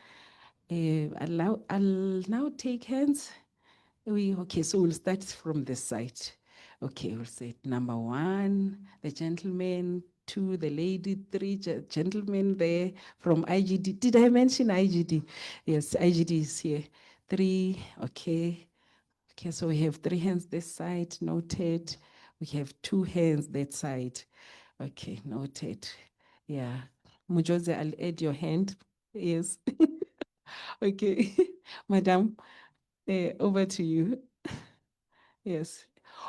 I'll now take hands. Okay, so we'll start from this side. Okay, we'll say number 1, the gentleman, 2, the lady, 3, gentlemen there from IGD. Did I mention IGD? Yes, IGD is here. 3, okay. Okay, so we have 3 hands this side, noted. We have 2 hands that side. Okay, noted. Yeah. Mujoze, I'll add your hand. Yes. Okay. Madam, over to you. Yes.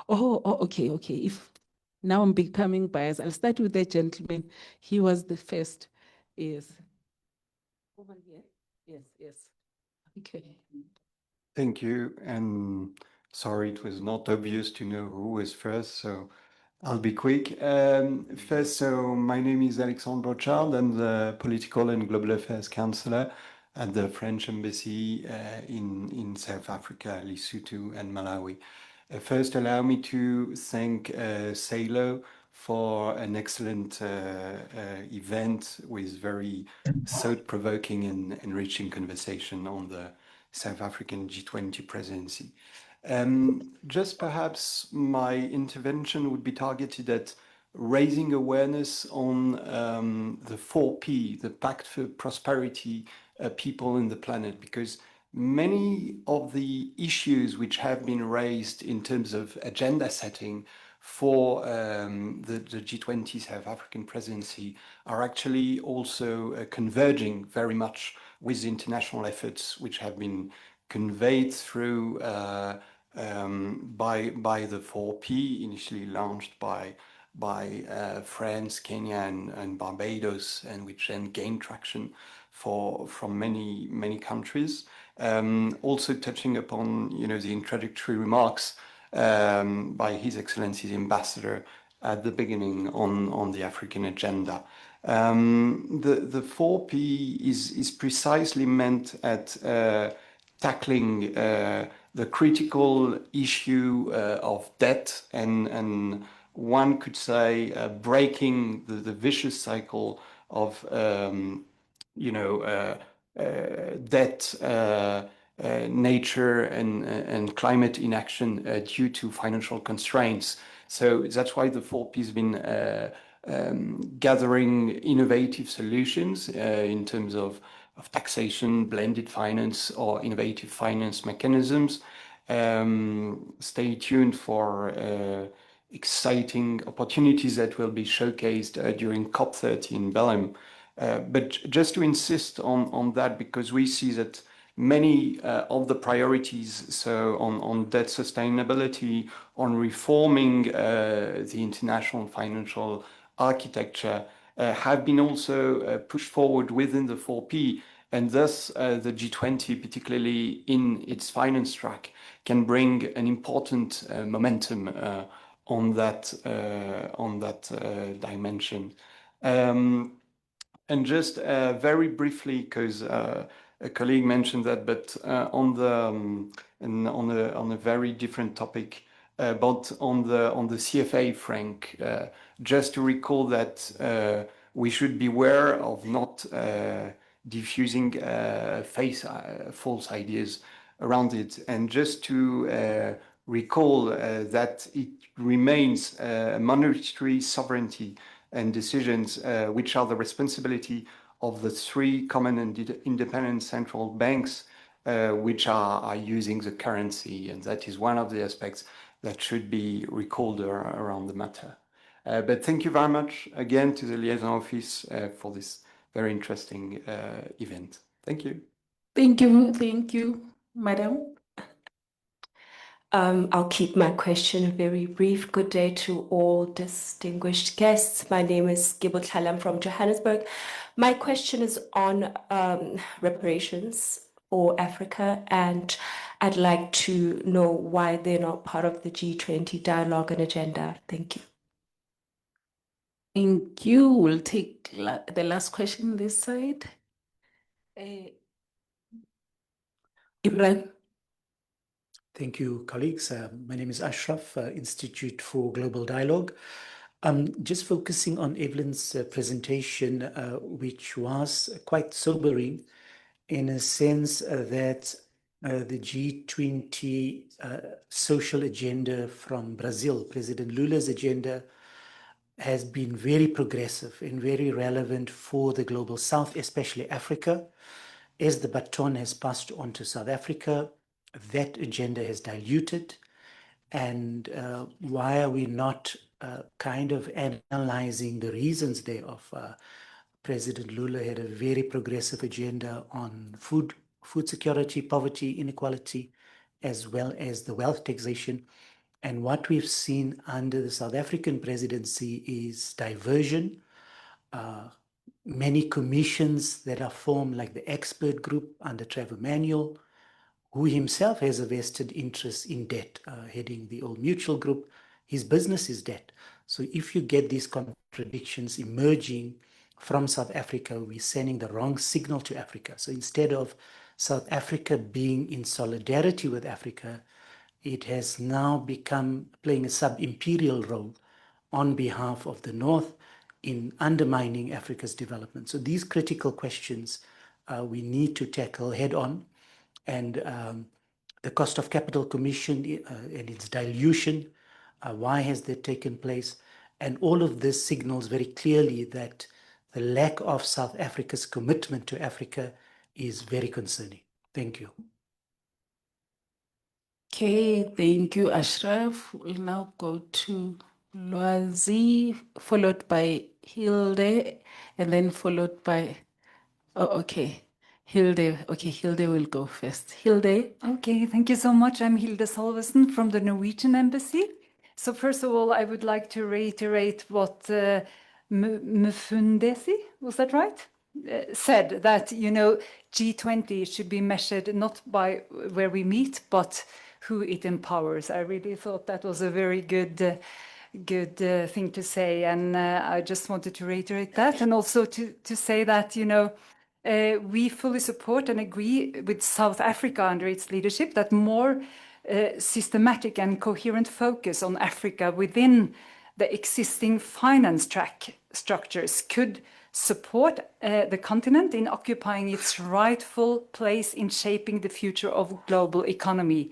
Oh, okay. If now I'm becoming biased, I'll start with the gentleman. He was the first. Yes. Over here. Yes. Okay. Thank you. And sorry, it was not obvious to know who was first, so I'll be quick. First, so my name is Alexandre Brochard. I'm the Political and Global Affairs Counselor at the French Embassy in South Africa, Lesotho, and Malawi. First, allow me to thank SALO for an excellent event with very thought-provoking and enriching conversation on the South African G20 presidency. Just perhaps my intervention would be targeted at raising awareness on the 4P, the Pact for Prosperity, people in the planet, because many of the issues which have been raised in terms of agenda setting for the G20 South African presidency are actually also converging very much with the international efforts which have been conveyed through by the 4P, initially launched by France, Kenya, and Barbados, and which then gained traction from many countries. Also touching upon the introductory remarks by His Excellency's ambassador at the beginning on the African agenda. The 4P is precisely meant at tackling the critical issue of debt and one could say breaking the vicious cycle of debt, nature, and climate inaction due to financial constraints. So that's why the 4P has been gathering innovative solutions in terms of taxation, blended finance, or innovative finance mechanisms. Stay tuned for exciting opportunities that will be showcased during COP30 in Belém. But just to insist on that, because we see that many of the priorities, so on debt sustainability, on reforming the international financial architecture, have been also pushed forward within the 4P, and thus the G20, particularly in its finance track, can bring an important momentum on that dimension. And just very briefly, because a colleague mentioned that, but on a very different topic, but on the CFA, Frank, just to recall that we should beware of not diffusing false ideas around it, and just to recall that it remains monetary sovereignty and decisions which are the responsibility of the 3 common and independent central banks which are using the currency, and that is one of the aspects that should be recalled around the matter. But thank you very much again to the Liaison Office for this very interesting event. Thank you. Thank you, Madam. I'll keep my question very brief. Good day to all distinguished guests. My name is Gibothala. I'm from Johannesburg. My question is on reparations for Africa, and I'd like to know why they're not part of the G20 dialogue and agenda. Thank you. Thank you. We'll take the last question this side. Ibrahim. Thank you, colleagues. My name is Ashraf, Institute for Global Dialogue. Just focusing on Evelyn's presentation, which was quite sobering in a sense that the G20 social agenda from Brazil, President Lula's agenda, has been very progressive and very relevant for the global south, especially Africa. As the baton has passed on to South Africa, that agenda has diluted. And why are we not kind of analyzing the reasons thereof? President Lula had a very progressive agenda on food security, poverty, inequality, as well as the wealth taxation. And what we've seen under the South African presidency is diversion. Many commissions that are formed, like the expert group under Trevor Manuel, who himself has a vested interest in debt, heading the Old Mutual Group. His business is debt. So if you get these contradictions emerging from South Africa, we're sending the wrong signal to Africa. So instead of South Africa being in solidarity with Africa, it has now become playing a sub-imperial role on behalf of the North in undermining Africa's development. So these critical questions we need to tackle head on. And the Cost of Capital Commission and its dilution, why has that taken place? And all of this signals very clearly that the lack of South Africa's commitment to Africa is very concerning. Thank you. Okay, thank you, Ashraf. We'll now go to Loazi, followed by Hilde, and then followed by, oh, okay, Hilde. Okay, Hilde will go first. Hilde. Okay, thank you so much. I'm Hilde Salvesen from the Norwegian Embassy. So first of all, I would like to reiterate what Mfundesi, was that right? Said that, you know, G20 should be measured not by where we meet, but who it empowers. I really thought that was a very good thing to say. And I just wanted to reiterate that. And also to say that, you know, we fully support and agree with South Africa under its leadership that more systematic and coherent focus on Africa within the existing finance track structures could support the continent in occupying its rightful place in shaping the future of global economy.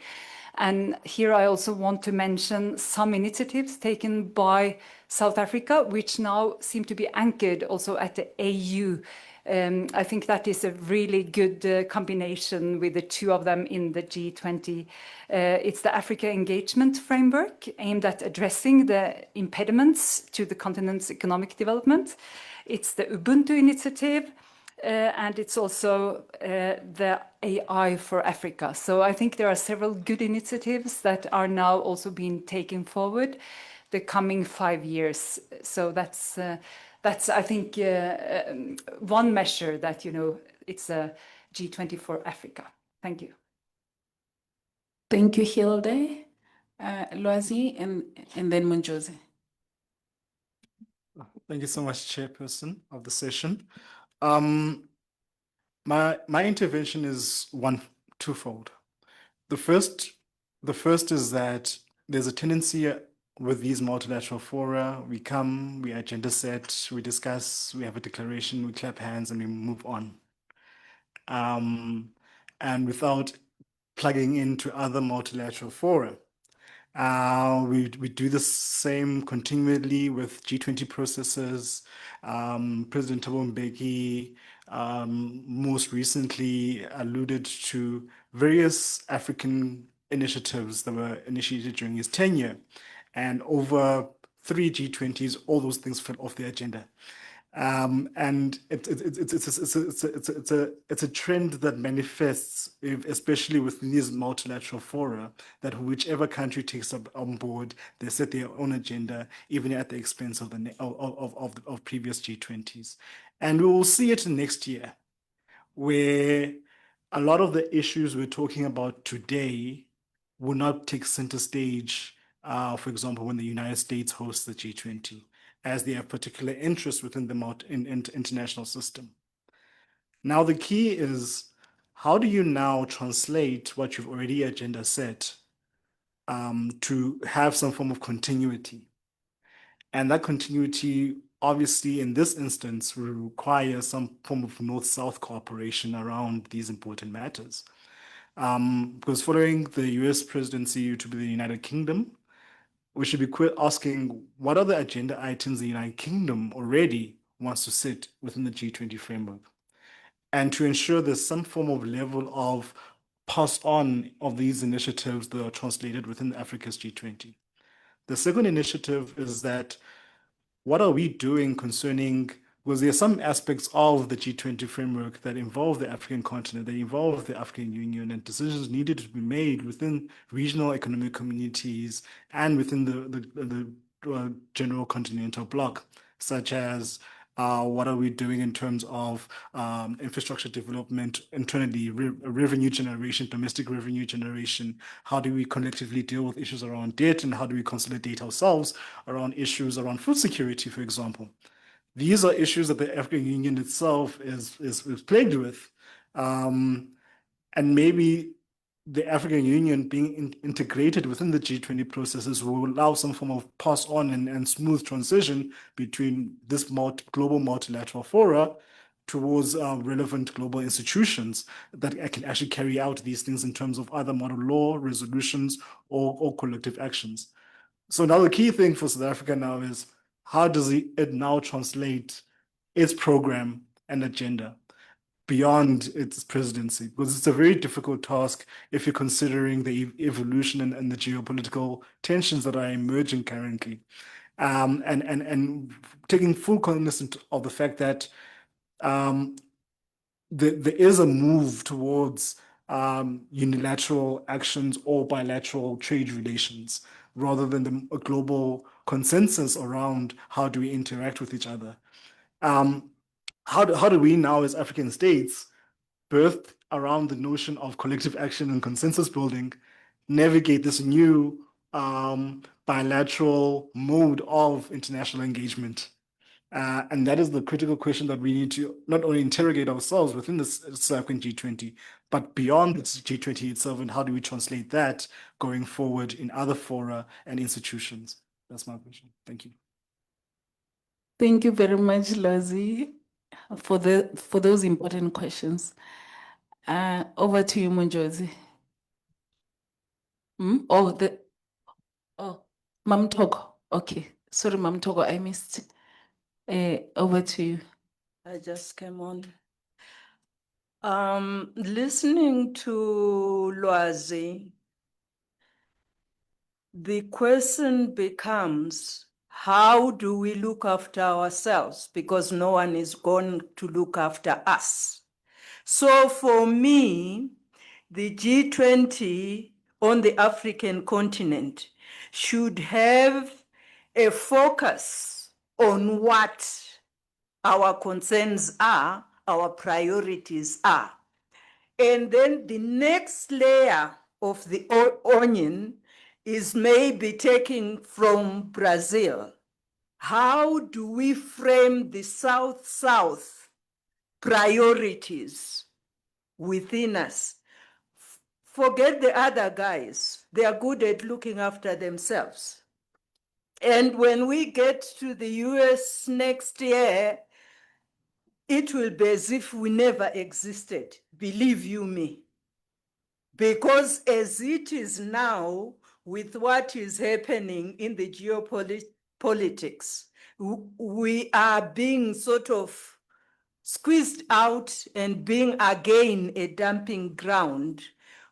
And here I also want to mention some initiatives taken by South Africa, which now seem to be anchored also at the AU. I think that is a really good combination with the two of them in the G20. It's the Africa Engagement Framework aimed at addressing the impediments to the continent's economic development. It's the Ubuntu Initiative, and it's also the AI for Africa. So I think there are several good initiatives that are now also being taken forward the coming 5 years. So that's I think one measure that, you know, it's a G20 for Africa. Thank you. Thank you, Hilde. Loazi, and then Munjozi. Thank you so much, Chairperson of the session. My intervention is twofold. The first is that there's a tendency with these multilateral fora, we come, we agenda set, we discuss, we have a declaration, we clap hands, and we move on. And without plugging into other multilateral fora. We do the same continually with G20 processes. President Thabo Mbeki most recently alluded to various African initiatives that were initiated during his tenure. And over 3 G20s, all those things fell off the agenda. And it's a trend that manifests, especially within these multilateral fora, that whichever country takes up on board, they set their own agenda, even at the expense of of previous G20s. And we will see it next year, where a lot of the issues we're talking about today will not take center stage. For example, when the United States hosts the G20, as they have particular interest within the international system. Now, the key is, how do you now translate what you've already agenda set to have some form of continuity? And that continuity, obviously, in this instance, will require some form of North-South cooperation around these important matters. Because following the US presidency to be the United Kingdom, we should be asking what are the agenda items the United Kingdom already wants to sit within the G20 framework, and to ensure there's some form of level of pass on of these initiatives that are translated within Africa's G20. The second initiative is that what are we doing concerning, because there are some aspects of the G20 framework that involve the African continent, that involve the African Union, and decisions needed to be made within regional economic communities and within the general continental bloc, such as what are we doing in terms of infrastructure development internally, revenue generation, domestic revenue generation? How do we collectively deal with issues around debt, and how do we consolidate ourselves around issues around food security, for example? These are issues that the African Union itself is plagued with. And maybe the African Union being integrated within the G20 processes will allow some form of pass on and smooth transition between this global multilateral fora towards relevant global institutions that can actually carry out these things in terms of either model law, resolutions, or collective actions. So now the key thing for South Africa now is, how does it now translate its program and agenda beyond its presidency? Because it's a very difficult task if you're considering the evolution and the geopolitical tensions that are emerging currently. And taking full cognizance of the fact that there is a move towards unilateral actions or bilateral trade relations, rather than a global consensus around how do we interact with each other. How do we now, as African states, birthed around the notion of collective action and consensus building, navigate this new bilateral mode of international engagement? And that is the critical question that we need to not only interrogate ourselves within the South African G20, but beyond the G20 itself, and how do we translate that going forward in other fora and institutions? That's my question. Thank you. Thank you very much, Lozi, for those important questions. Over to you, Monjozi. Mam Togo. Okay, sorry, Mam Togo, I missed. Over to you. I just came on. Listening to Lwazi, the question becomes, how do we look after ourselves? Because no one is going to look after us. So for me, the G20 on the African continent should have a focus on what our concerns are, our priorities are. And then the next layer of the onion is maybe taking from Brazil. How do we frame the South-South priorities within us? Forget the other guys. They are good at looking after themselves. And when we get to the US next year, it will be as if we never existed, believe you me. Because as it is now, with what is happening in the geopolitics, we are being sort of squeezed out and being again a dumping ground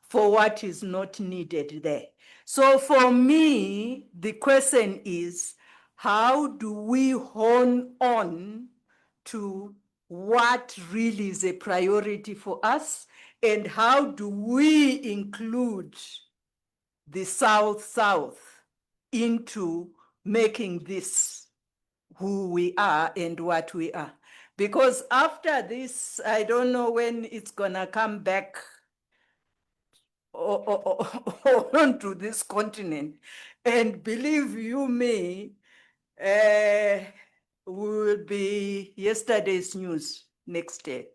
for what is not needed there. So for me, the question is, how do we hone on to what really is a priority for us, and how do we include the South-South into making this who we are and what we are? Because after this, I don't know when it's gonna come back onto this continent. And believe you me, will be yesterday's news next day.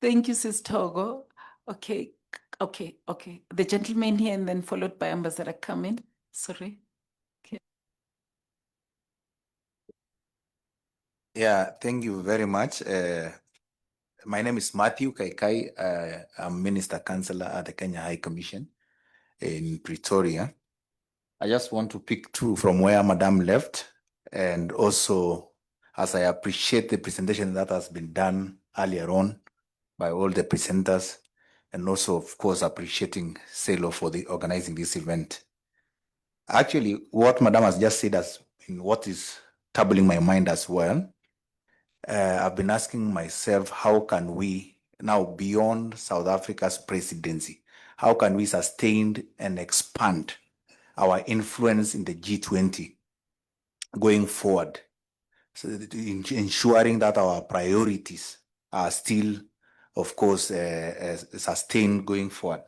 Thank you, Sis Togo. Okay. The gentleman here and then followed by Ambassador Kamin. Sorry. Yeah, thank you very much. My name is Matthew Kaikai. I'm Minister Councillor at the Kenya High Commission in Pretoria. I just want to pick two from where Madam left, and also as I appreciate the presentation that has been done earlier on by all the presenters, and also, of course, appreciating SALO for organizing this event. Actually, what Madam has just said has been what is troubling my mind as well. I've been asking myself, how can we now, beyond South Africa's presidency, how can we sustain and expand our influence in the G20 going forward, so ensuring that our priorities are still, of course, sustained going forward?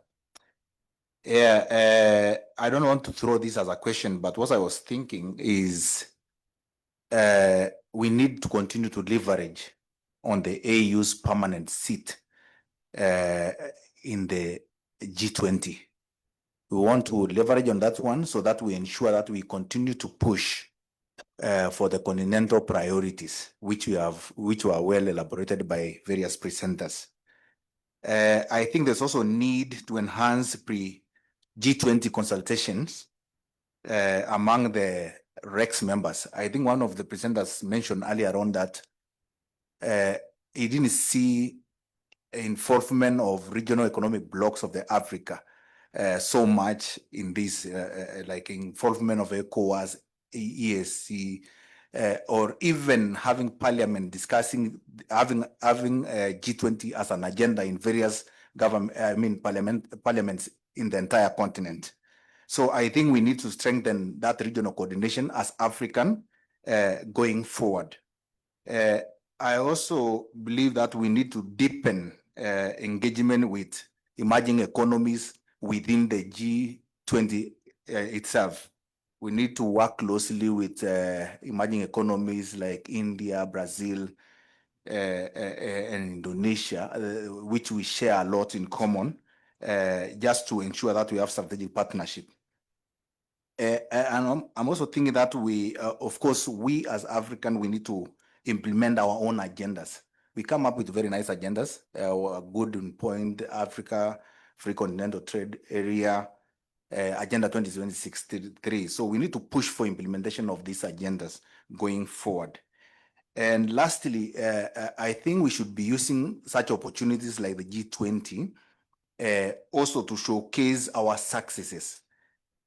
I don't want to throw this as a question, but what I was thinking is we need to continue to leverage on the AU's permanent seat in the G20. We want to leverage on that one so that we ensure that we continue to push for the continental priorities, which were well elaborated by various presenters. I think there's also need to enhance pre-G20 consultations among the REX members. I think one of the presenters mentioned earlier on that he didn't see involvement of regional economic blocks of the Africa so much in this, like involvement of ECOWAS, ESC, or even having parliament discussing having G20 as an agenda in various parliaments in the entire continent. So I think we need to strengthen that regional coordination as African going forward. I also believe that we need to deepen engagement with emerging economies within the G20 itself. We need to work closely with emerging economies like India, Brazil, and Indonesia, which we share a lot in common, just to ensure that we have strategic partnership. And I'm also thinking that we, of course, we as African, we need to implement our own agendas. We come up with very nice agendas, good in point, Africa, Free Continental Trade Area, Agenda 2063. So we need to push for implementation of these agendas going forward. And lastly, I think we should be using such opportunities like the G20 also to showcase our successes.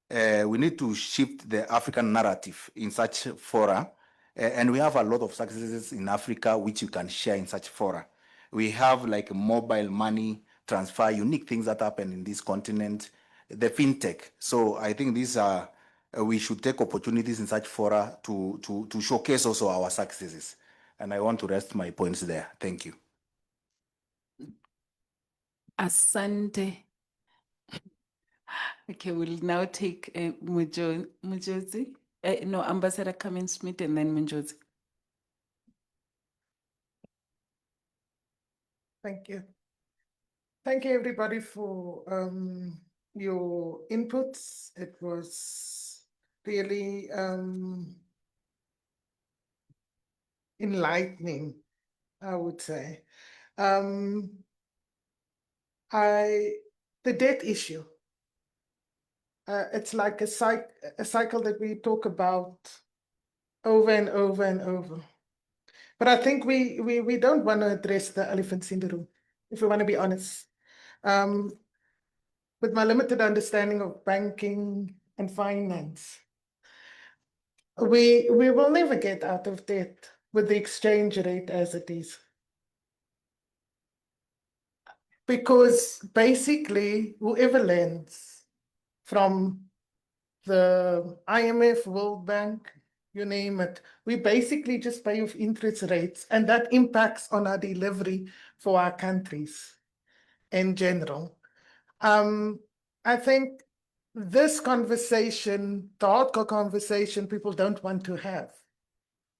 We need to shift the African narrative in such fora. And we have a lot of successes in Africa which you can share in such fora. We have like mobile money transfer, unique things that happen in this continent, the fintech. So I think these are, we should take opportunities in such fora to showcase also our successes. And I want to rest my points there. Thank you. Asante. Okay, we'll now take Mujozi. No, Ambassador Kamin Smith and then Mujozi. Thank you. Thank you, everybody, for your inputs. It was really enlightening, I would say. The debt issue, it's like a cycle that we talk about over and over and over. But I think we don't want to address the elephants in the room, if we want to be honest. With my limited understanding of banking and finance, we will never get out of debt with the exchange rate as it is. Because basically, whoever lends from the IMF, World Bank, you name it, we basically just pay off interest rates, and that impacts on our delivery for our countries in general. I think this conversation, the hardcore conversation, people don't want to have.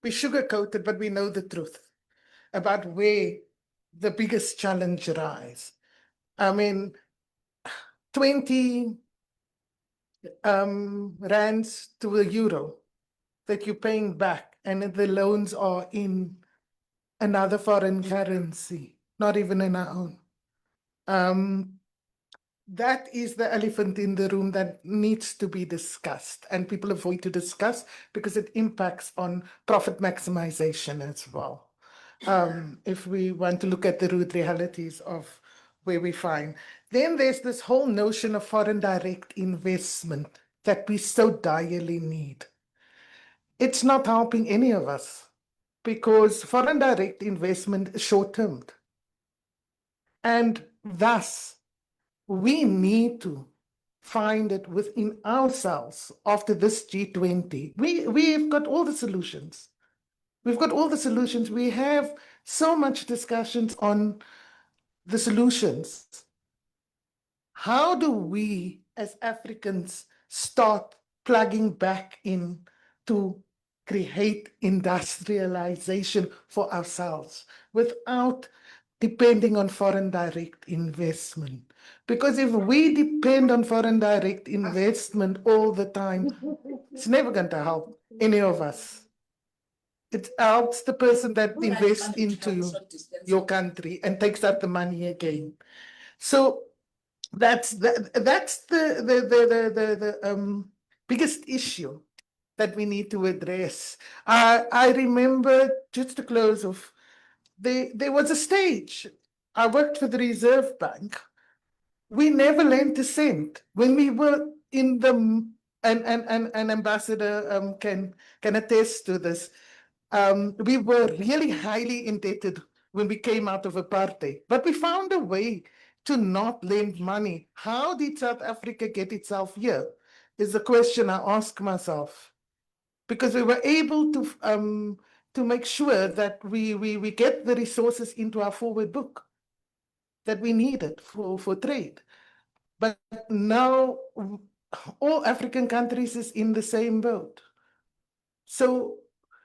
We sugarcoat it, but we know the truth about where the biggest challenge rise. I mean, 20 rands to a euro that you're paying back, and the loans are in another foreign currency, not even in our own. That is the elephant in the room that needs to be discussed, and people avoid to discuss because it impacts on profit maximization as well. If we want to look at the root realities of where we find. Then there's this whole notion of foreign direct investment that we so direly need. It's not helping any of us because foreign direct investment is short-termed. And thus, we need to find it within ourselves after this G20. We've got all the solutions. We've got all the solutions. We have so much discussions on the solutions. How do we as Africans start plugging back in to create industrialization for ourselves without depending on foreign direct investment? Because if we depend on foreign direct investment all the time, it's never going to help any of us. It helps the person that invests into your country and takes out the money again. So that's the biggest issue that we need to address. I remember, just to close off, there was a stage. I worked for the Reserve Bank. We never lent a cent when we were in the and Ambassador can attest to this. We were really highly indebted when we came out of apartheid, but we found a way to not lend money. How did South Africa get itself here? Is the question I ask myself. Because we were able to make sure that we get the resources into our forward book that we needed for trade. But now all African countries is in the same boat. So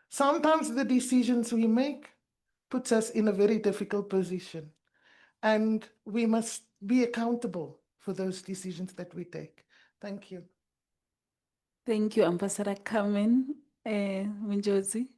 sometimes the decisions we make puts us in a very difficult position. And we must be accountable for those decisions that we take. Thank you. Thank you, Ambassador Carmen Munjozi.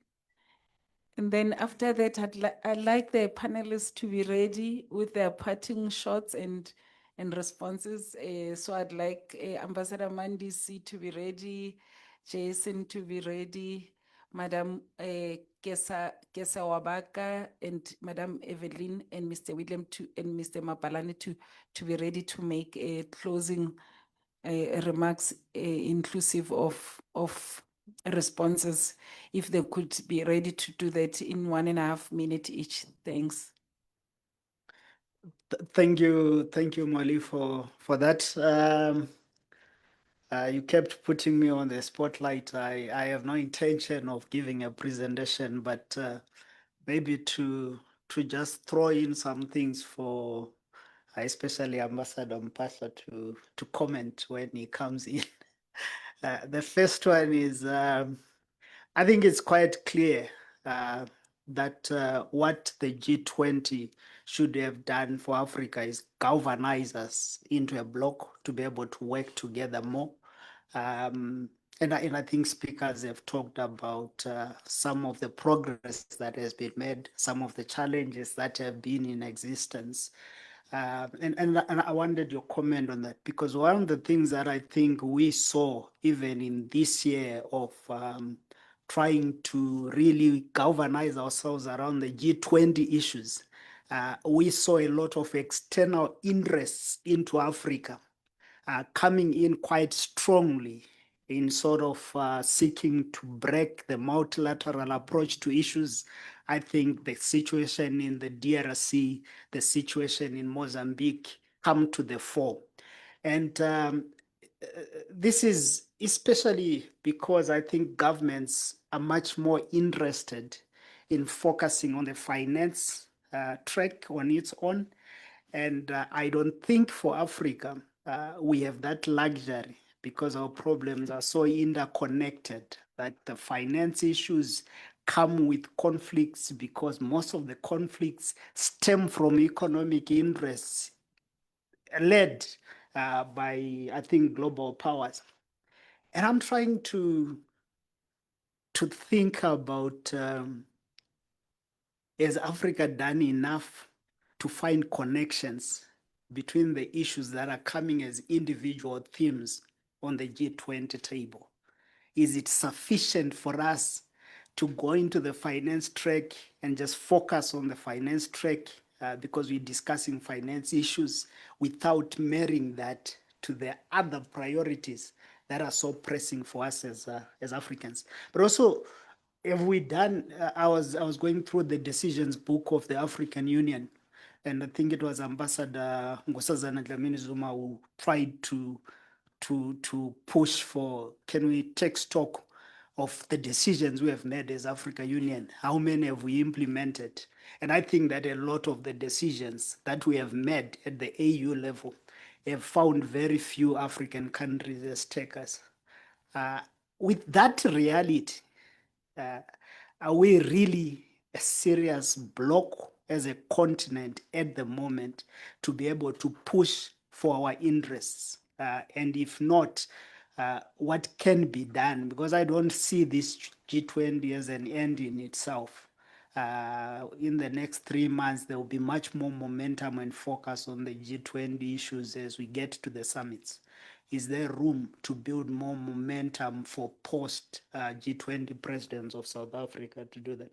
And then after that, I'd like the panelists to be ready with their parting shots and responses. So I'd like Ambassador Mandisi to be ready, Jason to be ready, Madam Kesa Wabaka and Madam Evelyn and Mr. William and Mr. Mapalani to be ready to make a closing remarks inclusive of responses, if they could be ready to do that in 1.5 minutes each. Thanks. Thank you, Molly, for that. You kept putting me on the spotlight. I have no intention of giving a presentation, but maybe to just throw in some things for especially Ambassador Mpasa to comment when he comes in. The first one is I think it's quite clear that what the G20 should have done for Africa is galvanize us into a bloc to be able to work together more. And I think speakers have talked about some of the progress that has been made, some of the challenges that have been in existence. And I wanted your comment on that, because one of the things that I think we saw even in this year of trying to really galvanize ourselves around the G20 issues, we saw a lot of external interests into Africa coming in quite strongly in sort of seeking to break the multilateral approach to issues. I think the situation in the DRC, the situation in Mozambique come to the fore. And this is especially because I think governments are much more interested in focusing on the finance track on its own. And I don't think for Africa, we have that luxury because our problems are so interconnected that the finance issues come with conflicts because most of the conflicts stem from economic interests led by, I think, global powers. And I'm trying to think about, has Africa done enough to find connections between the issues that are coming as individual themes on the G20 table? Is it sufficient for us to go into the finance track and just focus on the finance track because we're discussing finance issues without marrying that to the other priorities that are so pressing for us as Africans? But also, have we done, I was going through the decisions book of the African Union, and I think it was Ambassador Nkosazana Dlamini Zuma who tried to push for, can we take stock of the decisions we have made as Africa Union? How many have we implemented? And I think that a lot of the decisions that we have made at the AU level have found very few African countries as takers. With that reality, are we really a serious bloc as a continent at the moment to be able to push for our interests? And if not, what can be done? Because I don't see this G20 as an end in itself. In the next 3 months, there will be much more momentum and focus on the G20 issues as we get to the summits. Is there room to build more momentum for post G20 presidents of South Africa to do that?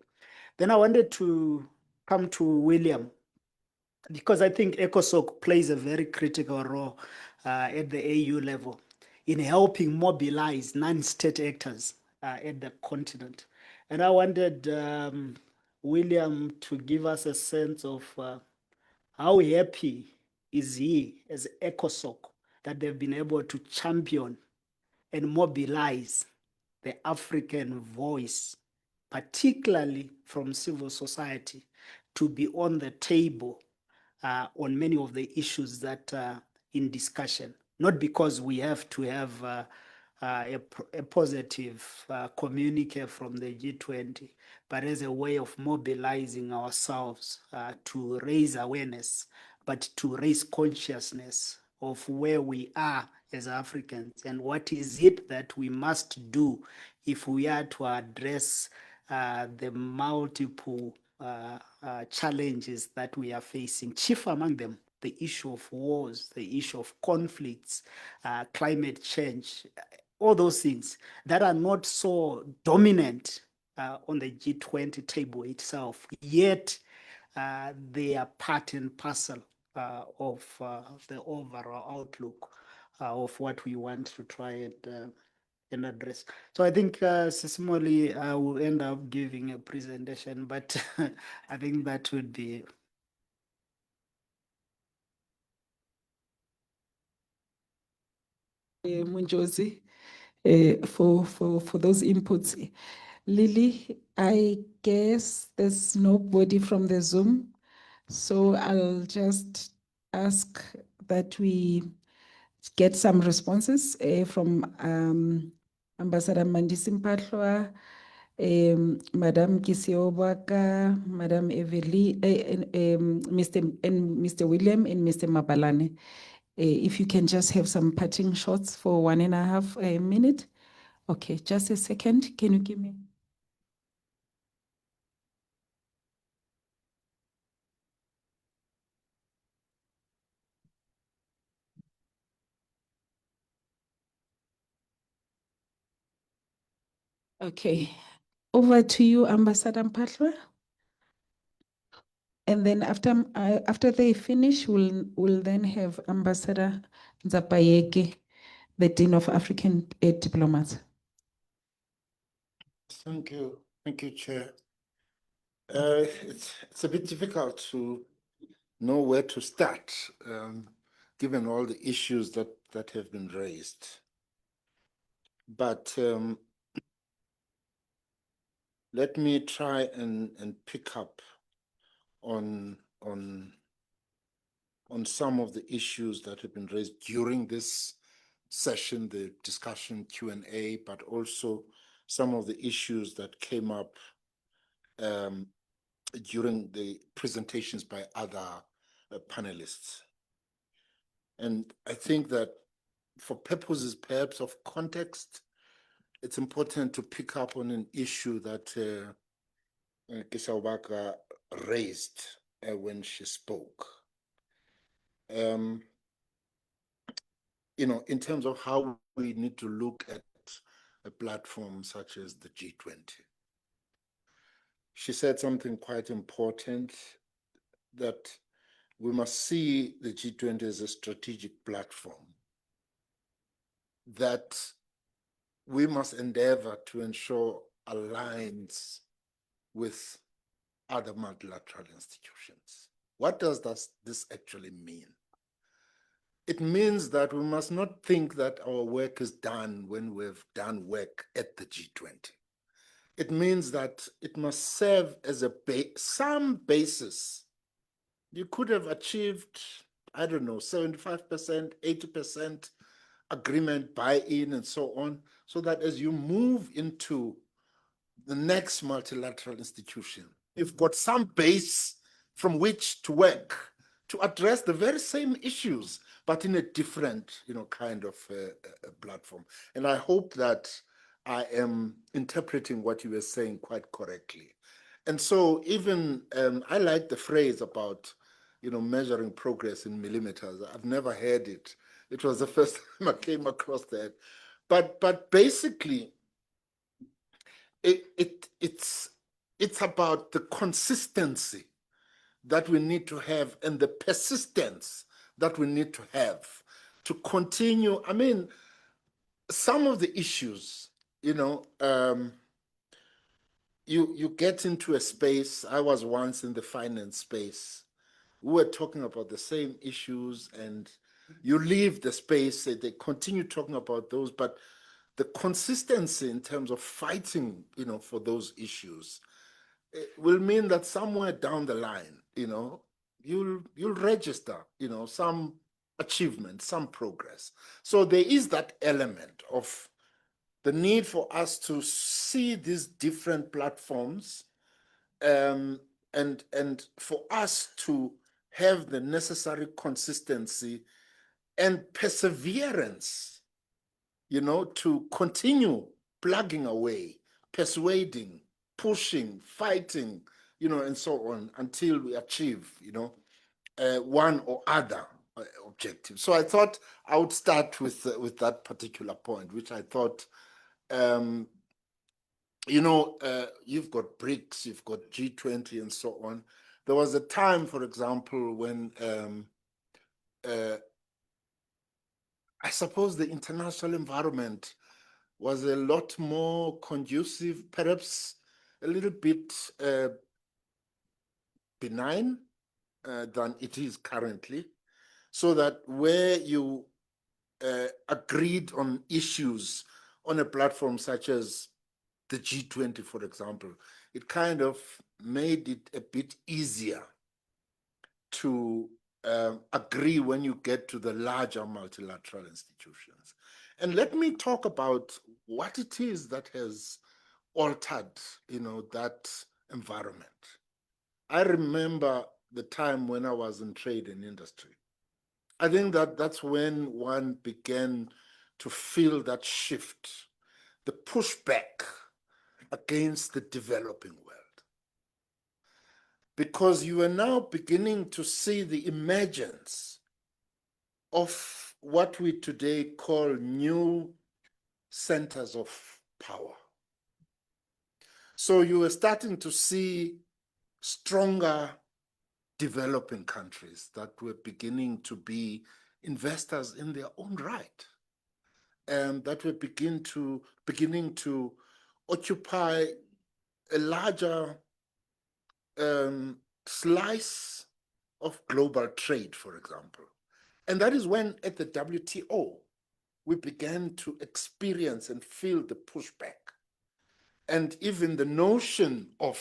Then I wanted to come to William, because I think ECOSOC plays a very critical role at the AU level in helping mobilize non-state actors at the continent. And I wanted William to give us a sense of how happy is he as ECOSOC that they've been able to champion and mobilize the African voice, particularly from civil society, to be on the table on many of the issues that are in discussion. Not because we have to have a positive communique from the G20, but as a way of mobilizing ourselves to raise awareness, but to raise consciousness of where we are as Africans and what is it that we must do if we are to address the multiple challenges that we are facing, chief among them, the issue of wars, the issue of conflicts, climate change, all those things that are not so dominant on the G20 table itself, yet they are part and parcel of the overall outlook of what we want to try and address. So I think Sesimoli will end up giving a presentation, but I think that would be. Munjozi, for those inputs. Lily, I guess there's nobody from the Zoom, so I'll just ask that we get some responses from Ambassador Mandisi Mpahlwa, Madam Kisiobaka, Madam Evelyn, Mr. William and Mr. Mabalane. If you can just have some parting shots for 1.5 minutes. Okay, just a second. Can you give me? Okay, over to you, Ambassador Mpahlwa. And then after they finish, we'll then have Ambassador Nzapayeke, the Dean of African Diplomats. Thank you, Chair. It's a bit difficult to know where to start, given all the issues that have been raised. But let me try and pick up on some of the issues that have been raised during this session, the discussion Q&A, but also some of the issues that came up during the presentations by other panelists. And I think that for purposes perhaps of context, it's important to pick up on an issue that Kisawaka raised when she spoke. In terms of how we need to look at a platform such as the G20. She said something quite important, that we must see the G20 as a strategic platform, that we must endeavor to ensure aligns with other multilateral institutions. What does this actually mean? It means that we must not think that our work is done when we've done work at the G20. It means that it must serve as some basis. You could have achieved, I don't know, 75%, 80% agreement, buy-in, and so on, so that as you move into the next multilateral institution, you've got some base from which to work to address the very same issues, but in a different, kind of platform. And I hope that I am interpreting what you were saying quite correctly. And so even, I like the phrase about, measuring progress in millimeters. I've never heard it. It was the first time I came across that. But basically, it's about the consistency that we need to have and the persistence that we need to have to continue. I mean, some of the issues, you get into a space. I was once in the finance space. We were talking about the same issues, and you leave the space, they continue talking about those, but the consistency in terms of fighting, for those issues, it will mean that somewhere down the line, you'll register, some achievement, some progress. So there is that element of the need for us to see these different platforms, and for us to have the necessary consistency and perseverance, to continue plugging away, persuading, pushing, fighting, and so on until we achieve, one or other objective. So I thought I would start with that particular point, which I thought, you've got BRICS, you've got G20, and so on. There was a time, for example, when I suppose the international environment was a lot more conducive, perhaps a little bit benign than it is currently, so that where you agreed on issues on a platform such as the G20, for example, it kind of made it a bit easier to agree when you get to the larger multilateral institutions. And let me talk about what it is that has altered, that environment. I remember the time when I was in trade and industry. I think that's when one began to feel that shift, the pushback against the developing world. Because you are now beginning to see the emergence of what we today call new centers of power. So you are starting to see stronger developing countries that were beginning to be investors in their own right, and that were beginning to occupy a larger slice of global trade, for example. And that is when at the WTO, we began to experience and feel the pushback. And even the notion of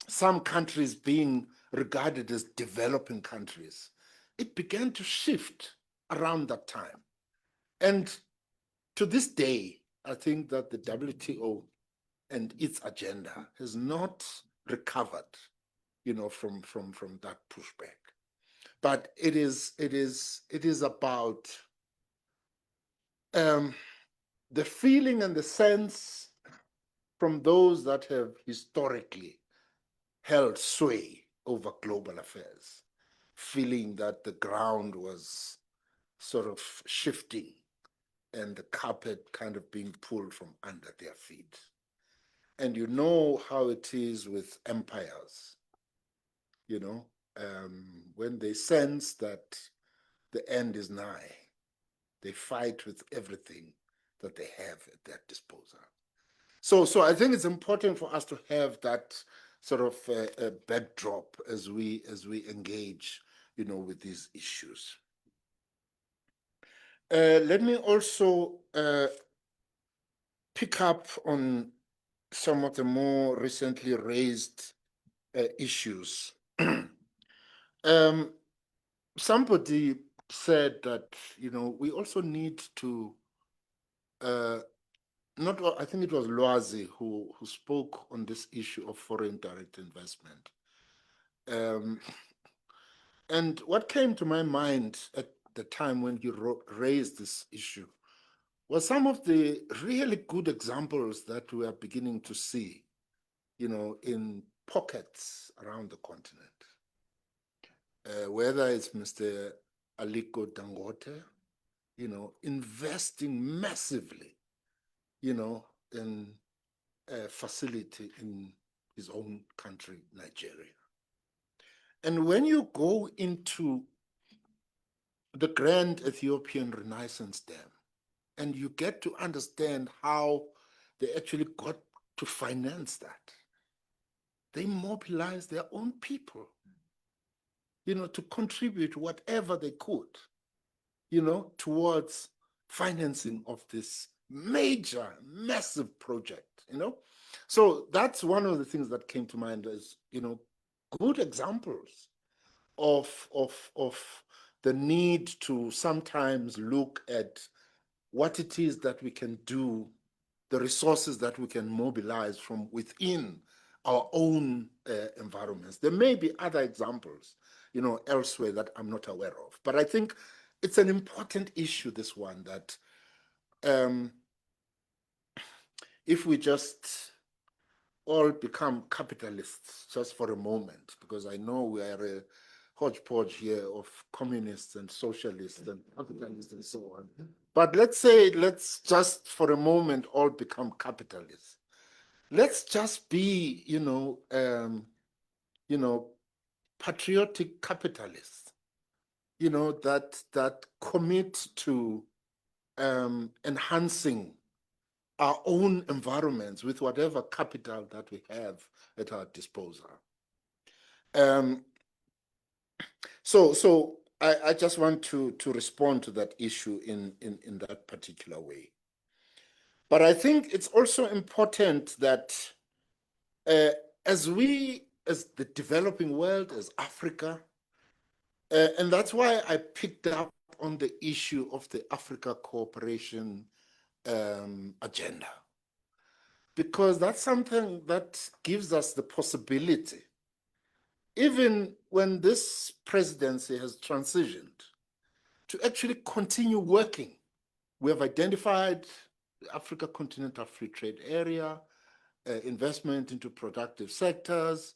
some countries being regarded as developing countries, it began to shift around that time. And to this day, I think that the WTO and its agenda has not recovered, from that pushback. But it is about the feeling and the sense from those that have historically held sway over global affairs, feeling that the ground was sort of shifting and the carpet kind of being pulled from under their feet. And you know how it is with empires, when they sense that the end is nigh, they fight with everything that they have at their disposal. So I think it's important for us to have that sort of a backdrop as we engage, with these issues. Let me also pick up on some of the more recently raised issues. Somebody said that, we also need to, I think it was Loazi who spoke on this issue of foreign direct investment. And what came to my mind at the time when you raised this issue was some of the really good examples that we are beginning to see, in pockets around the continent. Whether it's Mr. Aliko Dangote, investing massively, in a facility in his own country, Nigeria. And when you go into the Grand Ethiopian Renaissance Dam, and you get to understand how they actually got to finance that, they mobilized their own people, to contribute whatever they could, towards financing of this major, massive project, So that's one of the things that came to mind as, good examples of the need to sometimes look at what it is that we can do, the resources that we can mobilize from within our own environments. There may be other examples, elsewhere that I'm not aware of. But I think it's an important issue, this one, that if we just all become capitalists just for a moment, because I know we are a hodgepodge here of communists and socialists and capitalists and so on. But let's just for a moment all become capitalists. Let's just be, patriotic capitalists, that commit to enhancing our own environments with whatever capital that we have at our disposal. So I just want to respond to that issue in that particular way. But I think it's also important that as the developing world, as Africa, and that's why I picked up on the issue of the Africa Cooperation agenda, because that's something that gives us the possibility, even when this presidency has transitioned, to actually continue working. We have identified the Africa Continental Free Trade Area, investment into productive sectors,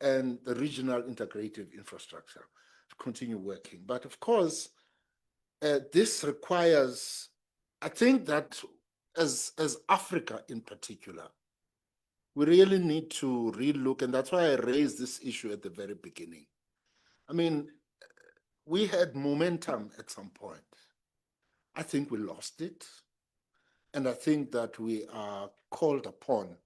and the regional integrative infrastructure to continue working. But of course, this requires, I think that as Africa in particular, we really need to relook, and that's why I raised this issue at the very beginning. I mean, we had momentum at some point. I think we lost it. And I think that we are called upon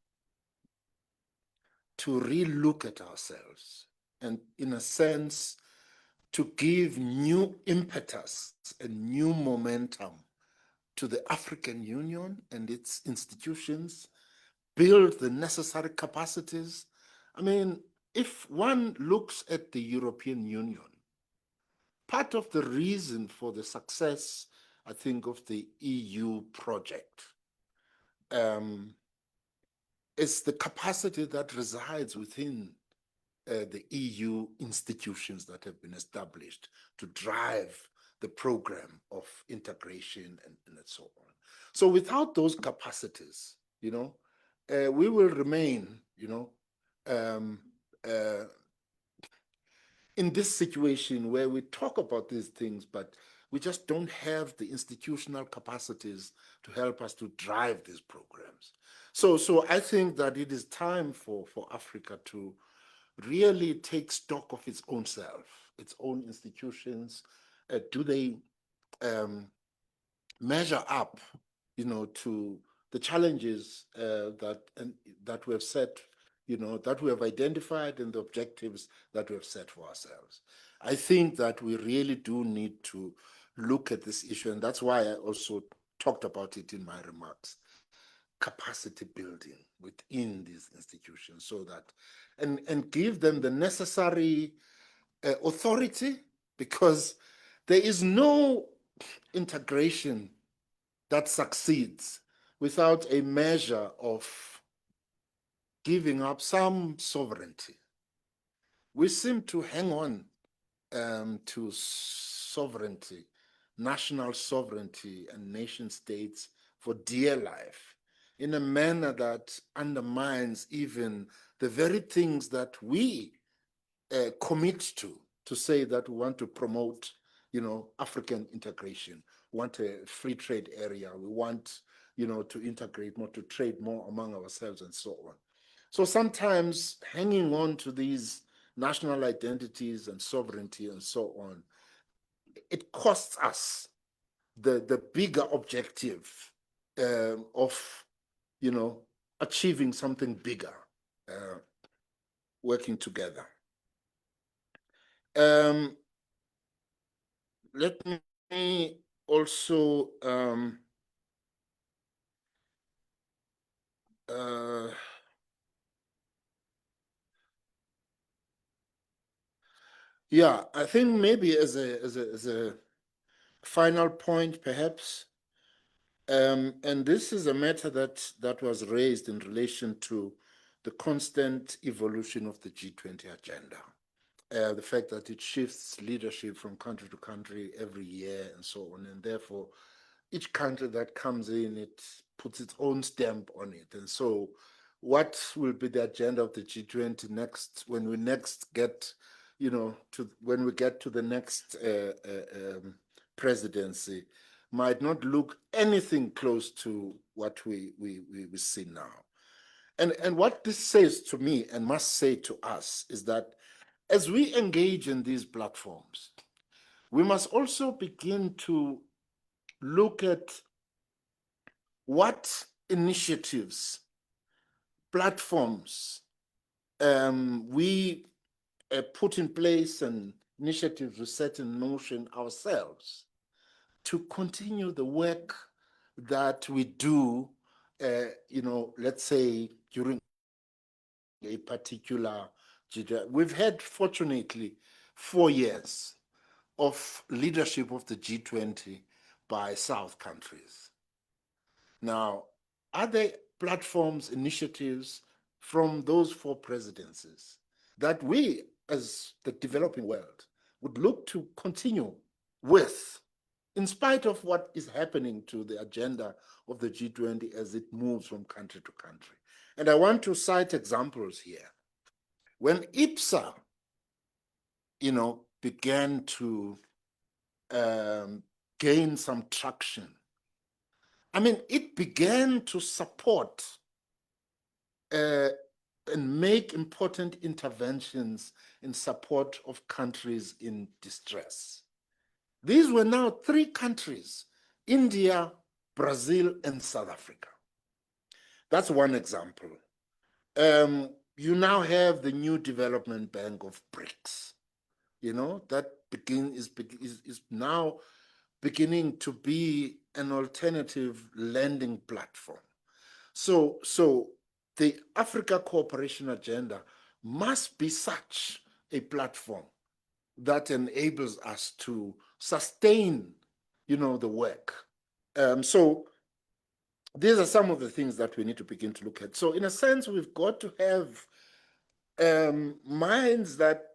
to relook at ourselves and, in a sense, to give new impetus and new momentum to the African Union and its institutions, build the necessary capacities. I mean, if one looks at the European Union, part of the reason for the success, I think, of the EU project is the capacity that resides within the EU institutions that have been established to drive the program of integration and so on. So without those capacities, we will remain, in this situation where we talk about these things, but we just don't have the institutional capacities to help us to drive these programs. So I think that it is time for Africa to really take stock of its own self, its own institutions. Do they measure up, to the challenges that we have set, that we have identified, and the objectives that we have set for ourselves? I think that we really do need to look at this issue, and that's why I also talked about it in my remarks. Capacity building within these institutions, so that and give them the necessary authority, because there is no integration that succeeds without a measure of giving up some sovereignty. We seem to hang on to sovereignty, national sovereignty and nation states for dear life, in a manner that undermines even the very things that we commit to say that we want to promote, African integration. We want a free trade area. We want, to integrate more, to trade more among ourselves and so on. So sometimes hanging on to these national identities and sovereignty and so on, it costs us the bigger objective of, achieving something bigger, working together. Let me also yeah, I think maybe as a final point, perhaps, and this is a matter that was raised in relation to the constant evolution of the G20 agenda. The fact that it shifts leadership from country to country every year and so on, and therefore each country that comes in, it puts its own stamp on it. And so what will be the agenda of the G20 next, when we next get, when we get to the next presidency, might not look anything close to what we see now. And what this says to me and must say to us is that as we engage in these platforms, we must also begin to look at what initiatives, platforms we put in place, and initiatives we set in motion ourselves to continue the work that we do, let's say during a particular G20. We've had, fortunately, 4 years of leadership of the G20 by South countries. Now, are there platforms, initiatives from those 4 presidencies that we, as the developing world, would look to continue with, in spite of what is happening to the agenda of the G20 as it moves from country to country? And I want to cite examples here. When IPSA, began to gain some traction, it began to support and make important interventions in support of countries in distress. These were now 3 countries: India, Brazil, and South Africa. That's one example. You now have the new development bank of BRICS, that is now beginning to be an alternative lending platform. So the Africa Cooperation Agenda must be such a platform that enables us to sustain, the work. So these are some of the things that we need to begin to look at. So in a sense, we've got to have minds that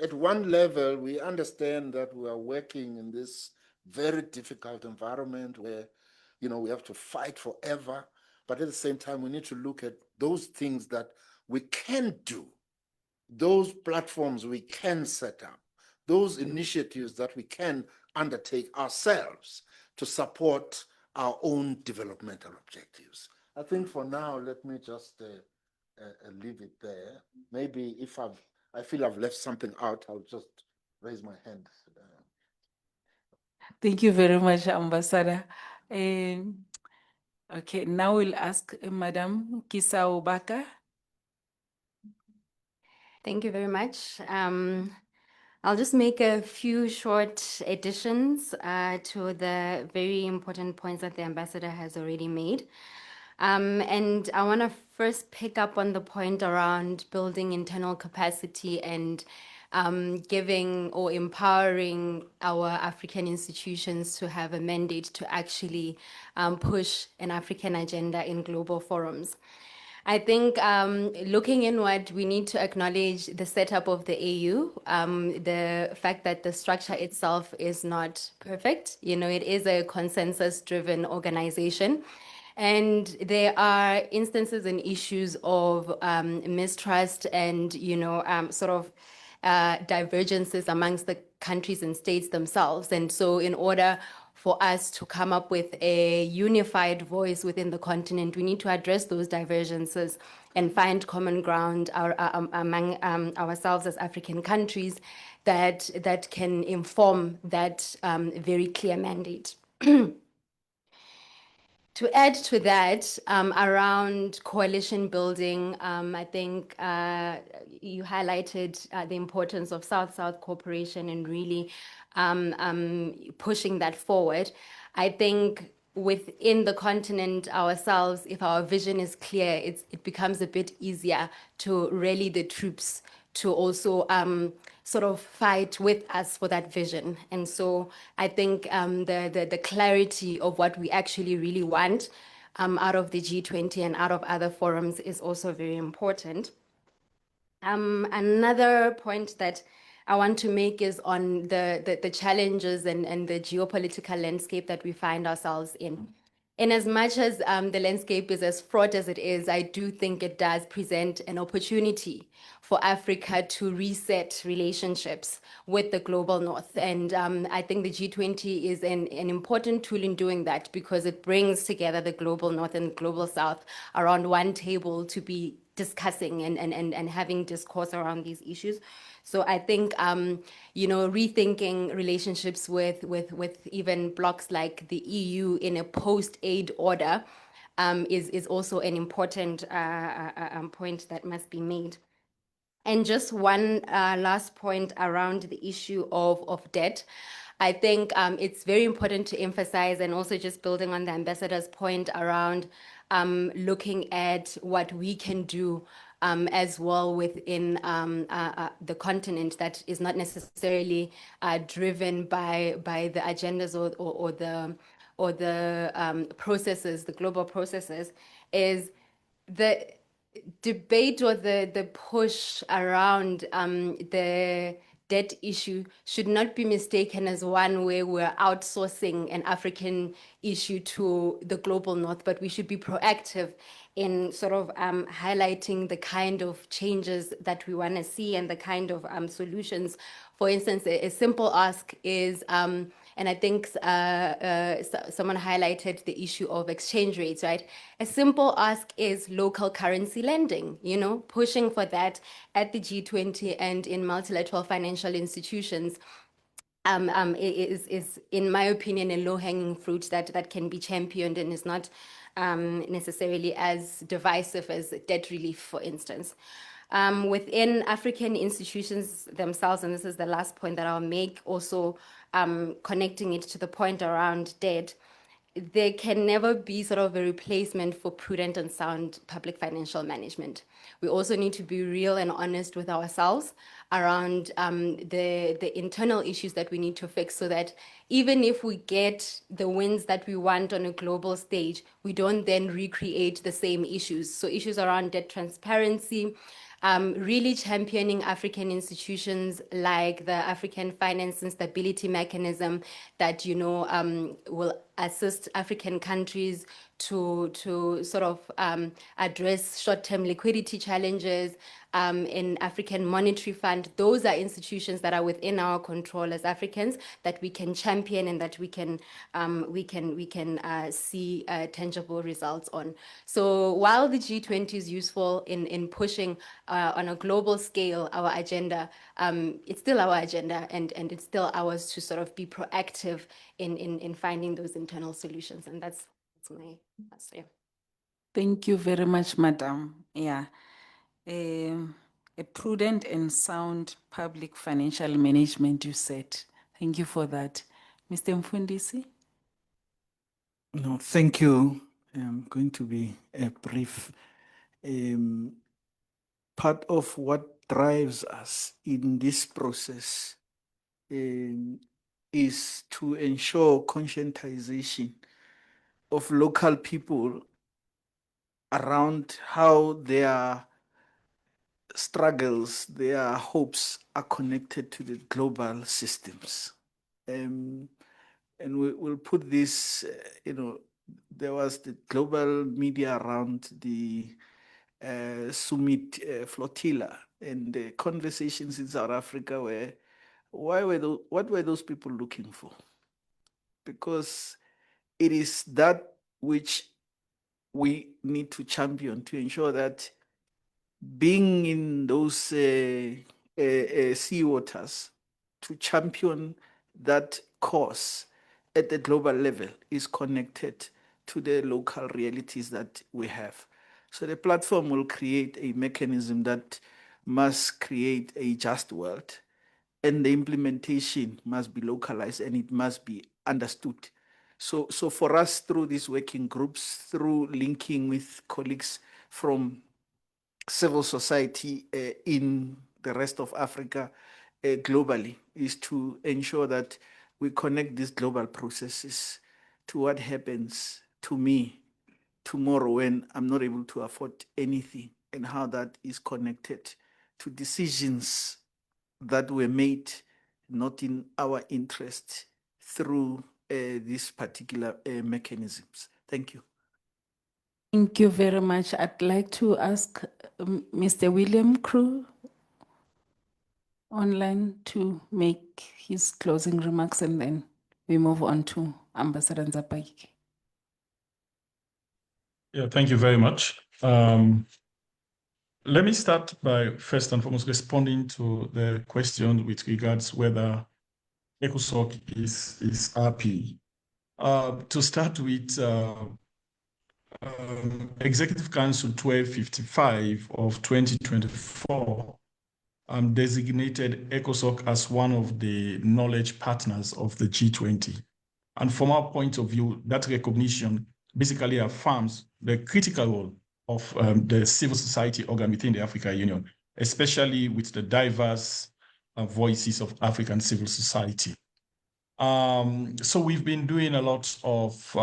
at one level, we understand that we are working in this very difficult environment where, we have to fight forever. But at the same time, we need to look at those things that we can do, those platforms we can set up, those initiatives that we can undertake ourselves to support our own developmental objectives. I think for now, let me just leave it there. Maybe if I feel I've left something out, I'll just raise my hand. Thank you very much, Ambassador. Okay, now we'll ask Madam Kisa Obaka. Thank you very much. I'll just make a few short additions to the very important points that the ambassador has already made. And I want to first pick up on the point around building internal capacity and giving or empowering our African institutions to have a mandate to actually push an African agenda in global forums. I think looking inward, we need to acknowledge the setup of the AU, the fact that the structure itself is not perfect. It is a consensus-driven organization. And there are instances and issues of mistrust and, sort of divergences amongst the countries and states themselves. And so in order for us to come up with a unified voice within the continent, we need to address those divergences and find common ground among ourselves as African countries that can inform that very clear mandate. To add to that, around coalition building, I think you highlighted the importance of South-South cooperation and really pushing that forward. I think within the continent ourselves, if our vision is clear, it becomes a bit easier to rally the troops to also sort of fight with us for that vision. And so I think the clarity of what we actually really want out of the G20 and out of other forums is also very important. Another point that I want to make is on the challenges and the geopolitical landscape that we find ourselves in. In as much as the landscape is as fraught as it is, I do think it does present an opportunity for Africa to reset relationships with the global north. And I think the G20 is an important tool in doing that because it brings together the global north and global south around one table to be discussing and having discourse around these issues. So I think, rethinking relationships with even blocs like the EU in a post-aid order is also an important point that must be made. And just one last point around the issue of debt. I think it's very important to emphasize, and also just building on the ambassador's point around looking at what we can do as well within the continent that is not necessarily driven by the agendas or the processes, the global processes, is the debate or the push around the debt issue should not be mistaken as one where we're outsourcing an African issue to the global north, but we should be proactive in sort of highlighting the kind of changes that we want to see and the kind of solutions. For instance, a simple ask is, and I think someone highlighted the issue of exchange rates, right? A simple ask is local currency lending, pushing for that at the G20 and in multilateral financial institutions. Is, in my opinion, a low-hanging fruit that can be championed and is not necessarily as divisive as debt relief, for instance. Within African institutions themselves, and this is the last point that I'll make, also connecting it to the point around debt, there can never be sort of a replacement for prudent and sound public financial management. We also need to be real and honest with ourselves around the internal issues that we need to fix, so that even if we get the wins that we want on a global stage, we don't then recreate the same issues. So issues around debt transparency, really championing African institutions like the African Finance and Stability Mechanism that, will assist African countries to sort of address short-term liquidity challenges in African Monetary Fund. Those are institutions that are within our control as Africans that we can champion and that we can see tangible results on. So while the G20 is useful in pushing on a global scale our agenda, it's still our agenda, and it's still ours to sort of be proactive in finding those internal solutions. And that's my answer. Thank you very much, Madam. Yeah. A prudent and sound public financial management, you said. Thank you for that. Mr. Mfundisi? No, thank you. I'm going to be brief. Part of what drives us in this process is to ensure conscientization of local people around how their struggles, their hopes are connected to the global systems. And we'll put this, there was the global media around the summit flotilla, and the conversations in South Africa were, what were those people looking for? Because it is that which we need to champion to ensure that being in those sea waters, to champion that cause at the global level is connected to the local realities that we have. So the platform will create a mechanism that must create a just world, and the implementation must be localized and it must be understood. So for us, through these working groups, through linking with colleagues from civil society in the rest of Africa globally, is to ensure that we connect these global processes to what happens to me tomorrow when I'm not able to afford anything, and how that is connected to decisions that were made not in our interest through these particular mechanisms. Thank you. Thank you very much. I'd like to ask Mr. William Crew online to make his closing remarks, and then we move on to Ambassador Nzapaki. Yeah, thank you very much. Let me start by first and foremost responding to the question with regards whether ECOSOC is happy. To start with, Executive Council 1255 of 2024 designated ECOSOC as one of the knowledge partners of the G20. And from our point of view, that recognition basically affirms the critical role of the civil society organ within the African Union, especially with the diverse voices of African civil society. So we've been doing a lot of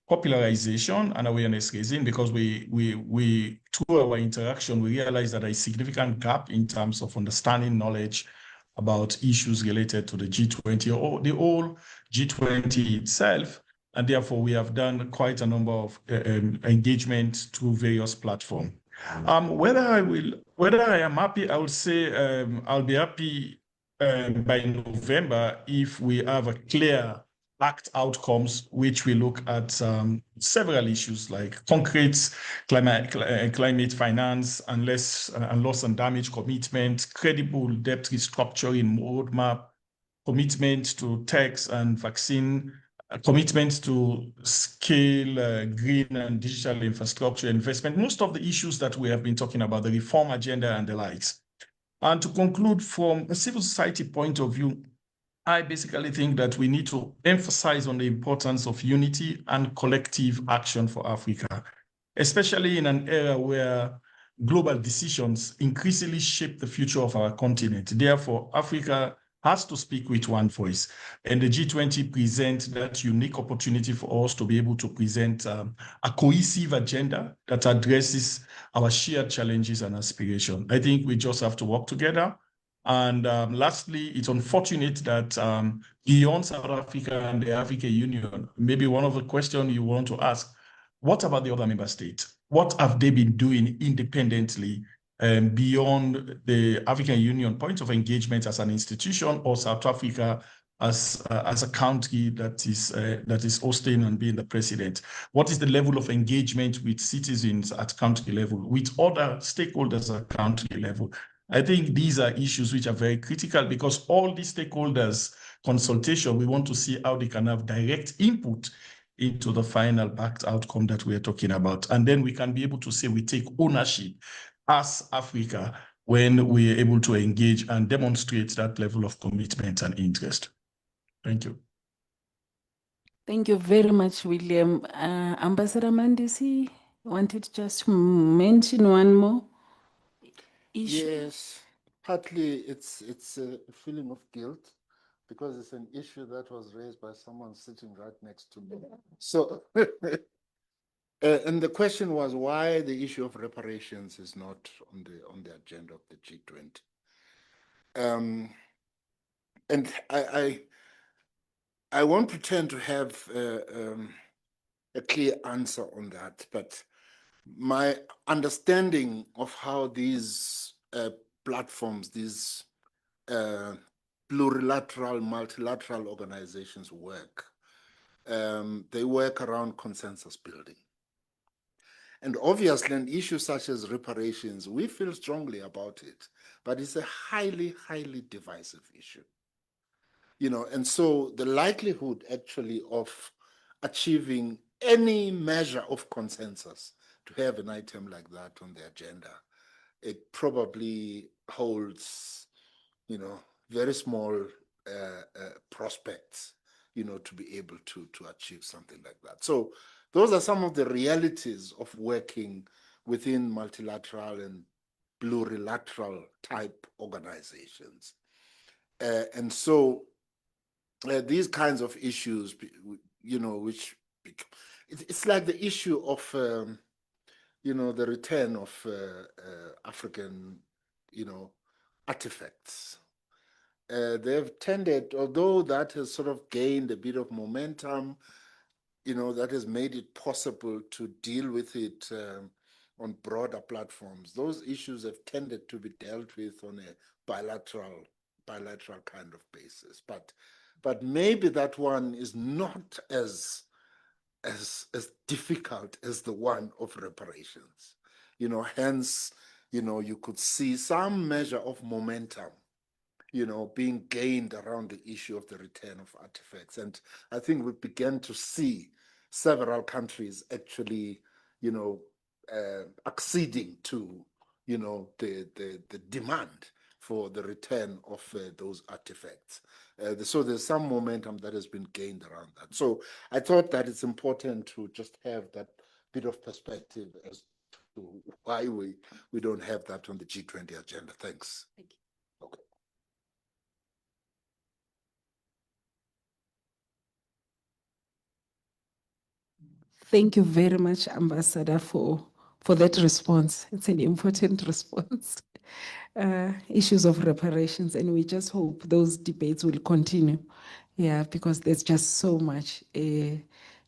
popularization and awareness raising, because we through our interaction, we realized that there is a significant gap in terms of understanding knowledge about issues related to the G20 or the whole G20 itself. And therefore, we have done quite a number of engagement through various platforms. Whether I am happy, I would say I'll be happy by November if we have a clear backed outcomes, which we look at several issues like concrete climate finance and loss and damage commitment, credible debt restructuring roadmap, commitment to tax and vaccine, commitment to scale green and digital infrastructure investment, most of the issues that we have been talking about, the reform agenda and the likes. And to conclude, from a civil society point of view, I basically think that we need to emphasize on the importance of unity and collective action for Africa, especially in an era where global decisions increasingly shape the future of our continent. Therefore, Africa has to speak with one voice. And the G20 presents that unique opportunity for us to be able to present a cohesive agenda that addresses our shared challenges and aspirations. I think we just have to work together. And lastly, it's unfortunate that beyond South Africa and the African Union, maybe one of the questions you want to ask, what about the other member states? What have they been doing independently beyond the African Union point of engagement as an institution, or South Africa as a country that is hosting and being the president? What is the level of engagement with citizens at country level, with other stakeholders at country level? I think these are issues which are very critical, because all these stakeholders consultation, we want to see how they can have direct input into the final backed outcome that we are talking about. And then we can be able to say we take ownership as Africa when we are able to engage and demonstrate that level of commitment and interest. Thank you. Thank you very much, William. Ambassador Mandisi wanted to just mention one more issue. Yes, partly it's a feeling of guilt because it's an issue that was raised by someone sitting right next to me. So, and the question was why the issue of reparations is not on the agenda of the G20. And I won't pretend to have a clear answer on that, but my understanding of how these platforms, these plurilateral, multilateral organizations work, they work around consensus building. And obviously an issue such as reparations, we feel strongly about it, but it's a highly, highly divisive issue. You know, and so the likelihood actually of achieving any measure of consensus to have an item like that on the agenda, it probably holds, you know, very small prospects, you know, to be able to achieve something like that. So those are some of the realities of working within multilateral and plurilateral type organizations. And so these kinds of issues, you know, which it's like the issue of, you know, the return of African, you know, artifacts. They've tended, although that has sort of gained a bit of momentum, you know, that has made it possible to deal with it on broader platforms. Those issues have tended to be dealt with on a bilateral kind of basis. But maybe that one is not as difficult as the one of reparations. You know, hence, you know, you could see some measure of momentum, you know, being gained around the issue of the return of artifacts. And I think we began to see several countries actually, you know, acceding to, you know, the demand for the return of those artifacts. So there's some momentum that has been gained around that. So I thought that it's important to just have that bit of perspective as to why we don't have that on the G20 agenda. Thanks. Thank you. Okay. Thank you very much, Ambassador, for that response. It's an important response. Issues of reparations, and we just hope those debates will continue. Yeah, because there's just so much to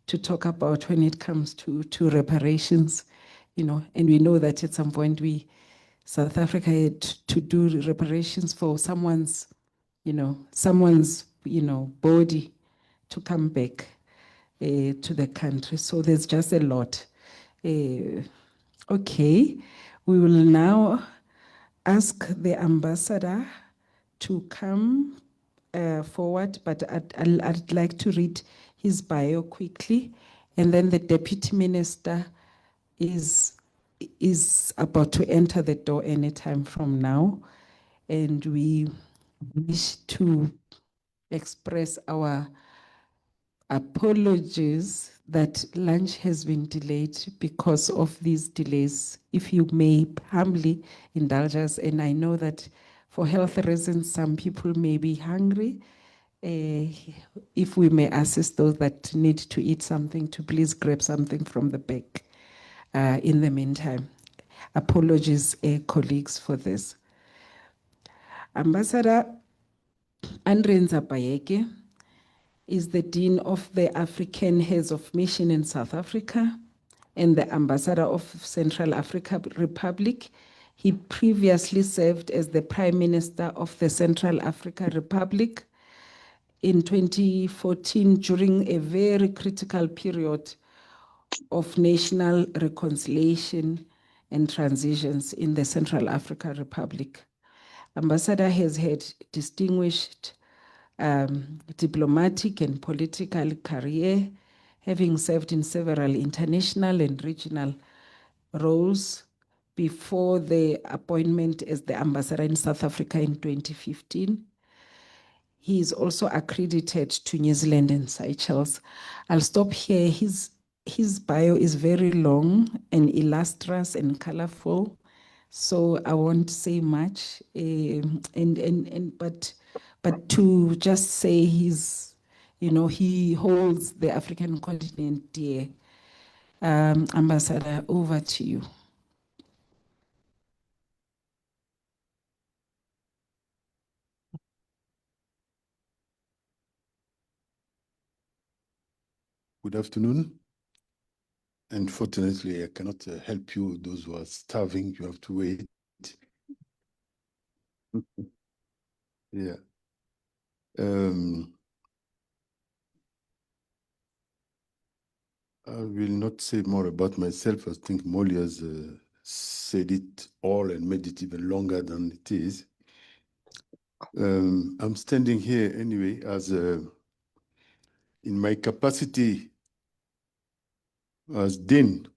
talk about when it comes to reparations, you know, and we know that at some point South Africa had to do reparations for someone's body to come back to the country. So there's just a lot. Okay, we will now ask the ambassador to come forward, but I'd like to read his bio quickly, and then the deputy minister is about to enter the door anytime from now, and we wish to express our apologies that lunch has been delayed because of these delays. If you may humbly indulge us, and I know that for health reasons, some people may be hungry. If we may assist those that need to eat something to please grab something from the back in the meantime. Apologies, colleagues, for this. Ambassador Andre Nzapayeke is the Dean of the African Heads of Mission in South Africa and the Ambassador of Central Africa Republic. He previously served as the Prime Minister of the Central Africa Republic in 2014 during a very critical period of national reconciliation and transitions in the Central Africa Republic. Ambassador has had distinguished diplomatic and political career, having served in several international and regional roles before the appointment as the ambassador in South Africa in 2015. He is also accredited to New Zealand and Seychelles. I'll stop here. His bio is very long and illustrious and colorful, so I won't say much. But to just say he holds the African continent dear. Ambassador, over to you. Good afternoon. Unfortunately, I cannot help you. Those who are starving, you have to wait. Yeah. I will not say more about myself. I think Molly has said it all and made it even longer than it is. I'm standing here anyway as in my capacity as Dean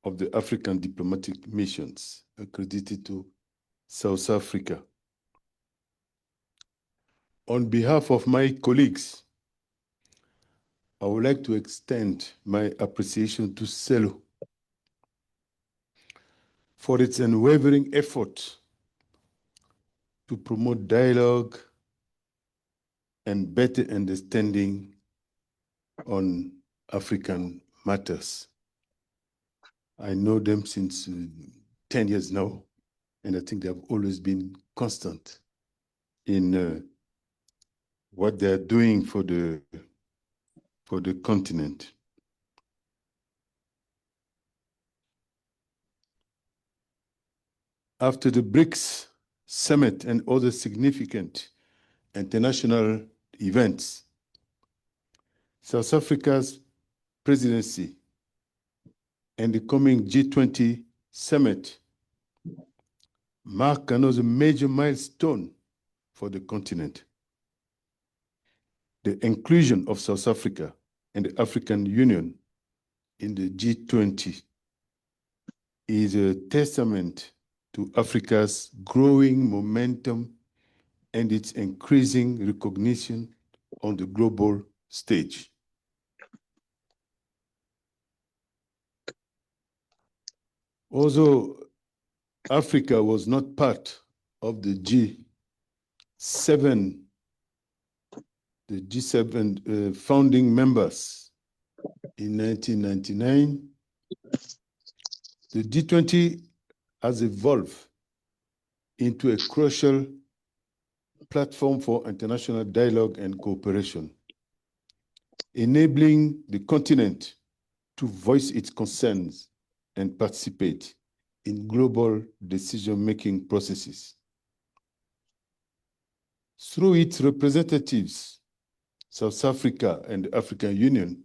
of the African Diplomatic Missions accredited to South Africa. On behalf of my colleagues, I would like to extend my appreciation to SALO for its unwavering effort to promote dialogue and better understanding on African matters. I know them since 10 years now, and I think they have always been constant in what they're doing for the continent. After the BRICS summit and other significant international events, South Africa's presidency and the coming G20 summit mark another major milestone for the continent. The inclusion of South Africa and the African Union in the G20 is a testament to Africa's growing momentum and its increasing recognition on the global stage. Although Africa was not part of the G7 founding members in 1999, the G20 has evolved into a crucial platform for international dialogue and cooperation, enabling the continent to voice its concerns and participate in global decision-making processes. Through its representatives, South Africa and the African Union,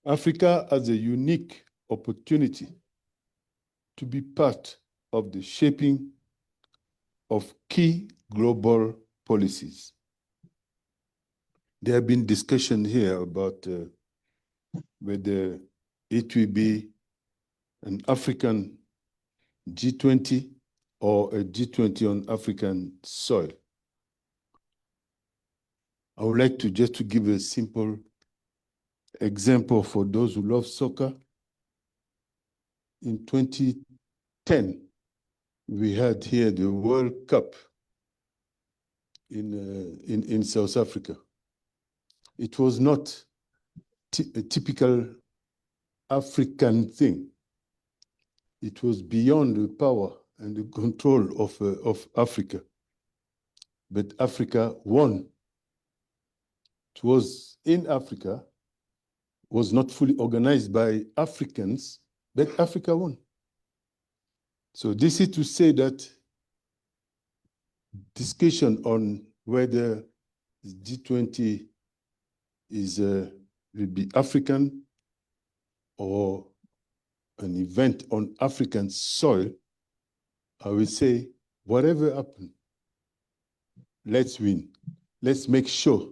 Africa has a unique opportunity to be part of the shaping of key global policies. There have been discussions here about whether it will be an African G20 or a G20 on African soil. I would like to just to give a simple example for those who love soccer. In 2010, we had here the World Cup in South Africa. It was not a typical African thing. It was beyond the power and the control of Africa. But Africa won. It was in Africa, was not fully organized by Africans, but Africa won. So this is to say that discussion on whether G20 will be African or an event on African soil, I will say, whatever happens, let's win. Let's make sure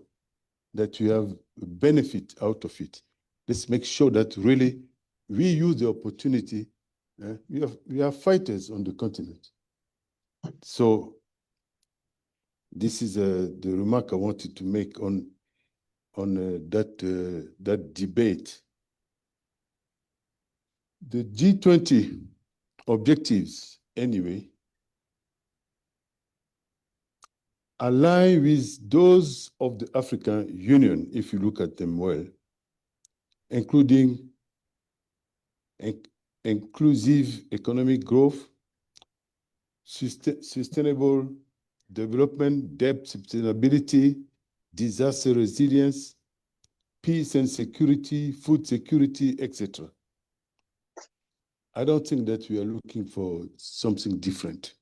that we have a benefit out of it. Let's make sure that really we use the opportunity. We are fighters on the continent. So this is the remark I wanted to make on that debate. The G20 objectives, anyway, align with those of the African Union, if you look at them well, including inclusive economic growth, sustainable development, debt sustainability, disaster resilience, peace and security, food security, etc. I don't think that we are looking for something different.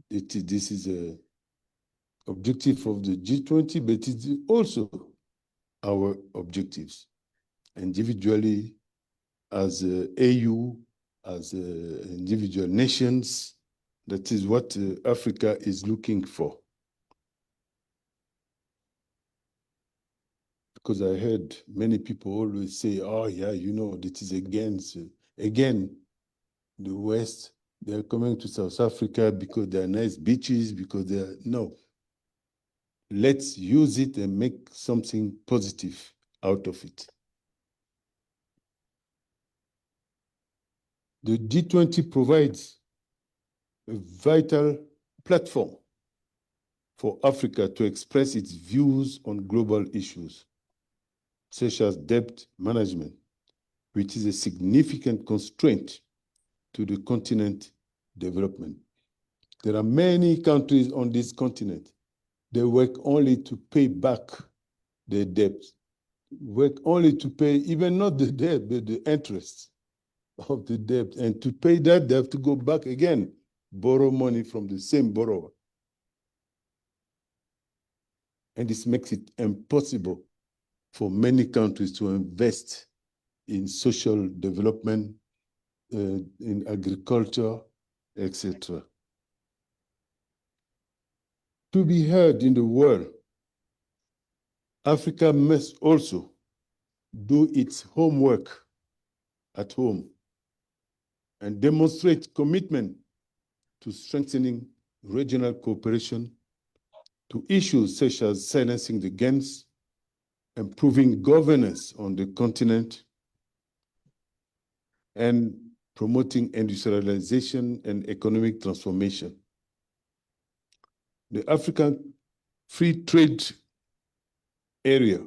This is an objective of the G20, but it's also our objectives, individually, as AU, as individual nations. That is what Africa is looking for. Because I heard many people always say, oh yeah, you know, this is again, the West, they're coming to South Africa because there are nice beaches, because no. Let's use it and make something positive out of it. The G20 provides a vital platform for Africa to express its views on global issues, such as debt management, which is a significant constraint to the continent's development. There are many countries on this continent. They work only to pay back their debt, work only to pay, even not the debt, but the interest of the debt. And to pay that, they have to go back again, borrow money from the same borrower. And this makes it impossible for many countries to invest in social development, in agriculture, etc. To be heard in the world, Africa must also do its homework at home and demonstrate commitment to strengthening regional cooperation, to issues such as silencing the gangs, improving governance on the continent, and promoting industrialization and economic transformation. The African Free Trade Area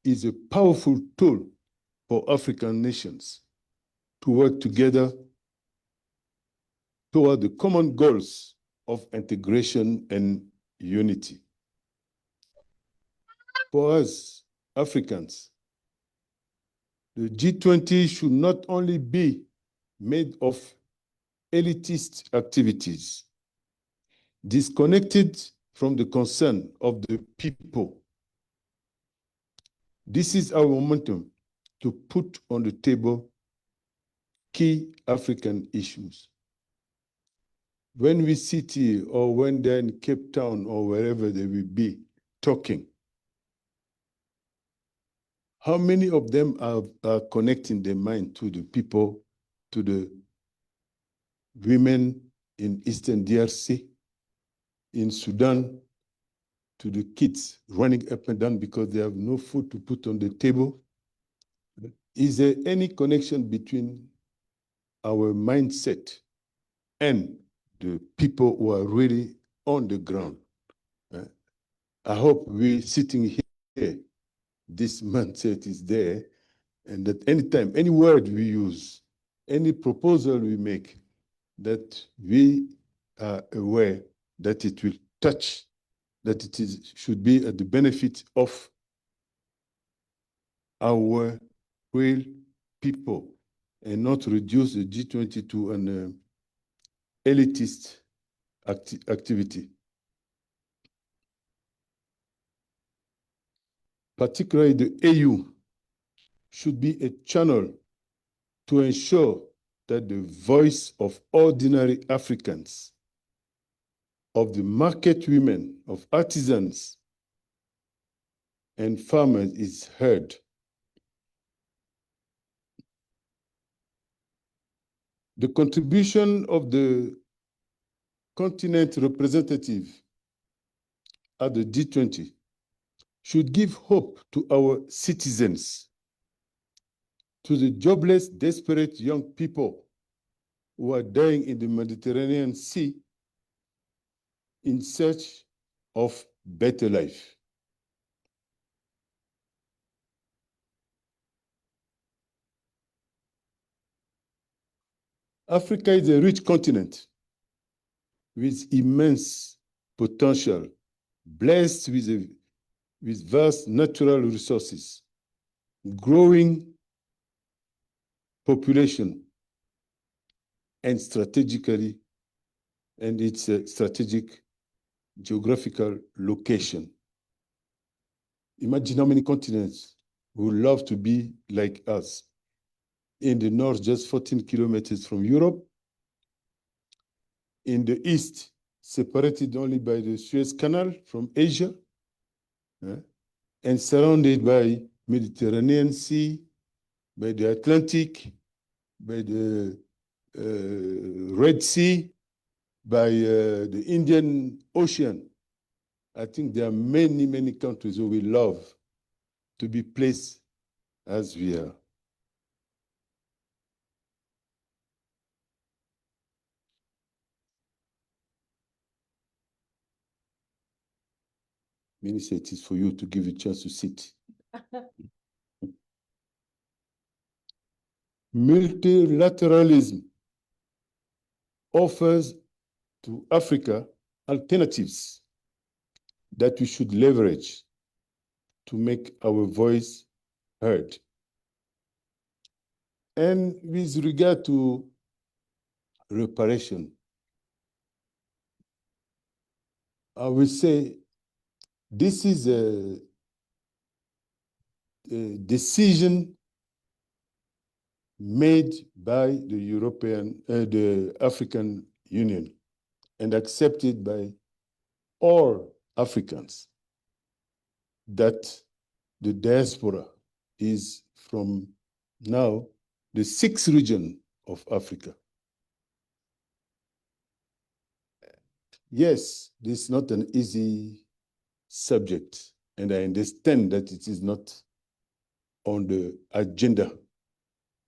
is a powerful tool for African nations to work together toward the common goals of integration and unity. For us, Africans, the G20 should not only be made of elitist activities, disconnected from the concern of the people. This is our momentum to put on the table key African issues. When we sit here or when they're in Cape Town or wherever they will be talking, how many of them are connecting their mind to the people, to the women in Eastern DRC, in Sudan, to the kids running up and down because they have no food to put on the table? Is there any connection between our mindset and the people who are really on the ground? I hope we sitting here, this mindset is there, and that anytime, any word we use, any proposal we make, that we are aware that it will touch, that it should be at the benefit of our real people, and not reduce the G20 to an elitist activity. Particularly the AU should be a channel to ensure that the voice of ordinary Africans, of the market women, of artisans and farmers is heard. The contribution of the continent representative at the G20 should give hope to our citizens, to the jobless, desperate young people who are dying in the Mediterranean Sea in search of better life. Africa is a rich continent with immense potential, blessed with vast natural resources, growing population, and strategically, and its strategic geographical location. Imagine how many continents would love to be like us. In the north, just 14 kilometers from Europe. In the east, separated only by the Suez Canal from Asia, and surrounded by Mediterranean Sea, by the Atlantic, by the Red Sea, by the Indian Ocean. I think there are many, many countries who will love to be placed as we are. Minister, it is for you to give a chance to sit. Multilateralism offers to Africa alternatives that we should leverage to make our voice heard. And with regard to reparation, I will say this is a decision made by the African Union and accepted by all Africans, that the diaspora is from now the sixth region of Africa. Yes, this is not an easy subject, and I understand that it is not on the agenda.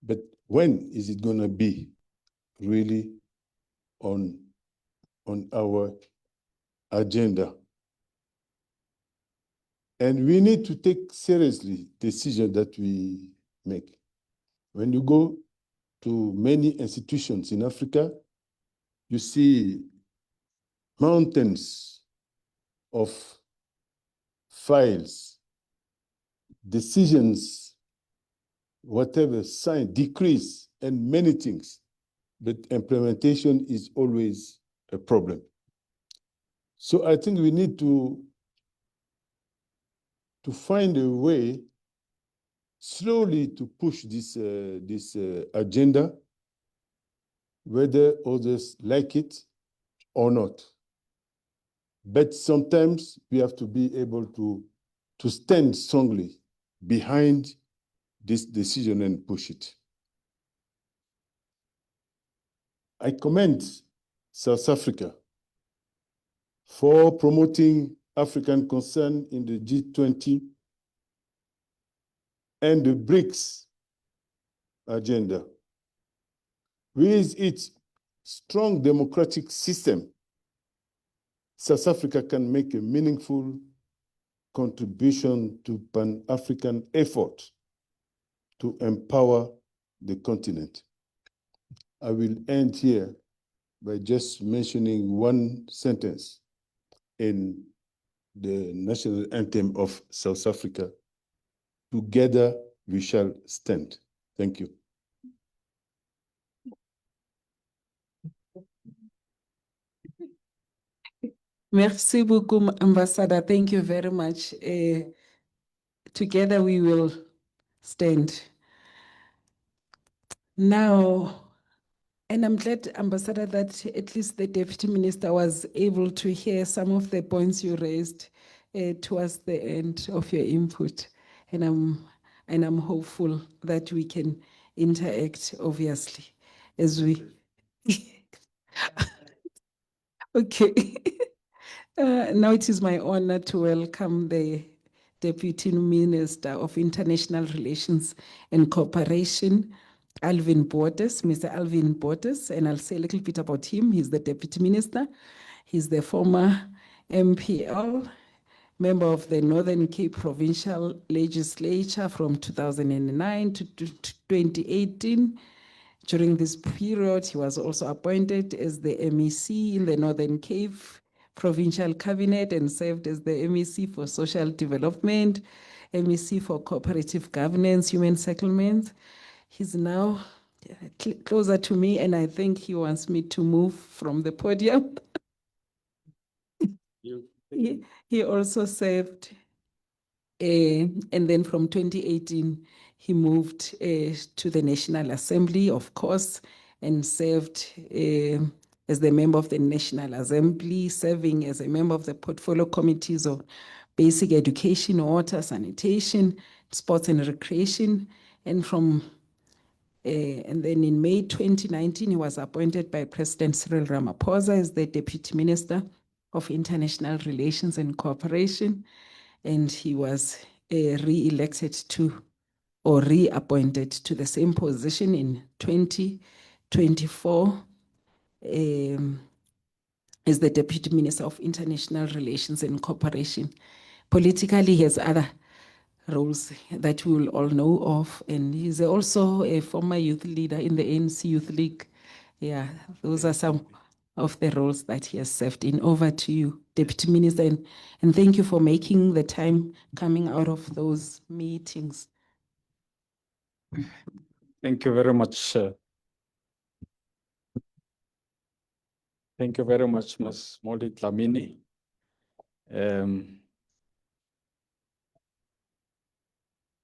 But when is it going to be really on our agenda? And we need to take seriously decisions that we make. When you go to many institutions in Africa, you see mountains of files, decisions, whatever, sign, decrees, and many things. But implementation is always a problem. So I think we need to find a way slowly to push this agenda, whether others like it or not. But sometimes we have to be able to stand strongly behind this decision and push it. I commend South Africa for promoting African concern in the G20 and the BRICS agenda. With its strong democratic system, South Africa can make a meaningful contribution to Pan-African effort to empower the continent. I will end here by just mentioning one sentence in the national anthem of South Africa. Together we shall stand. Thank you. Merci beaucoup, Ambassador. Thank you very much. Together we will stand. Now, and I'm glad, Ambassador, that at least the Deputy Minister was able to hear some of the points you raised towards the end of your input. And I'm hopeful that we can interact, obviously, as we... Okay. Now it is my honor to welcome the Deputy Minister of International Relations and Cooperation, Alvin Bottas, Mr. Alvin Bottas, and I'll say a little bit about him. He's the Deputy Minister. He's the former MPL, member of the Northern Cape Provincial Legislature from 2009 to 2018. During this period, he was also appointed as the MEC in the Northern Cape Provincial Cabinet and served as the MEC for Social Development, MEC for Cooperative Governance, Human Settlements. He's now closer to me, and I think he wants me to move from the podium. He also served, and then from 2018, he moved to the National Assembly, of course, and served as the member of the National Assembly, serving as a member of the portfolio committees of basic education, water, sanitation, sports and recreation. And then in May 2019, he was appointed by President Cyril Ramaphosa as the Deputy Minister of International Relations and Cooperation. And he was re-elected to, or reappointed to the same position in 2024 as the Deputy Minister of International Relations and Cooperation. Politically, he has other roles that we will all know of, and he's also a former youth leader in the ANC Youth League. Yeah, those are some of the roles that he has served in. Over to you, Deputy Minister, and thank you for making the time coming out of those meetings. Thank you very much. Thank you very much, Ms. Molly Dlamini.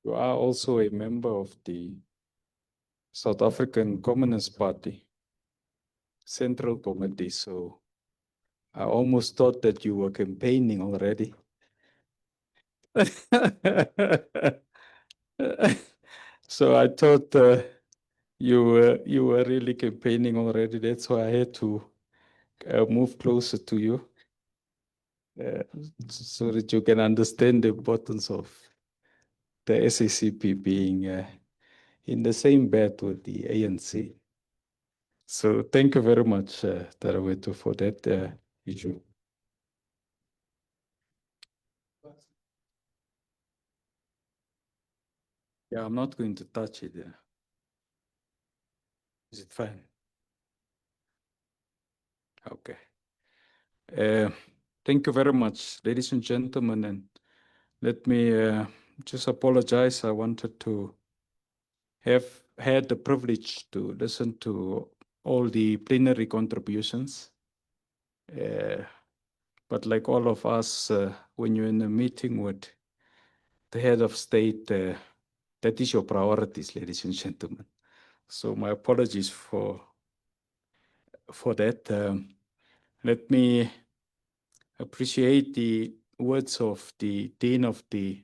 You are also a member of the South African Communist Party Central Committee, so I almost thought that you were campaigning already. So I thought you were really campaigning already. That's why I had to move closer to you so that you can understand the importance of the SACP being in the same bed with the ANC. So thank you very much, Taraweto, for that issue. Yeah, I'm not going to touch it. Is it fine? Okay. Thank you very much, ladies and gentlemen. And let me just apologize. I wanted to have had the privilege to listen to all the plenary contributions. But like all of us, when you're in a meeting with the head of state, that is your priorities, ladies and gentlemen. So my apologies for that. Let me appreciate the words of the Dean of the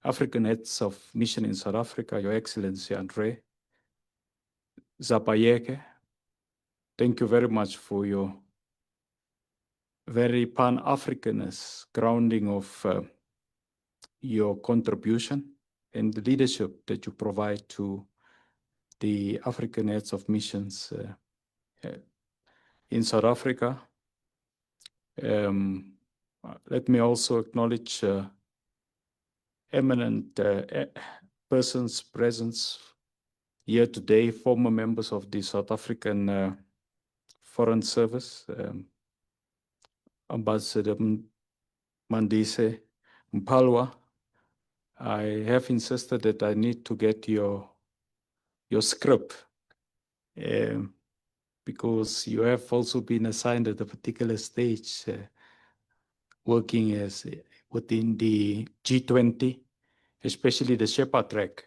African Heads of Mission in South Africa, Your Excellency Andre Zapayeke. Thank you very much for your very Pan-Africanist grounding of your contribution and the leadership that you provide to the African heads of missions in South Africa. Let me also acknowledge eminent persons' presence here today, former members of the South African Foreign Service, Ambassador Mandise Mpalwa. I have insisted that I need to get your script because you have also been assigned at a particular stage working as within the G20, especially the Shepherd track.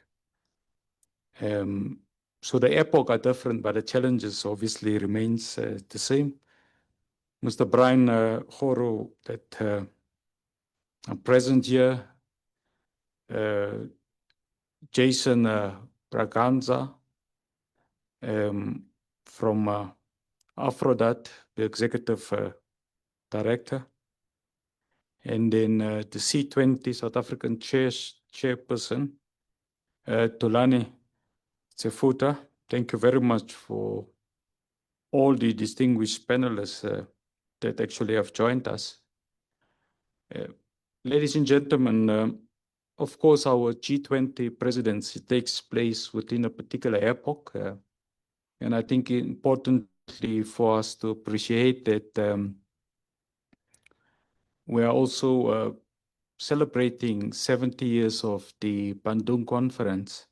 So the epoch are different, but the challenges obviously remains the same. Mr. Brian Horo, that I'm present here, Jason Braganza from Afrodat, the executive director, and then the C20 South African chairperson, Tulani Tsefuta. Thank you very much for all the distinguished panelists that actually have joined us. Ladies and gentlemen, of course, our G20 presidency takes place within a particular epoch. And I think importantly for us to appreciate that we are also celebrating 70 years of the Bandung Conference,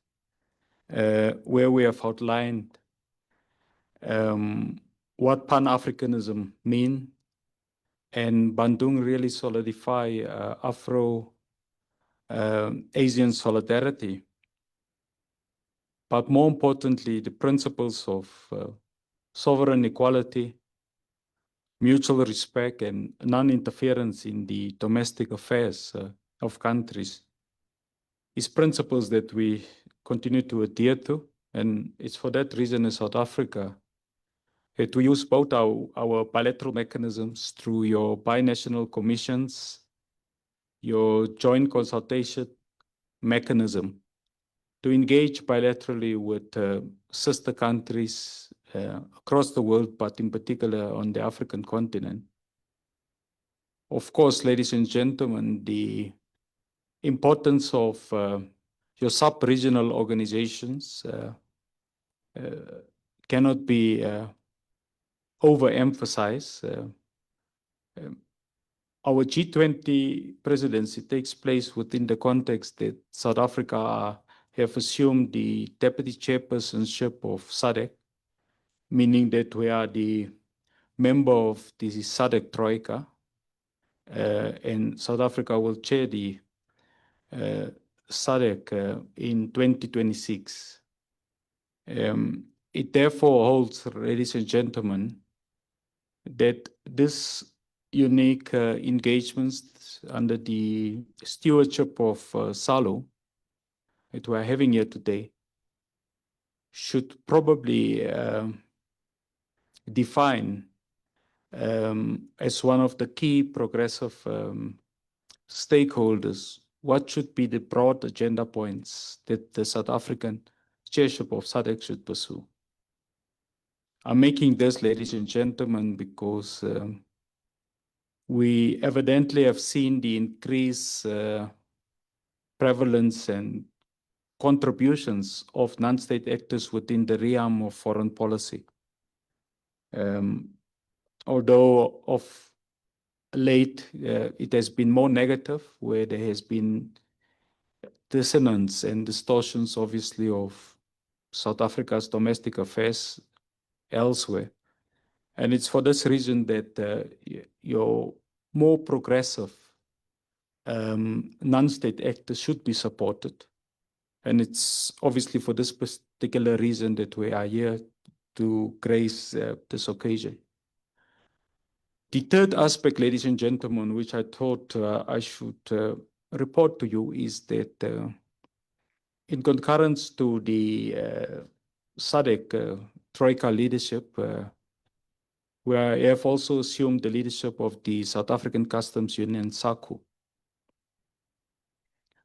where we have outlined what Pan-Africanism means, and Bandung really solidify Afro-Asian solidarity. But more importantly, the principles of sovereign equality, mutual respect, and non-interference in the domestic affairs of countries is principles that we continue to adhere to. And it's for that reason in South Africa that we use both our bilateral mechanisms through your binational commissions, your joint consultation mechanism, to engage bilaterally with sister countries across the world, but in particular on the African continent. Of course, ladies and gentlemen, the importance of your sub-regional organizations cannot be overemphasized. Our G20 presidency takes place within the context that South Africa have assumed the deputy chairpersonship of SADC, meaning that we are the member of the SADC Troika, and South Africa will chair the SADC in 2026. It therefore holds, ladies and gentlemen, that this unique engagements under the stewardship of SALO that we're having here today should probably define as one of the key progressive stakeholders what should be the broad agenda points that the South African chairship of SADC should pursue. I'm making this, ladies and gentlemen, because we evidently have seen the increased prevalence and contributions of non-state actors within the realm of foreign policy. Although of late it has been more negative, where there has been dissonance and distortions, obviously, of South Africa's domestic affairs elsewhere. And it's for this reason that your more progressive non-state actors should be supported. And it's obviously for this particular reason that we are here to grace this occasion. The third aspect, ladies and gentlemen, which I thought I should report to you is that in concurrence to the SADC Troika leadership, We have also assumed the leadership of the South African Customs Union, SACU.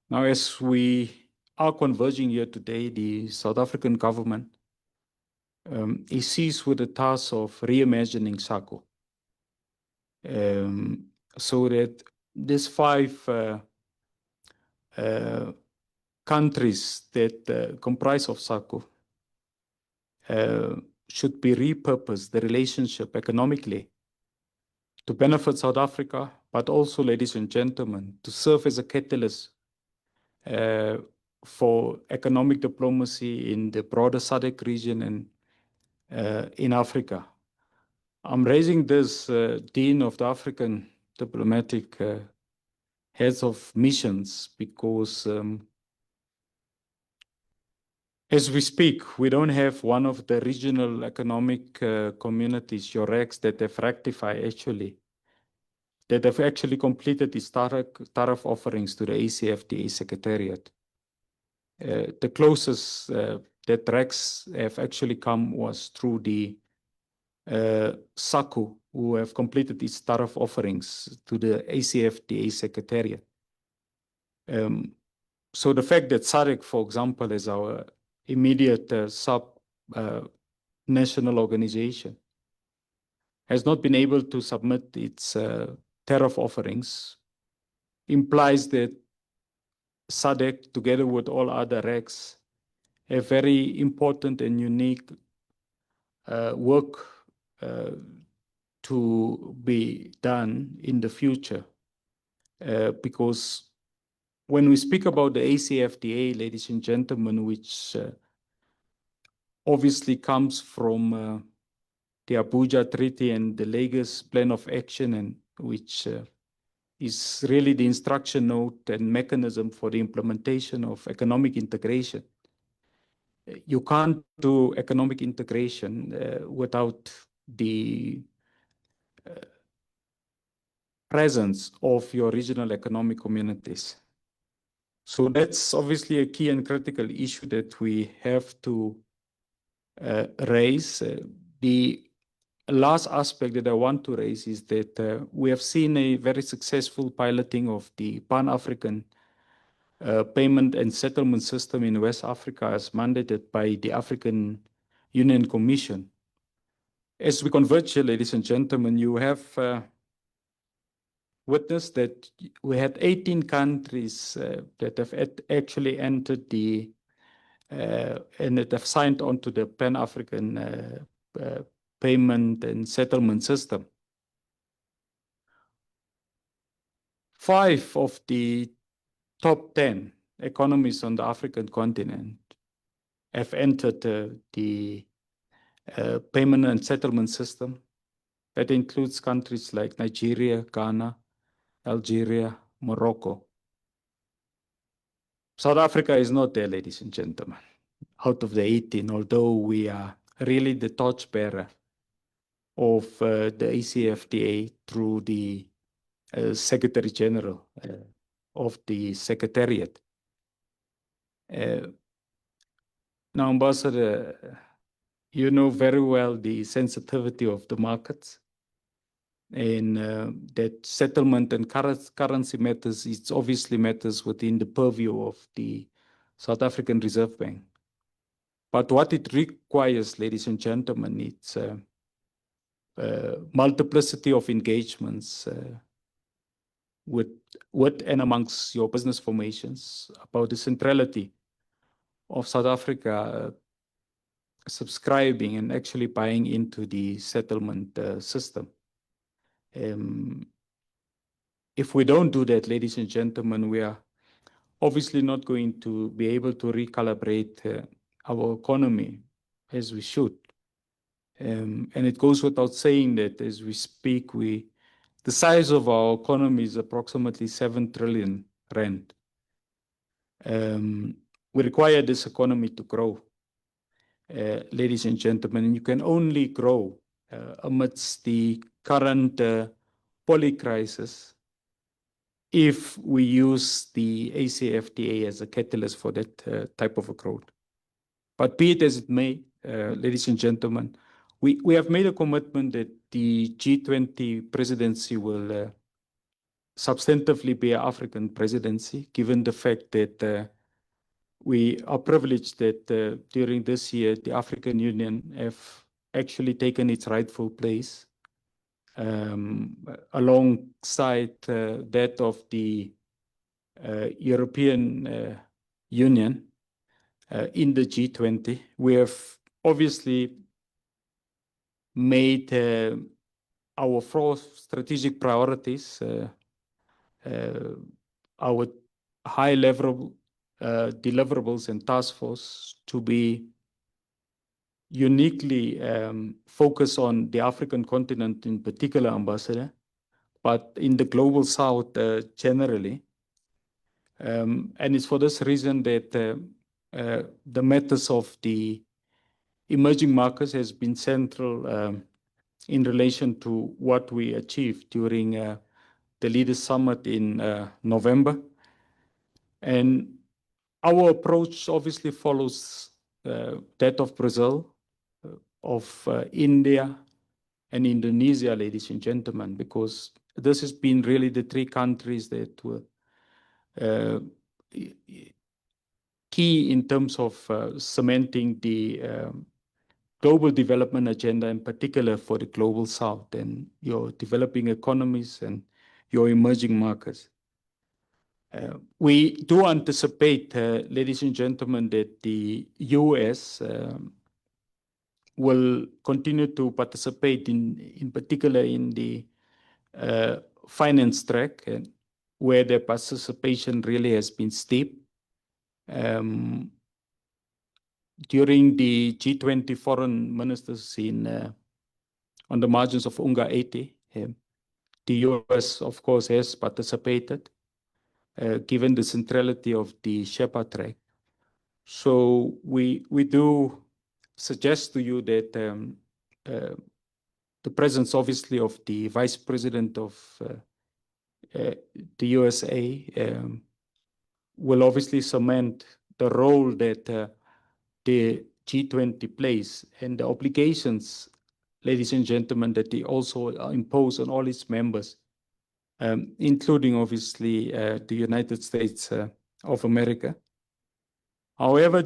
Now, as we are converging here today, the South African government is seized with the task of reimagining SACU. So that these five countries that comprise of SACU should be repurposed, the relationship economically, to benefit South Africa, but also, ladies and gentlemen, to serve as a catalyst for economic diplomacy in the broader SADC region and in Africa. I'm raising this, Dean of the African Diplomatic Heads of Missions, because as we speak, we don't have one of the regional economic communities, your RECs, that have rectified actually, that have actually completed the tariff offerings to the ACFTA Secretariat. The closest that RECs have actually come was through the SACU, who have completed its tariff offerings to the ACFTA Secretariat. So the fact that SADC, for example, is our immediate sub-national organization, has not been able to submit its tariff offerings, implies that SADC, together with all other RECs, a very important and unique work to be done in the future. Because when we speak about the ACFTA, ladies and gentlemen, which obviously comes from the Abuja Treaty and the Lagos Plan of Action, and which is really the instruction note and mechanism for the implementation of economic integration. You can't do economic integration without the presence of your regional economic communities. So that's obviously a key and critical issue that we have to raise. The last aspect that I want to raise is that we have seen a very successful piloting of the Pan-African payment and settlement system in West Africa as mandated by the African Union Commission. As we converge here, ladies and gentlemen, you have witnessed that we had 18 countries that have actually entered the and that have signed on to the Pan-African payment and settlement system. 5 of the top 10 economies on the African continent have entered the payment and settlement system. That includes countries like Nigeria, Ghana, Algeria, Morocco. South Africa is not there, ladies and gentlemen, out of the 18, although we are really the torchbearer of the ACFTA through the Secretary General of the Secretariat. Now, Ambassador, you know very well the sensitivity of the markets, and that settlement and currency matters, it obviously matters within the purview of the South African Reserve Bank. But what it requires, ladies and gentlemen, it's multiplicity of engagements with and amongst your business formations about the centrality of South Africa subscribing and actually buying into the settlement system. If we don't do that, ladies and gentlemen, we are obviously not going to be able to recalibrate our economy as we should. And it goes without saying that as we speak, the size of our economy is approximately 7 trillion rand. We require this economy to grow, ladies and gentlemen, and you can only grow amidst the current poly crisis if we use the ACFTA as a catalyst for that type of a growth. But be it as it may, ladies and gentlemen, we have made a commitment that the G20 presidency will substantively be an African presidency, given the fact that we are privileged that during this year, the African Union have actually taken its rightful place alongside that of the European Union in the G20. We have obviously made our four strategic priorities, our high-level deliverables and task force to be uniquely focused on the African continent in particular, Ambassador, but in the global South generally. And it's for this reason that the matters of the emerging markets has been central in relation to what we achieved during the Leaders Summit in November. And our approach obviously follows that of Brazil, of India, and Indonesia, ladies and gentlemen, because this has been really the three countries that were key in terms of cementing the global development agenda, in particular for the global South and your developing economies and your emerging markets. We do anticipate, ladies and gentlemen, that the US will continue to participate in particular in the finance track, where their participation really has been steep. During the G20 foreign ministers on the margins of UNGA 80, the US, of course, has participated, given the centrality of the Sherpa track. So we do suggest to you that the presence, obviously, of the Vice President of the USA will obviously cement the role that the G20 plays and the obligations, ladies and gentlemen, that they also impose on all its members, including, obviously, the United States of America. However,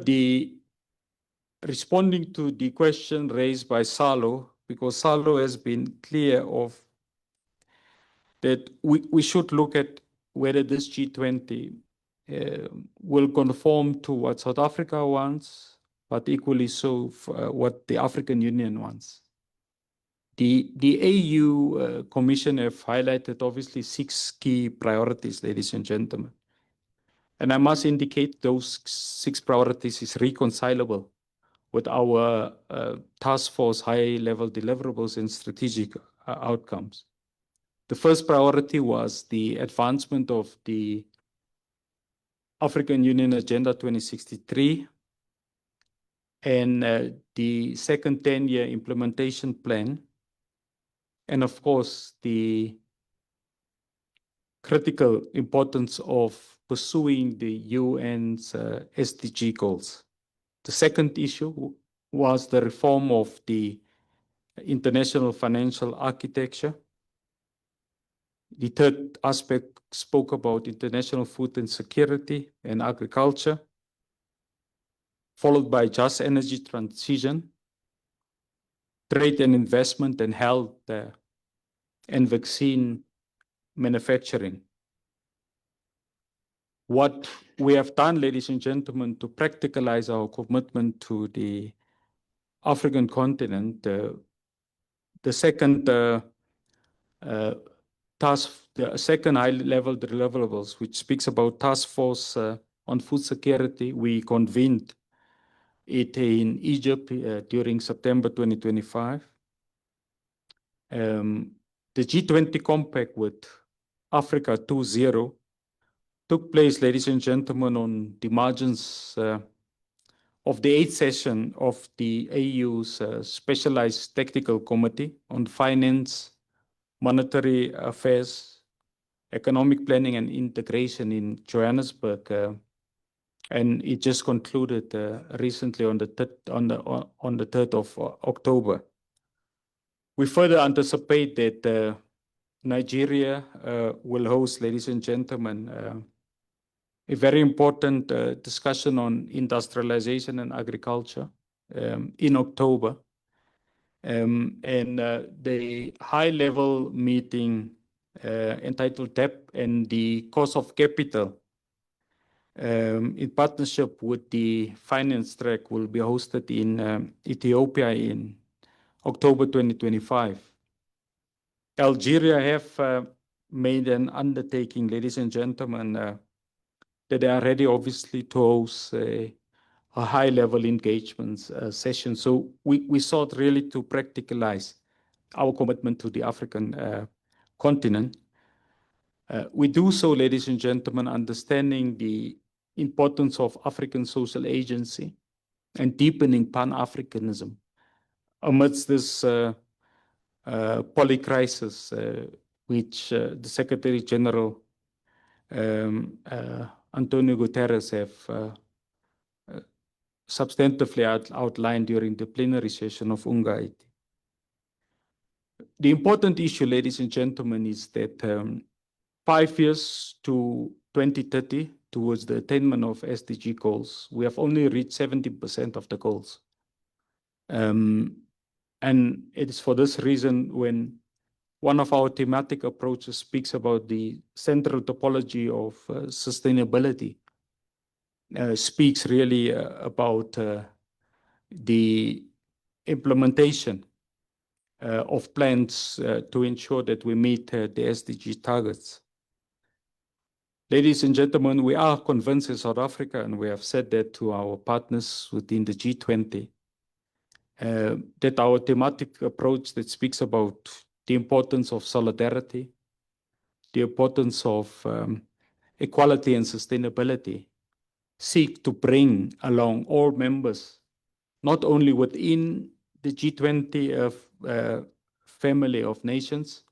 responding to the question raised by SALO, because SALO has been clear of that we should look at whether this G20 will conform to what South Africa wants, but equally so what the African Union wants. The AU Commission have highlighted obviously 6 key priorities, ladies and gentlemen. And I must indicate those 6 priorities is reconcilable with our task force high-level deliverables and strategic outcomes. The first priority was the advancement of the African Union Agenda 2063 and the second 10-year implementation plan, and of course, the critical importance of pursuing the UN's SDG goals. The second issue was the reform of the international financial architecture. The third aspect spoke about international food and security and agriculture, followed by just energy transition, trade and investment, and health and vaccine manufacturing. What we have done, ladies and gentlemen, to practicalize our commitment to the African continent, the second the second high-level deliverables, which speaks about task force on food security, we convened it in Egypt during September 2025. The G20 compact with Africa 2.0 took place, ladies and gentlemen, on the margins of the 8th session of the AU's Specialized Technical Committee on Finance, Monetary Affairs, Economic Planning and Integration in Johannesburg, and it just concluded recently on the 3rd of October. We further anticipate that Nigeria will host, ladies and gentlemen, a very important discussion on industrialization and agriculture in October. And the high-level meeting entitled Debt and the Cost of Capital in partnership with the finance track will be hosted in Ethiopia in October 2025. Algeria have made an undertaking, ladies and gentlemen, that they are ready, obviously, to host a high-level engagement session. So we sought really to practicalize our commitment to the African continent. We do so, ladies and gentlemen, understanding the importance of African social agency and deepening Pan-Africanism amidst this polycrisis, which the Secretary General Antonio Guterres have substantively outlined during the plenary session of UNGAIT. The important issue, ladies and gentlemen, is that 5 years to 2030 towards the attainment of SDG goals, we have only reached 70% of the goals. And it is for this reason when one of our thematic approaches speaks about the central topology of sustainability, speaks really about the implementation of plans to ensure that we meet the SDG targets. Ladies and gentlemen, we are convinced in South Africa, and we have said that to our partners within the G20, that our thematic approach that speaks about the importance of solidarity, the importance of equality and sustainability, seek to bring along all members, not only within the G20 family of nations,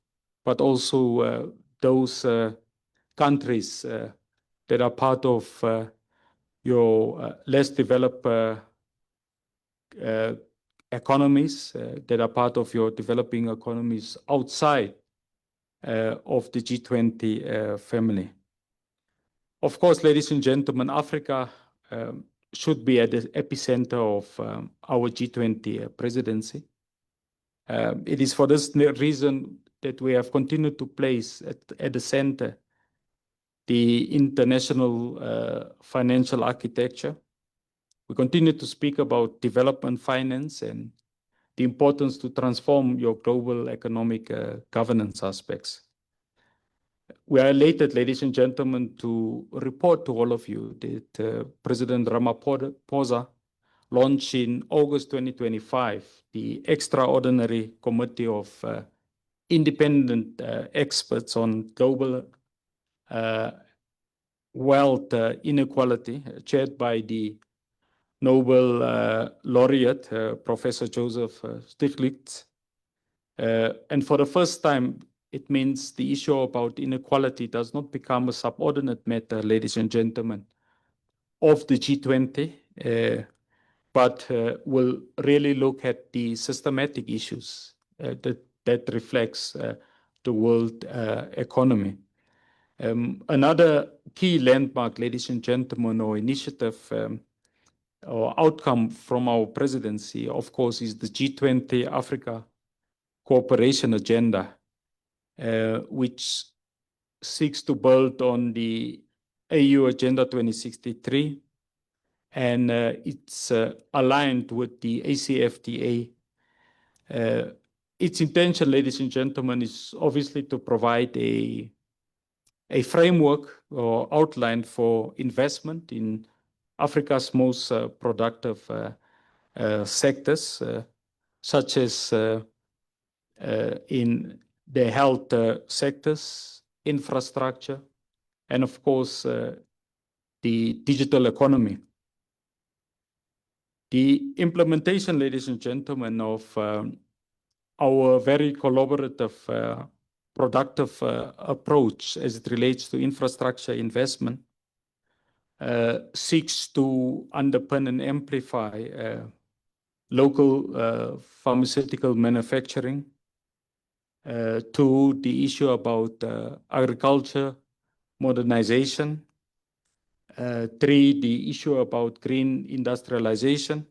but also those countries that are part of your less developed economies, that are part of your developing economies outside of the G20 family. Of course, ladies and gentlemen, Africa should be at the epicenter of our G20 presidency. It is for this reason that we have continued to place at the center the international financial architecture. We continue to speak about development finance and the importance to transform your global economic governance aspects. We are elated, ladies and gentlemen, to report to all of you that President Ramaphosa launched in August 2025 the Extraordinary Committee of Independent Experts on Global Wealth Inequality, chaired by the Nobel laureate, Professor Joseph Stiglitz. And for the first time, it means the issue about inequality does not become a subordinate matter, ladies and gentlemen, of the G20, but will really look at the systematic issues that reflects the world economy. Another key landmark, ladies and gentlemen, or initiative or outcome from our presidency, of course, is the G20 Africa Cooperation Agenda, which seeks to build on the AU Agenda 2063, and it's aligned with the ACFTA. Its intention, ladies and gentlemen, is obviously to provide a framework or outline for investment in Africa's most productive sectors, such as in the health sectors, infrastructure, and of course, the digital economy. The implementation, ladies and gentlemen, of our very collaborative, productive approach as it relates to infrastructure investment seeks to underpin and amplify local pharmaceutical manufacturing, Two, the issue about agriculture modernization. Three, the issue about green industrialization.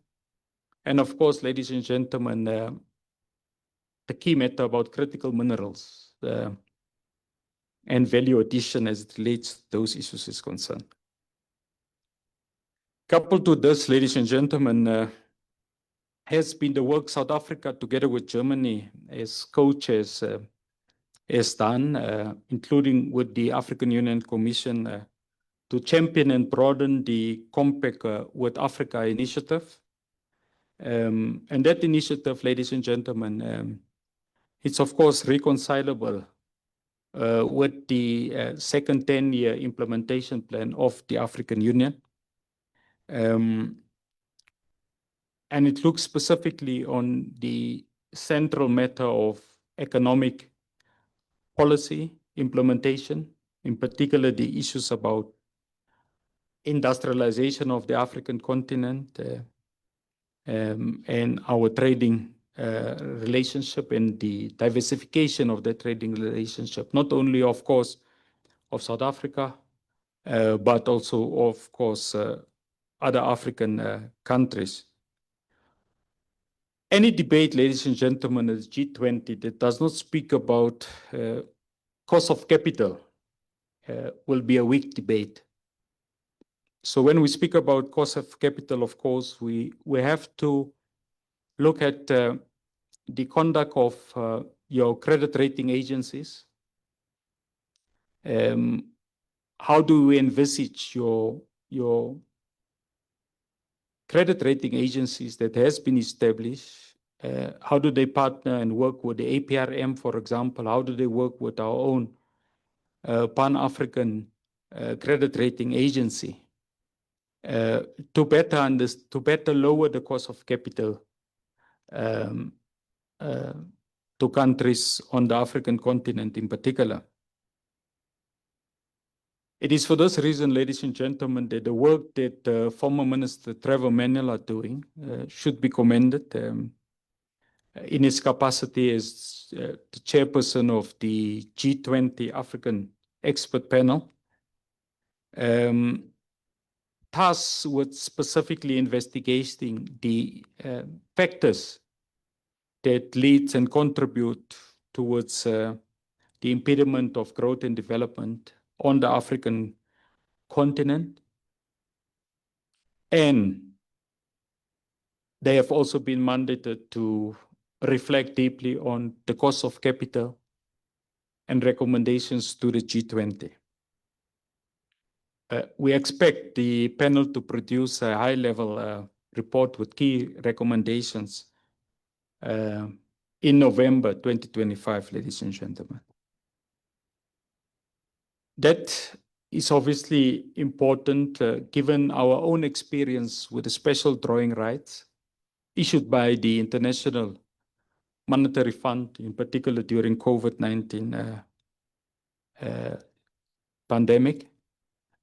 And of course, ladies and gentlemen, the key matter about critical minerals and value addition as it relates to those issues is concerned. Coupled to this, ladies and gentlemen, has been the work South Africa together with Germany as co-chairs has done, including with the African Union Commission to champion and broaden the Compact with Africa initiative. And that initiative, ladies and gentlemen, it's of course reconcilable with the second 10-year implementation plan of the African Union. And it looks specifically on the central matter of economic policy implementation, in particular the issues about industrialization of the African continent and our trading relationship and the diversification of the trading relationship, not only, of course, of South Africa, but also, of course, other African countries. Any debate, ladies and gentlemen, at G20 that does not speak about cost of capital will be a weak debate. So when we speak about cost of capital, of course, we have to look at the conduct of your credit rating agencies. How do we envisage your credit rating agencies that has been established? How do they partner and work with the APRM, for example? How do they work with our own Pan-African credit rating agency to better lower the cost of capital to countries on the African continent in particular? It is for this reason, ladies and gentlemen, that the work that former Minister Trevor Manuel are doing should be commended in his capacity as the chairperson of the G20 African Expert Panel, tasked with specifically investigating the factors that leads and contribute towards the impediment of growth and development on the African continent. And they have also been mandated to reflect deeply on the cost of capital and recommendations to the G20. We expect the panel to produce a high-level report with key recommendations in November 2025, ladies and gentlemen. That is obviously important given our own experience with the special drawing rights issued by the International Monetary Fund, in particular during COVID-19 pandemic,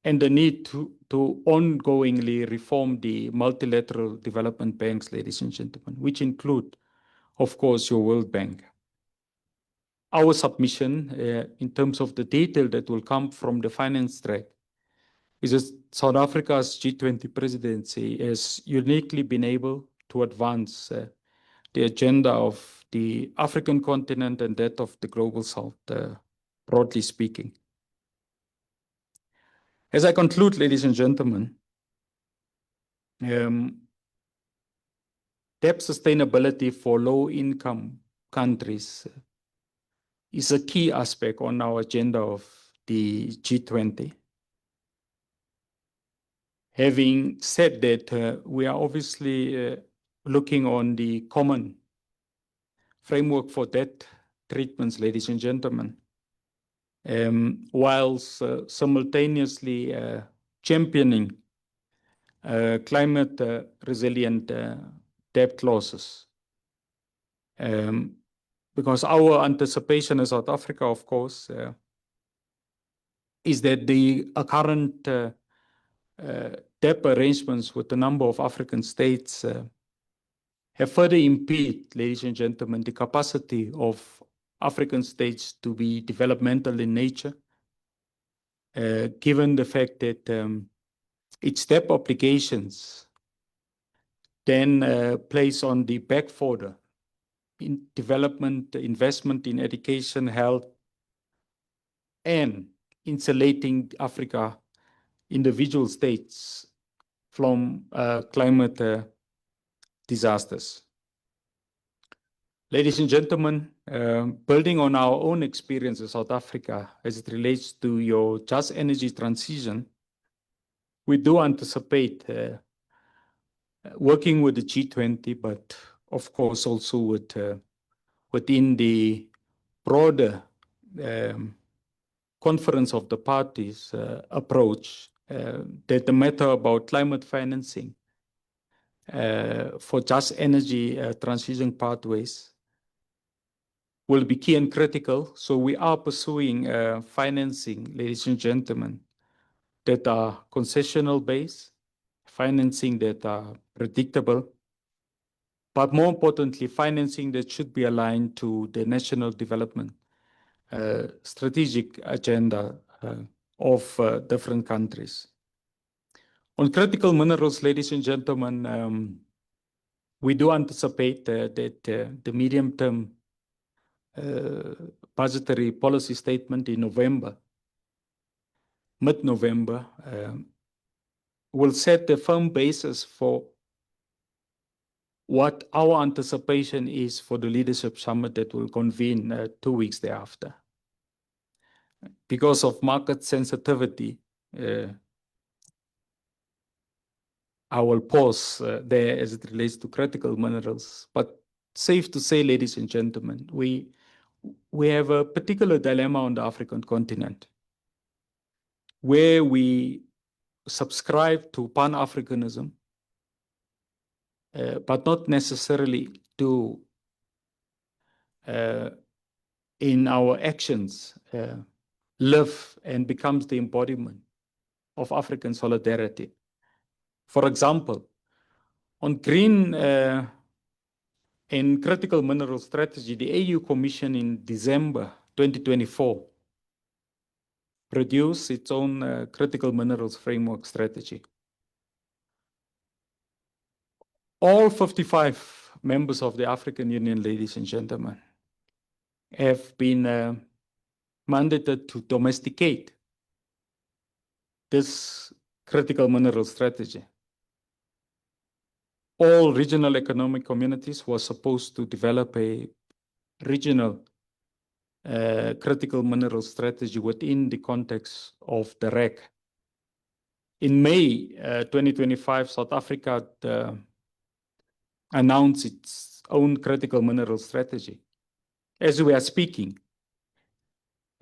and the need to ongoingly reform the multilateral development banks, ladies and gentlemen, which include, of course, your World Bank. Our submission in terms of the detail that will come from the finance track is that South Africa's G20 presidency has uniquely been able to advance the agenda of the African continent and that of the global South, broadly speaking. As I conclude, ladies and gentlemen, debt sustainability for low-income countries is a key aspect on our agenda of the G20. Having said that, we are obviously looking on the common framework for debt treatments, ladies and gentlemen, whilst simultaneously championing climate resilient debt clauses. Because our anticipation as South Africa, of course, is that the current debt arrangements with a number of African states have further impeded, ladies and gentlemen, the capacity of African states to be developmental in nature, given the fact that its debt obligations then place on the back further in development, investment in education, health, and insulating Africa individual states from climate disasters. Ladies and gentlemen, building on our own experience in South Africa as it relates to your just energy transition, we do anticipate working with the G20, but of course also with within the broader conference of the parties approach, that the matter about climate financing for just energy transition pathways will be key and critical. So we are pursuing financing, ladies and gentlemen, that are concessional based, financing that are predictable, but more importantly, financing that should be aligned to the national development strategic agenda of different countries. On critical minerals, ladies and gentlemen, we do anticipate that the medium-term budgetary policy statement in November, mid-November, will set the firm basis for what our anticipation is for the leadership summit that will convene 2 weeks thereafter. Because of market sensitivity, I will pause there as it relates to critical minerals. But safe to say, ladies and gentlemen, we have a particular dilemma on the African continent where we subscribe to Pan-Africanism, but not necessarily do in our actions live and becomes the embodiment of African solidarity. For example, on green and critical mineral strategy, the AU Commission in December 2024 produced its own critical minerals framework strategy. All 55 members of the African Union, ladies and gentlemen, have been mandated to domesticate this critical mineral strategy. All regional economic communities were supposed to develop a regional critical mineral strategy within the context of the REC. In May 2025, South Africa announced its own critical mineral strategy. As we are speaking,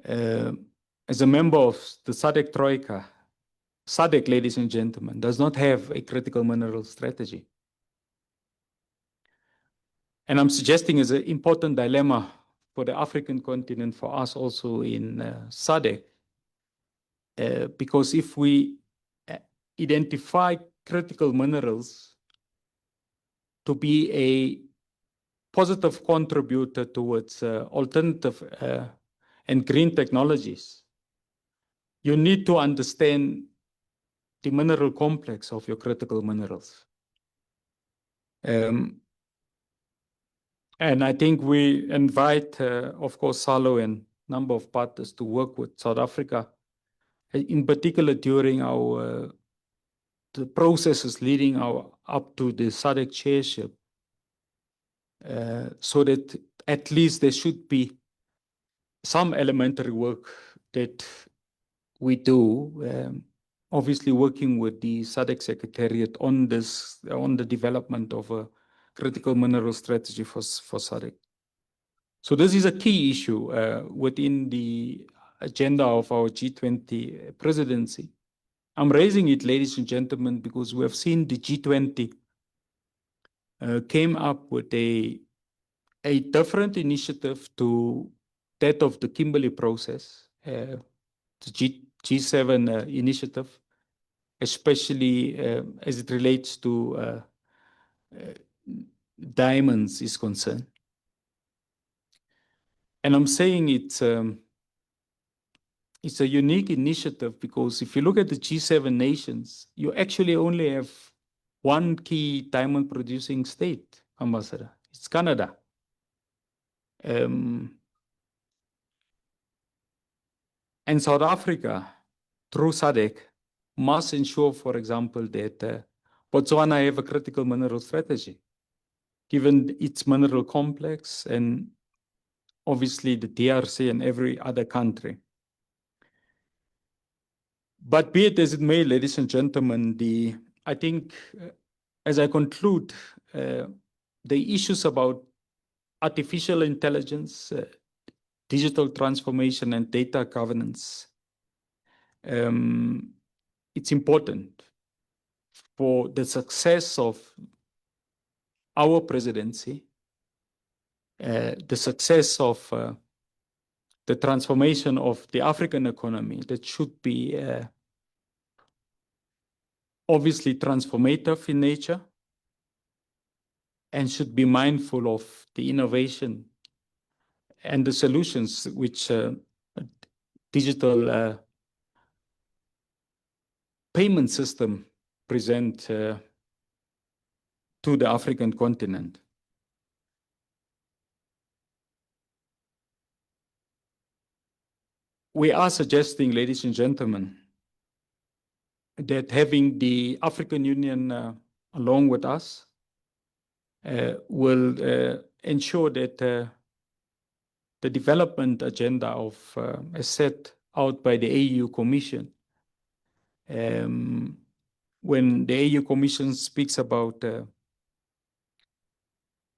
as a member of the SADC Troika, SADC, ladies and gentlemen, does not have a critical mineral strategy. And I'm suggesting is an important dilemma for the African continent, for us also in SADC, because if we identify critical minerals to be a positive contributor towards alternative and green technologies, you need to understand the mineral complex of your critical minerals. And I think we invite, of course, SALO and a number of partners to work with South Africa, in particular during the processes leading up to the SADC chairship, so that at least there should be some elementary work that we do, obviously working with the SADC Secretariat on the development of a critical mineral strategy for SADC. So this is a key issue within the agenda of our G20 presidency. I'm raising it, ladies and gentlemen, because we have seen the G20 came up with a different initiative to that of the Kimberley process, the G7 initiative, especially as it relates to diamonds is concerned. And I'm saying it's a unique initiative because if you look at the G7 nations, you actually only have one key diamond producing state, Ambassador. It's Canada. And South Africa, through SADC, must ensure, for example, that Botswana have a critical mineral strategy, given its mineral complex and obviously the DRC and every other country. But be it as it may, ladies and gentlemen, I think as I conclude, the issues about artificial intelligence, digital transformation, and data governance, it's important for the success of our presidency, the success of the transformation of the African economy that should be obviously transformative in nature and should be mindful of the innovation and the solutions which digital payment system present to the African continent. We are suggesting, ladies and gentlemen, that having the African Union along with us will ensure that the development agenda of as set out by the AU Commission, when the AU Commission speaks about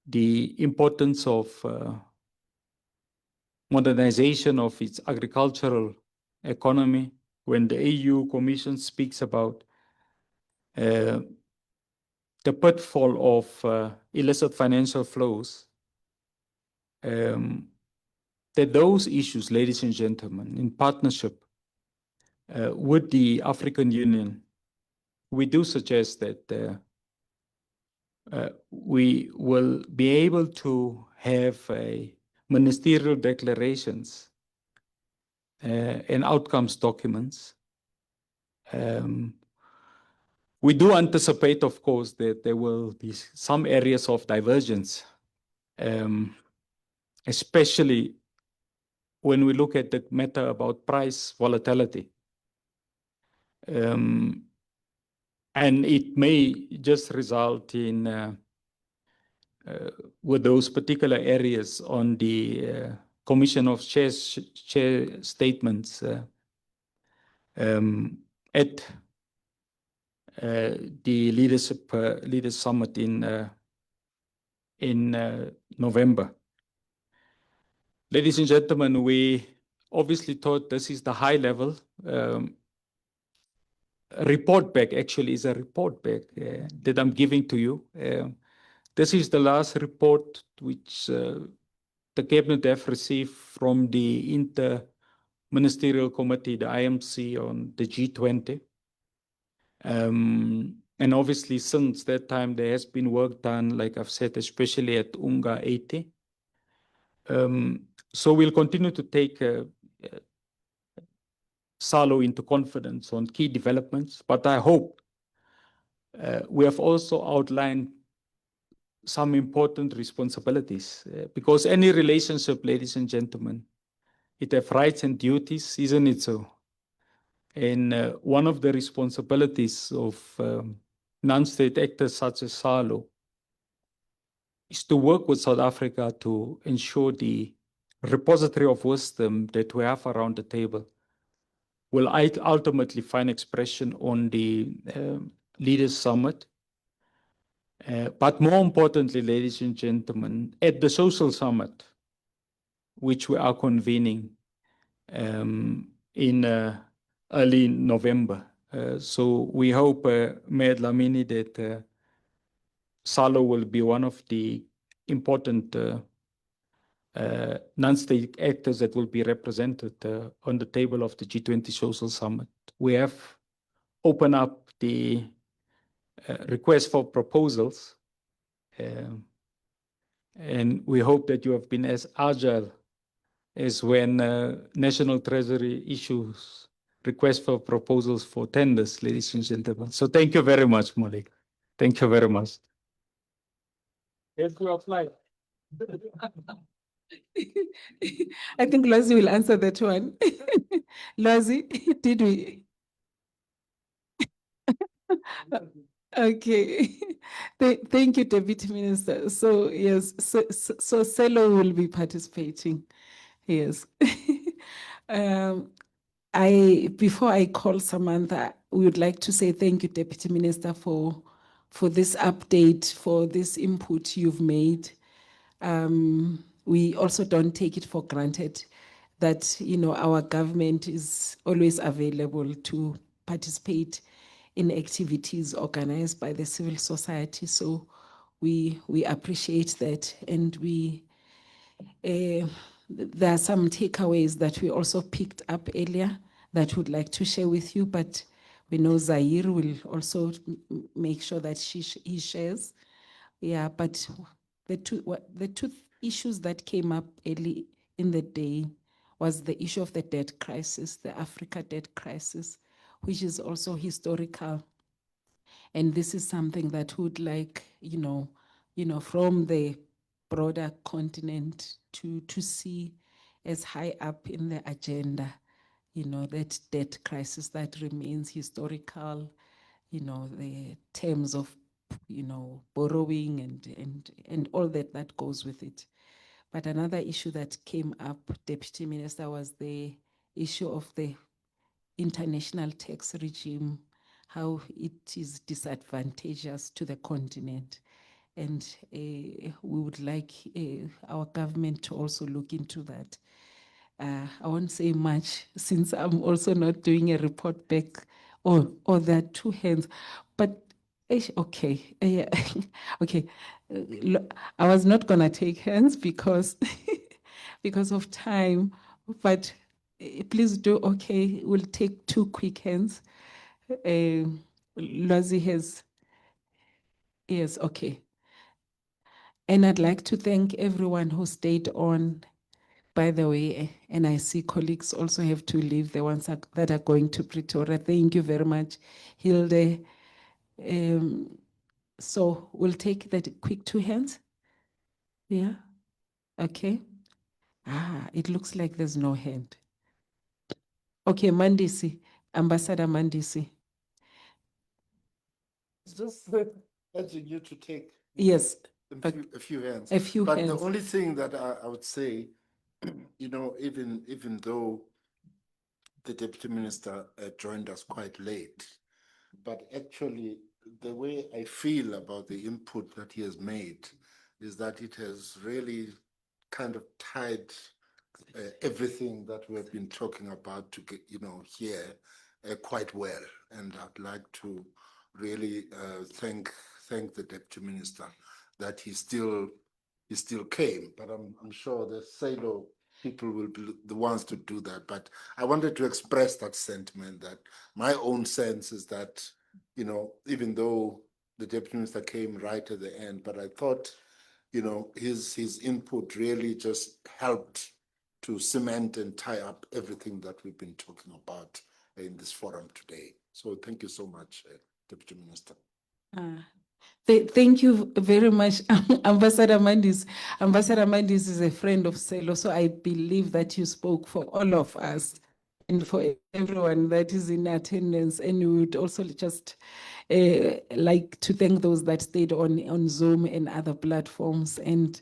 the importance of modernization of its agricultural economy, when the AU Commission speaks about the pitfall of illicit financial flows, that those issues, ladies and gentlemen, in partnership with the African Union, we do suggest that we will be able to have ministerial declarations and outcomes documents. We do anticipate, of course, that there will be some areas of divergence, especially when we look at the matter about price volatility. And it may just result in, with those particular areas on the Commission of Chair statements at the Leaders Summit in November. Ladies and gentlemen, we obviously thought this is the high level report back. Actually, is a report back that I'm giving to you. This is the last report which the cabinet have received from the Inter-Ministerial Committee, the IMC, on the G20. And obviously, since that time, there has been work done, like I've said, especially at UNGA 80. So we'll continue to take SALO into confidence on key developments, but I hope we have also outlined some important responsibilities because any relationship, ladies and gentlemen, it has rights and duties, isn't it so? And one of the responsibilities of non-state actors such as SALO is to work with South Africa to ensure the repository of wisdom that we have around the table will ultimately find expression on the Leaders Summit. But more importantly, ladies and gentlemen, at the Social Summit, which we are convening in early November. So we hope, Mayor Dlamini, that SALO will be one of the important non-state actors that will be represented on the table of the G20 Social Summit. We have opened up the request for proposals, and we hope that you have been as agile is when National Treasury issues requests for proposals for tenders, ladies and gentlemen. So thank you very much, Malik. Thank you very much. Yes, we apply. I think Lozi will answer that one. Lozi, did we? Okay. Thank you, Deputy Minister. So yes, so SALO will be participating. Yes. Before I call Samantha, we would like to say thank you, Deputy Minister, for this update, for this input you've made. We also don't take it for granted that our government is always available to participate in activities organized by the civil society. So we appreciate that, and there are some takeaways that we also picked up earlier that we'd like to share with you, but we know Zaire will also make sure that he shares. Yeah, but the two issues that came up early in the day was the issue of the debt crisis, the Africa debt crisis, which is also historical. And this is something that would like, from the broader continent to see as high up in the agenda, that debt crisis that remains historical, the terms of, borrowing and all that goes with it. But another issue that came up, Deputy Minister, was the issue of the international tax regime, how it is disadvantageous to the continent. And we would like our government to also look into that. I won't say much since I'm also not doing a report back, or there are two hands, but okay, okay. I was not gonna take hands because because of time, but please do. Okay, we'll take two quick hands. Lozi has, yes, okay. And I'd like to thank everyone who stayed on, by the way, and I see colleagues also have to leave, the ones that are going to Pretoria. Thank you very much, Hilde. So we'll take that quick two hands. Yeah, okay. It looks like there's no hand. Okay, Mandisi, Ambassador Mandisi. It's just urging you to take Yes. a few hands. A few but hands. the only thing that I would say, even though the deputy minister joined us quite late, but actually the way I feel about the input that he has made is that it has really kind of tied everything that we have been talking about to get, here quite well. And I'd like to really thank the deputy minister that he still came. But I'm sure the SALO people will be the ones to do that. But I wanted to express that sentiment, that my own sense is that, even though the deputy minister came right at the end, but I thought, his input really just helped to cement and tie up everything that we've been talking about in this forum today. So thank you so much, Deputy Minister. Thank you very much, Ambassador Mandis. Ambassador Mandis is a friend of SALO, so I believe that you spoke for all of us and for everyone that is in attendance. And we would also just like to thank those that stayed on Zoom and other platforms. And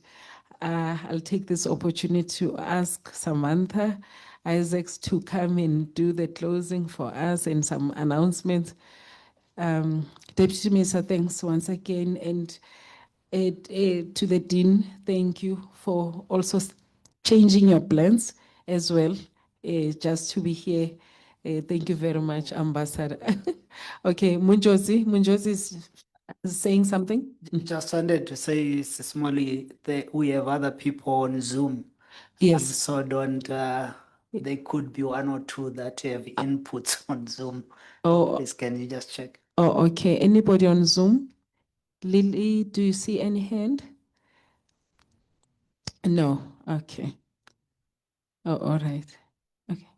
I'll take this opportunity to ask Samantha Isaacs to come and do the closing for us and some announcements. Deputy Minister, thanks once again. And to the Dean, thank you for also changing your plans as well, just to be here. Thank you very much, Ambassador. Okay, Munjozi is saying something? Just wanted to say, Smally, we have other people on Zoom. Yes. So don't, there could be one or two that have inputs on Zoom. Oh. Please, can you just check? Oh, okay. Anybody on Zoom? Lily, do you see any hand? No. Okay. Oh, all right. Okay.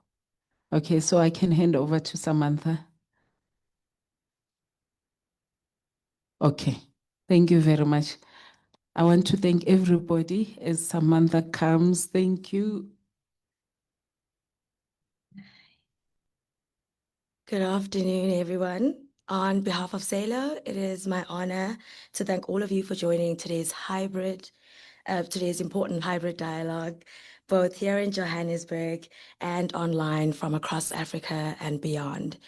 Okay, so I can hand over to Samantha. Okay, thank you very much. I want to thank everybody as Samantha comes. Thank you. Good afternoon, everyone. On behalf of SALO, it is my honor to thank all of you for joining today's important hybrid dialogue, both here in Johannesburg and online from across Africa and beyond.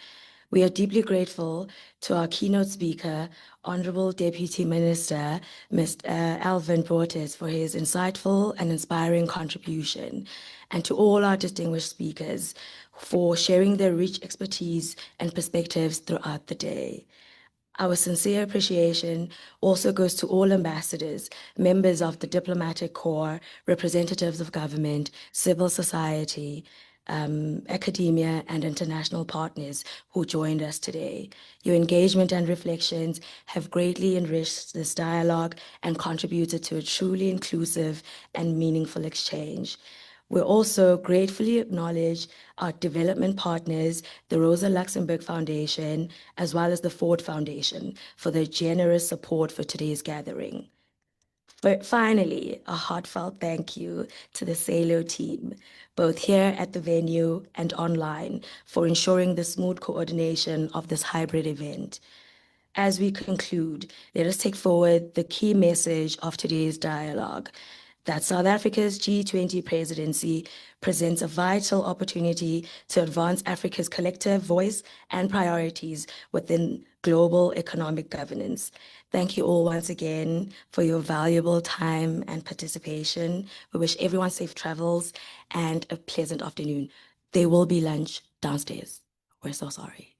We are deeply grateful to our keynote speaker, Honorable Deputy Minister, Mr. Alvin Bortes, for his insightful and inspiring contribution, and to all our distinguished speakers for sharing their rich expertise and perspectives throughout the day. Our sincere appreciation also goes to all ambassadors, members of the diplomatic corps, representatives of government, civil society, academia, and international partners who joined us today. Your engagement and reflections have greatly enriched this dialogue and contributed to a truly inclusive and meaningful exchange. We also gratefully acknowledge our development partners, the Rosa Luxemburg Foundation, as well as the Ford Foundation, for their generous support for today's gathering. But finally, a heartfelt thank you to the SALO team, both here at the venue and online, for ensuring the smooth coordination of this hybrid event. As we conclude, let us take forward the key message of today's dialogue, that South Africa's G20 presidency presents a vital opportunity to advance Africa's collective voice and priorities within global economic governance. Thank you all once again for your valuable time and participation. We wish everyone safe travels and a pleasant afternoon. There will be lunch downstairs. We're so sorry.